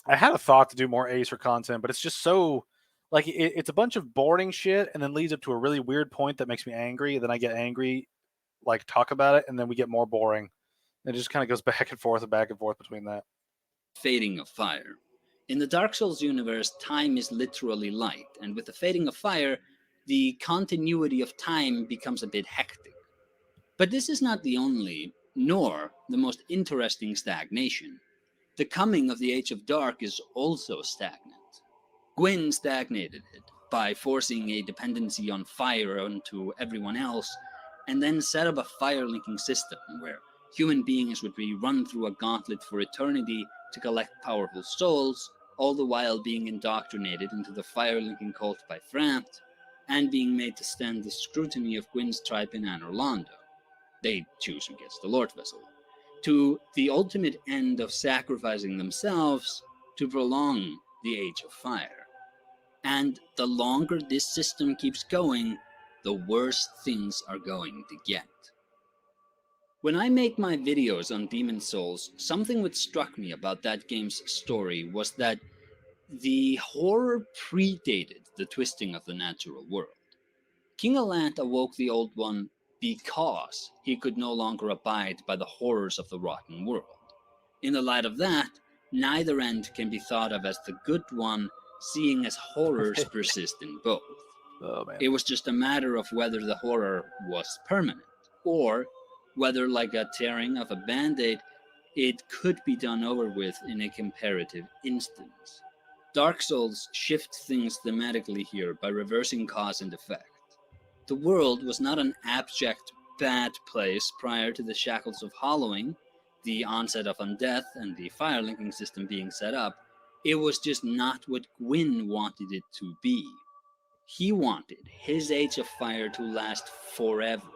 I had a thought to do more Acer content, but it's just so, like, it's a bunch of boring shit and then leads up to a really weird point that makes me angry. And then I get angry, like, talk about it, and then we get more boring. And it just kind of goes back and forth between that. fading of fire. In the Dark Souls universe, time is literally light, and with the fading of fire, the continuity of time becomes a bit hectic. But this is not the only, nor the most interesting stagnation. The coming of the Age of Dark is also stagnant. Gwyn stagnated it by forcing a dependency on fire onto everyone else, and then set up a fire linking system where human beings would be run through a gauntlet for eternity to collect powerful souls, all the while being indoctrinated into the fire linking cult by Frant, and being made to stand the scrutiny of Gwyn's tribe in Anor Londo. They choose who gets the Lord Vessel. To the ultimate end of sacrificing themselves to prolong the Age of Fire. And the longer this system keeps going, the worse things are going to get. When I make my videos on Demon Souls, something which struck me about that game's story was that the horror predated the twisting of the natural world. King Allant awoke the Old One because he could no longer abide by the horrors of the rotten world. In the light of that, neither end can be thought of as the good one, seeing as horrors persist in both. Oh, man. It was just a matter of whether the horror was permanent, or whether, like a tearing of a band-aid, it could be done over with in a comparative instance. Dark Souls shift things thematically here by reversing cause and effect. The world was not an abject bad place prior to the shackles of hollowing, the onset of undeath, and the fire linking system being set up. It was just not what Gwyn wanted it to be. He wanted his Age of Fire to last forever,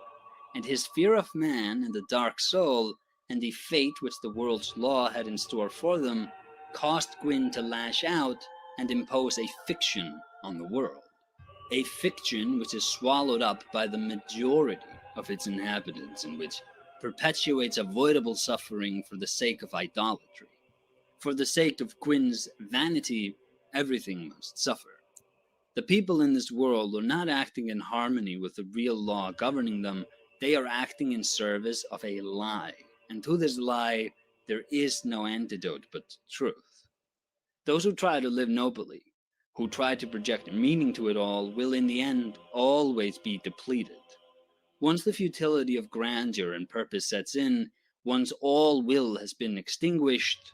and his fear of man and the dark soul, and the fate which the world's law had in store for them, caused Gwyn to lash out and impose a fiction on the world. A fiction which is swallowed up by the majority of its inhabitants, and which perpetuates avoidable suffering for the sake of idolatry. For the sake of Gwyn's vanity, everything must suffer. The people in this world are not acting in harmony with the real law governing them, they are acting in service of a lie, and to this lie there is no antidote but truth. Those who try to live nobly, who try to project meaning to it all, will in the end always be depleted. Once the futility of grandeur and purpose sets in, once all will has been extinguished,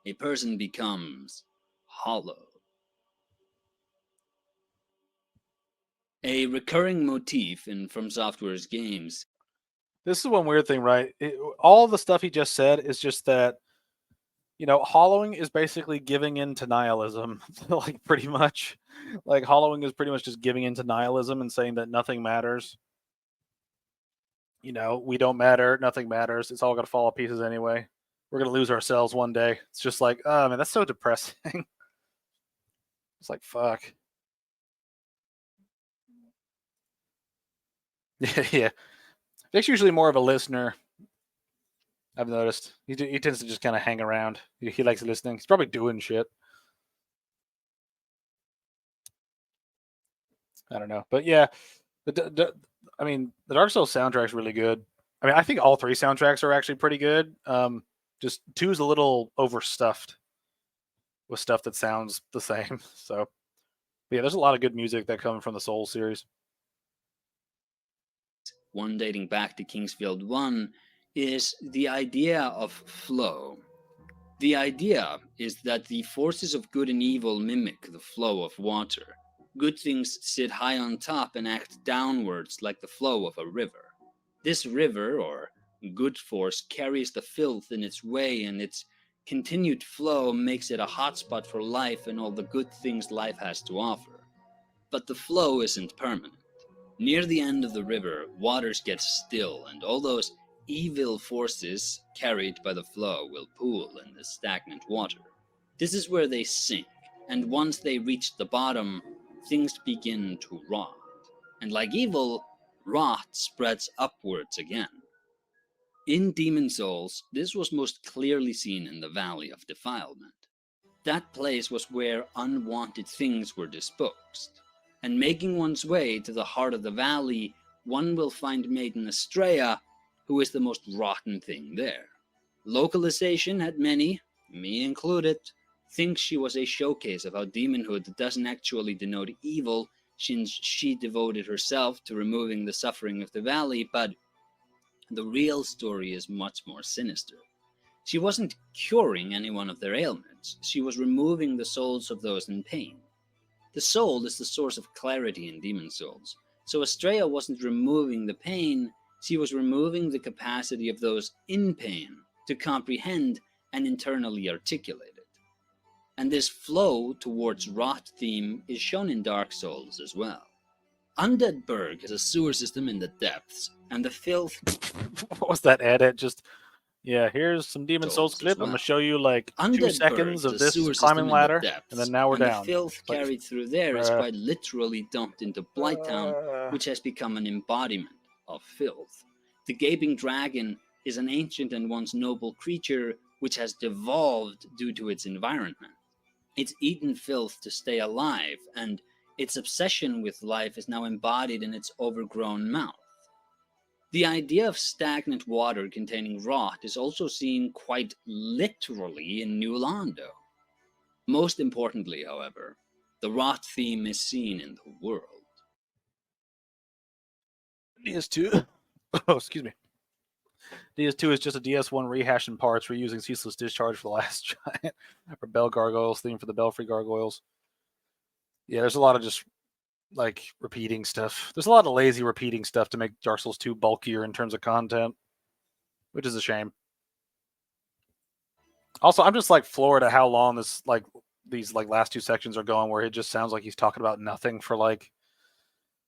a person becomes hollow. A recurring motif in From Software's games. This is one weird thing, right? All the stuff he just said is just that, hollowing is basically giving in to nihilism, like, pretty much. Like, hollowing is pretty much just giving in to nihilism and saying that nothing matters. We don't matter, nothing matters. It's all going to fall to pieces anyway. We're going to lose ourselves one day. It's just like, oh man, that's so depressing. It's like, fuck. Yeah. Vic's usually more of a listener. I've noticed. He tends to just kind of hang around. He likes listening. He's probably doing shit. I don't know. But yeah, I mean, the Dark Souls soundtrack's really good. I mean, I think all three soundtracks are actually pretty good. Just two's a little overstuffed with stuff that sounds the same. So, yeah, there's a lot of good music that comes from the Souls series. One dating back to Kingsfield 1, is the idea of flow. The idea is that the forces of good and evil mimic the flow of water. Good things sit high on top and act downwards like the flow of a river. This river, or good force, carries the filth in its way, and its continued flow makes it a hotspot for life and all the good things life has to offer. But the flow isn't permanent. Near the end of the river, waters get still, and all those evil forces carried by the flow will pool in the stagnant water. This is where they sink, and once they reach the bottom, things begin to rot. And like evil, rot spreads upwards again. In Demon Souls, this was most clearly seen in the Valley of Defilement. That place was where unwanted things were disposed. And making one's way to the heart of the valley, one will find Maiden Estrella, who is the most rotten thing there. Localization had many, me included, think she was a showcase of how demonhood doesn't actually denote evil, since she devoted herself to removing the suffering of the valley, but the real story is much more sinister. She wasn't curing anyone of their ailments, she was removing the souls of those in pain. The soul is the source of clarity in Demon Souls, so Estrella wasn't removing the pain, she was removing the capacity of those in pain to comprehend and internally articulate it. And this flow towards rot theme is shown in Dark Souls as well. Undead Burg has a sewer system in the depths, and the filth... What was that edit? Just, yeah, here's some Demon Souls clip. well. I'm going to show you like Undead 2 seconds Burg of is a this sewer climbing system ladder, in the depths, and then now we're and down. the filth Like, carried through there is quite literally dumped into Blighttown, which has become an embodiment of filth. The Gaping Dragon is an ancient and once noble creature which has devolved due to its environment. It's eaten filth to stay alive, and its obsession with life is now embodied in its overgrown mouth. The idea of stagnant water containing rot is also seen quite literally in New Londo. Most importantly, however, the rot theme is seen in the world. DS2. Oh, excuse me. DS2 is just a DS1 rehashing parts, reusing Ceaseless Discharge for the last giant, or Bell Gargoyles theme for the Belfry Gargoyles. Yeah, there's a lot of just like repeating stuff. There's a lot of lazy repeating stuff to make Dark Souls 2 bulkier in terms of content, which is a shame. Also, I'm just like floored at how long these last 2 sections are going, where it just sounds like he's talking about nothing for like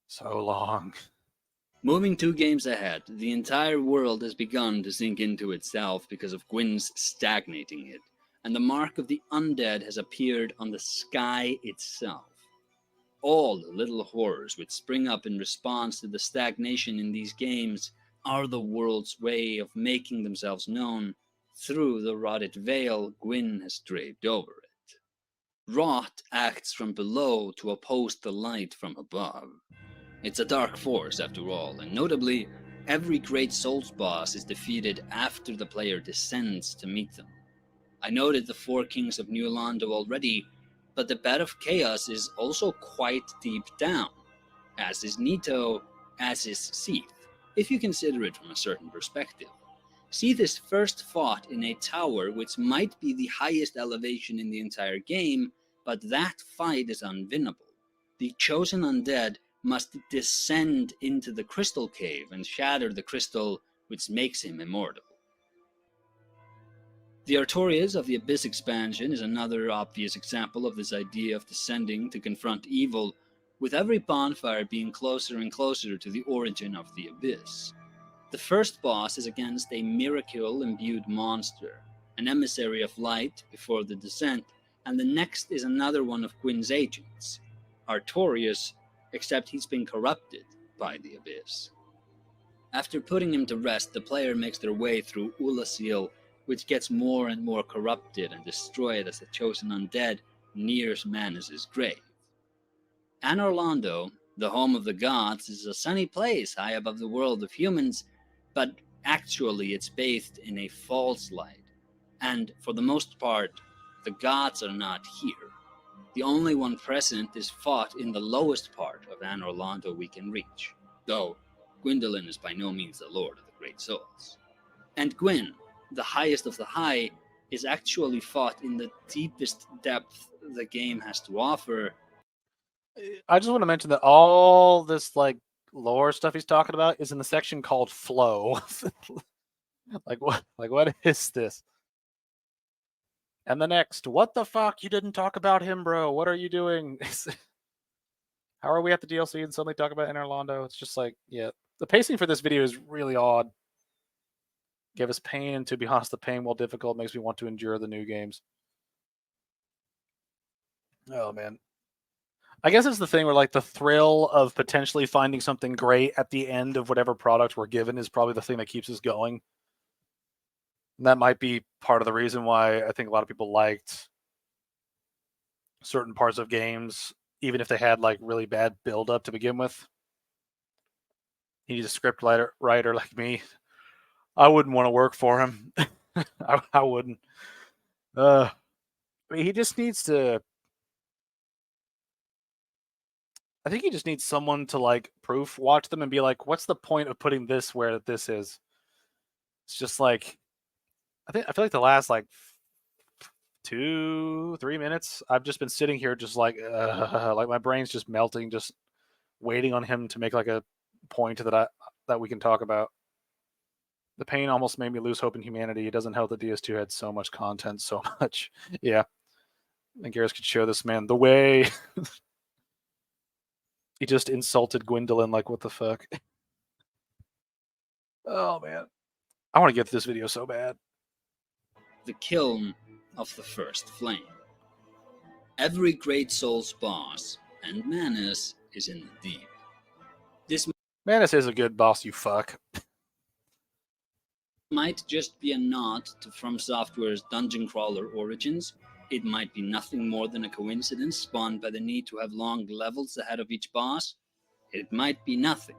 so long. Moving 2 games ahead, the entire world has begun to sink into itself because of Gwyn's stagnating it, and the mark of the undead has appeared on the sky itself. All the little horrors which spring up in response to the stagnation in these games are the world's way of making themselves known through the rotted veil Gwyn has draped over it. Rot acts from below to oppose the light from above. It's a dark force after all, and notably, every great Souls boss is defeated after the player descends to meet them. I noted the 4 Kings of New Londo already, but the Bed of Chaos is also quite deep down, as is Nito, as is Seath, if you consider it from a certain perspective. Seath is first fought in a tower which might be the highest elevation in the entire game, but that fight is unwinnable. The chosen undead must descend into the crystal cave and shatter the crystal which makes him immortal. The Artorias of the Abyss expansion is another obvious example of this idea of descending to confront evil, with every bonfire being closer and closer to the origin of the Abyss. The first boss is against a miracle-imbued monster, an emissary of light before the descent, and the next is another one of Gwyn's agents, Artorias, except he's been corrupted by the Abyss. After putting him to rest, the player makes their way through Ulasil, which gets more and more corrupted and destroyed as the chosen undead nears Manus' grave. Anor Londo, the home of the gods, is a sunny place high above the world of humans, but actually it's bathed in a false light, and for the most part, the gods are not here. The only one present is fought in the lowest part of Anor Londo we can reach, though Gwyndolin is by no means the lord of the great souls. And Gwyn, the highest of the high, is actually fought in the deepest depth the game has to offer. I just want to mention that all this like lore stuff he's talking about is in the section called flow. like what is this? And the next, what the fuck? You didn't talk about him, bro. What are you doing? How are we at the DLC and suddenly talk about Anor Londo? It's just like, yeah. The pacing for this video is really odd. Gave us pain, and to be honest, the pain, while difficult, makes me want to endure the new games. Oh, man. I guess it's the thing where, like, the thrill of potentially finding something great at the end of whatever product we're given is probably the thing that keeps us going. And that might be part of the reason why I think a lot of people liked certain parts of games, even if they had, like, really bad build-up to begin with. He's a script writer like me. I wouldn't want to work for him. I wouldn't. I mean, he just needs to... I think he just needs someone to, like, proof watch them and be like, what's the point of putting this where this is? It's just like... I feel like the last, like, 2-3 minutes, I've just been sitting here just like my brain's just melting, just waiting on him to make, like, a point that we can talk about. The pain almost made me lose hope in humanity. It doesn't help that DS2 had so much content, so much. Yeah. I think Garrus could show this man the way. He just insulted Gwyndolin, like, what the fuck? Oh, man. I want to get to this video so bad. The kiln of the first flame. Every great soul's boss, and Manus is in the deep. This Manus is a good boss, you fuck. might just be a nod to From Software's dungeon crawler origins. It might be nothing more than a coincidence spawned by the need to have long levels ahead of each boss. It might be nothing.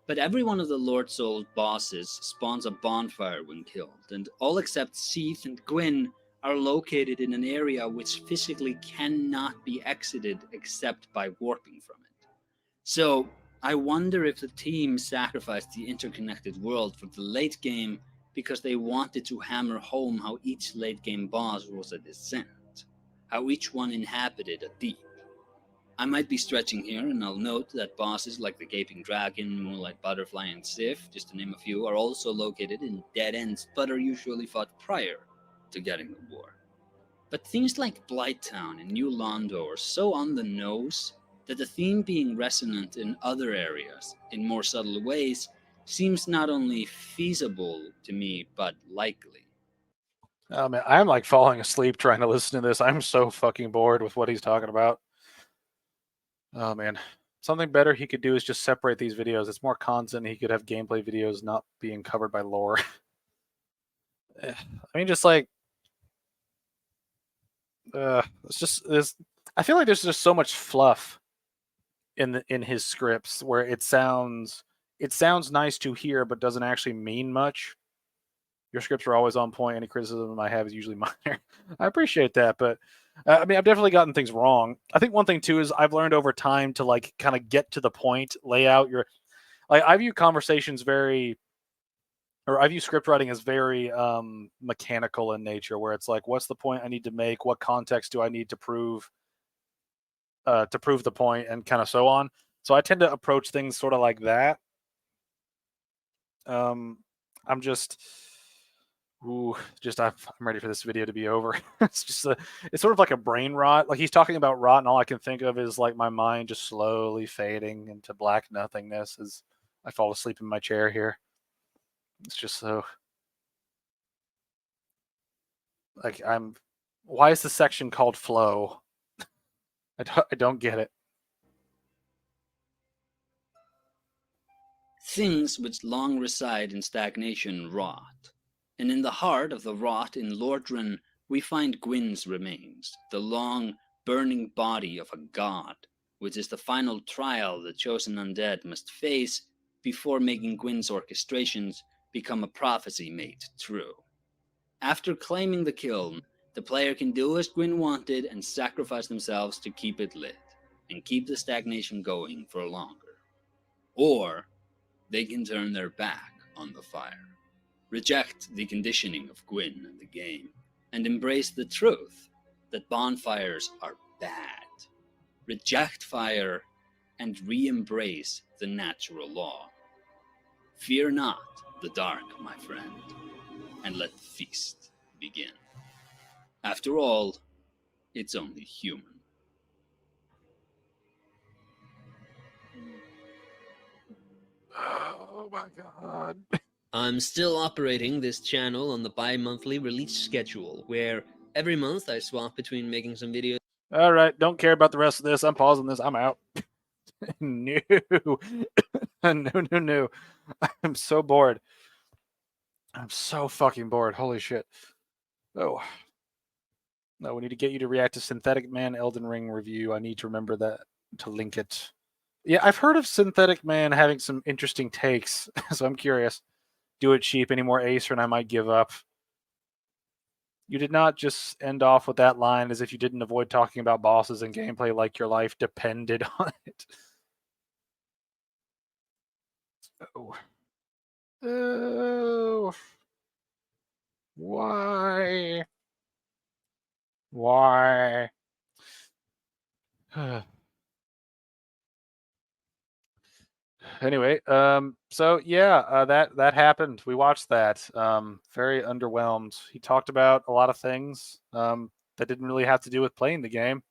But every one of the Lord Soul bosses spawns a bonfire when killed, and all except Seath and Gwyn are located in an area which physically cannot be exited except by warping from it. So, I wonder if the team sacrificed the interconnected world for the late game because they wanted to hammer home how each late game boss was a descent, how each one inhabited a deep. I might be stretching here, and I'll note that bosses like the Gaping Dragon, Moonlight Butterfly, and Sif, just to name a few, are also located in dead ends, but are usually fought prior to getting the war. But things like Blighttown and New Londo are so on the nose that the theme being resonant in other areas, in more subtle ways, seems not only feasible to me, but likely. Oh, man, I'm, like, falling asleep trying to listen to this. I'm so fucking bored with what he's talking about. Oh, man. Something better he could do is just separate these videos. It's more content. He could have gameplay videos not being covered by lore. I mean, just like... I feel like there's just so much fluff in his scripts where it sounds nice to hear but doesn't actually mean much. Your scripts are always on point. Any criticism I have is usually minor. I appreciate that, but I mean, I've definitely gotten things wrong. I think one thing too is I've learned over time to, like, kind of get to the point, lay out your, like, I view conversations I view script writing as very mechanical in nature, where it's like, what's the point I need to make? What context do I need to prove the point, and kind of so on. So I tend to approach things sort of like that. I'm ready for this video to be over. It's sort of like a brain rot. Like, he's talking about rot, and all I can think of is, like, my mind just slowly fading into black nothingness as I fall asleep in my chair here. It's just so, like, why is the section called flow? I don't get it. Things which long reside in stagnation rot, and in the heart of the rot in Lordran we find Gwyn's remains, the long, burning body of a god, which is the final trial the chosen undead must face before making Gwyn's orchestrations become a prophecy made true. After claiming the kiln, the player can do as Gwyn wanted and sacrifice themselves to keep it lit, and keep the stagnation going for longer. Or they can turn their back on the fire, reject the conditioning of Gwyn and the game, and embrace the truth that bonfires are bad. Reject fire and re-embrace the natural law. Fear not the dark, my friend, and let the feast begin. After all, it's only human. Oh my god. I'm still operating this channel on the bi-monthly release schedule, where every month I swap between making some videos. All right, don't care about the rest of this. I'm pausing this. I'm out. No. No. I'm so bored. I'm so fucking bored. Holy shit. Oh. No, we need to get you to react to Synthetic Man Elden Ring review. I need to remember that to link it. Yeah, I've heard of Synthetic Man having some interesting takes, so I'm curious. Do it cheap, any more Acer, and I might give up. You did not just end off with that line as if you didn't avoid talking about bosses and gameplay like your life depended on it. Oh. Oh. Why? Why? Anyway, so yeah, that happened. We watched that. Very underwhelmed. He talked about a lot of things that didn't really have to do with playing the game.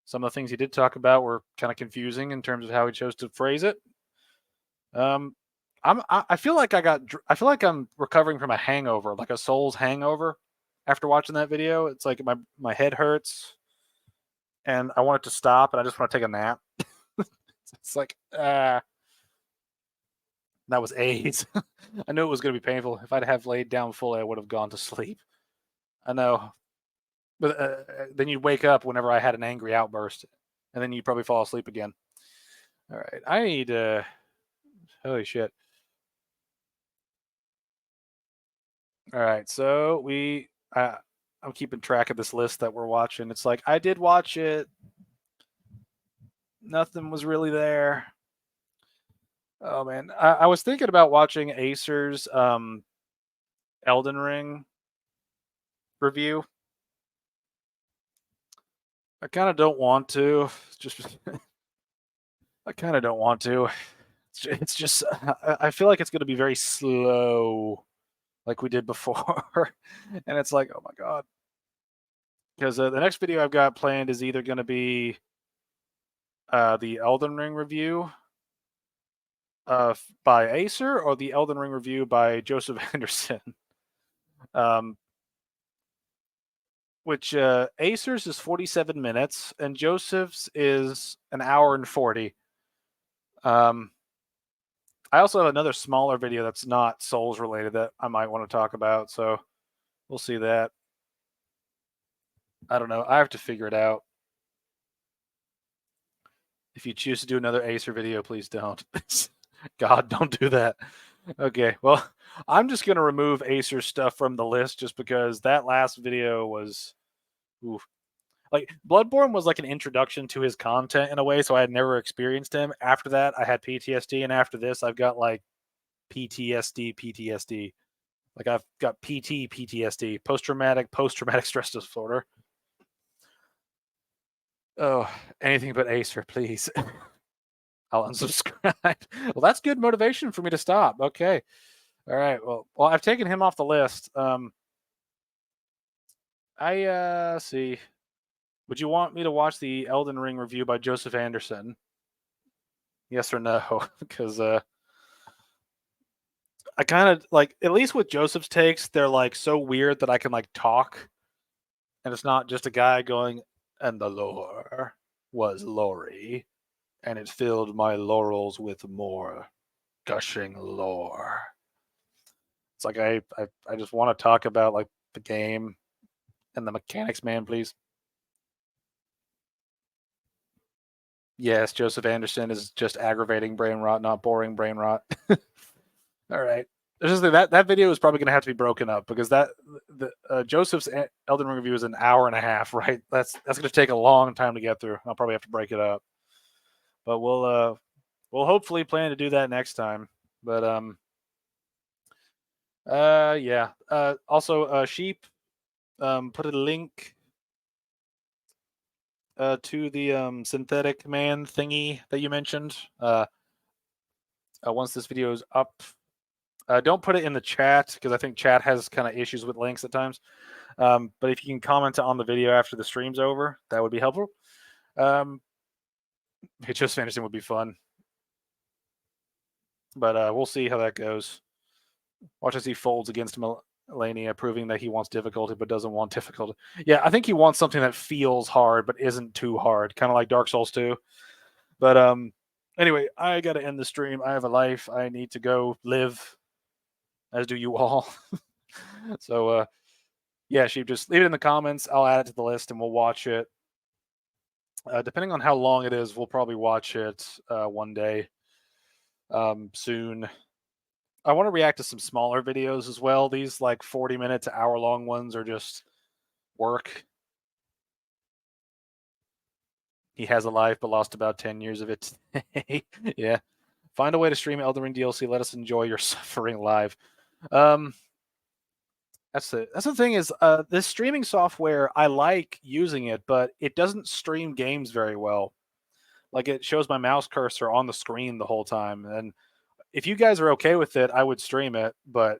Some of the things he did talk about were kind of confusing in terms of how he chose to phrase it. I feel like I'm recovering from a hangover, like a Souls hangover. After watching that video, it's like my head hurts, and I want it to stop, and I just want to take a nap. It's like that was AIDS. I knew it was going to be painful. If I'd have laid down fully, I would have gone to sleep. I know, but then you'd wake up whenever I had an angry outburst, and then you'd probably fall asleep again. All right, I need holy shit. All right, so I'm keeping track of this list that we're watching. It's like I did watch it. Nothing was really there. Oh man, I was thinking about watching Acer's Elden Ring review. I kind of don't want to. I kind of don't want to. It's just I feel like it's going to be very slow, like we did before, and it's like, oh my god. Because the next video I've got planned is either going to be the Elden Ring review by Acer or the Elden Ring review by Joseph Anderson. Which Acer's is 47 minutes and Joseph's is an hour and 40. I also have another smaller video that's not Souls related that I might want to talk about, so we'll see that. I don't know. I have to figure it out. If you choose to do another Acer video, please don't. God, don't do that. Okay, well, I'm just going to remove Acer stuff from the list just because that last video was... Oof. Like, Bloodborne was like an introduction to his content in a way, so I had never experienced him. After that, I had PTSD, and after this, I've got, like, PTSD. Like, I've got PTSD, post-traumatic stress disorder. Oh, anything but Acer, please. I'll unsubscribe. Well, that's good motivation for me to stop. Okay. All right. Well, I've taken him off the list. See. Would you want me to watch the Elden Ring review by Joseph Anderson? Yes or no? Because I kind of like, at least with Joseph's takes, they're like so weird that I can like talk, and it's not just a guy going, and the lore was Lori, and it filled my laurels with more. gushing lore. It's like I just want to talk about like the game and the mechanics, man, please. Yes, Joseph Anderson is just aggravating brain rot, not boring brain rot. All right. There's just that video is probably going to have to be broken up because Joseph's Elden Ring review is an hour and a half, right? That's going to take a long time to get through. I'll probably have to break it up, but we'll hopefully plan to do that next time. But yeah. Also, Sheep put a link to the synthetic man thingy that you mentioned. Once this video is up, don't put it in the chat because I think chat has kind of issues with links at times. But if you can comment on the video after the stream's over, that would be helpful. Just Anderson would be fun. But we'll see how that goes. Watch as he folds against Melania, proving that he wants difficulty but doesn't want difficulty. Yeah, I think he wants something that feels hard but isn't too hard, kind of like Dark Souls 2. But anyway, I got to end the stream. I have a life. I need to go live, as do you all. So, yeah, Sheep, just leave it in the comments. I'll add it to the list and we'll watch it. Depending on how long it is, we'll probably watch it one day soon. I want to react to some smaller videos as well. These like 40-minute to hour-long ones are just work. He has a life, but lost about 10 years of it. Yeah. Find a way to stream Elden Ring DLC. Let us enjoy your suffering live. That's the thing is, this streaming software, I like using it, but it doesn't stream games very well. Like, it shows my mouse cursor on the screen the whole time. And if you guys are okay with it, I would stream it, but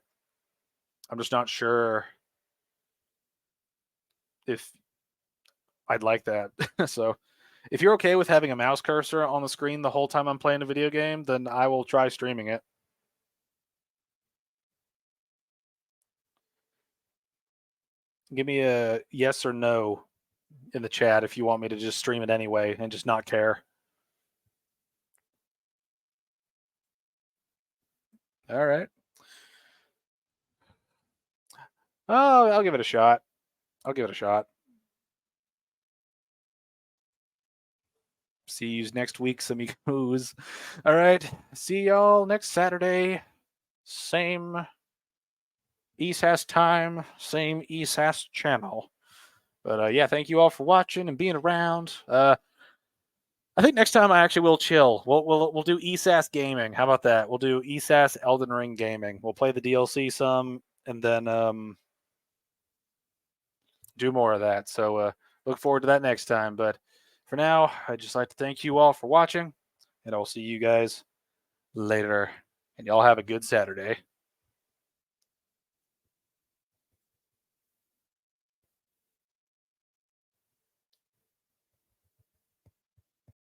I'm just not sure if I'd like that. So if you're okay with having a mouse cursor on the screen the whole time I'm playing a video game, then I will try streaming it. Give me a yes or no in the chat if you want me to just stream it anyway and just not care. All right. Oh, I'll give it a shot. I'll give it a shot. See you next week, amigos. All right. See y'all next Saturday. Same ESAS time, same ESAS channel. But yeah, thank you all for watching and being around. I think next time I actually will chill. We'll do ESAS gaming. How about that? We'll do ESAS Elden Ring gaming. We'll play the DLC some and then do more of that. So look forward to that next time. But for now, I'd just like to thank you all for watching, and I'll see you guys later. And y'all have a good Saturday.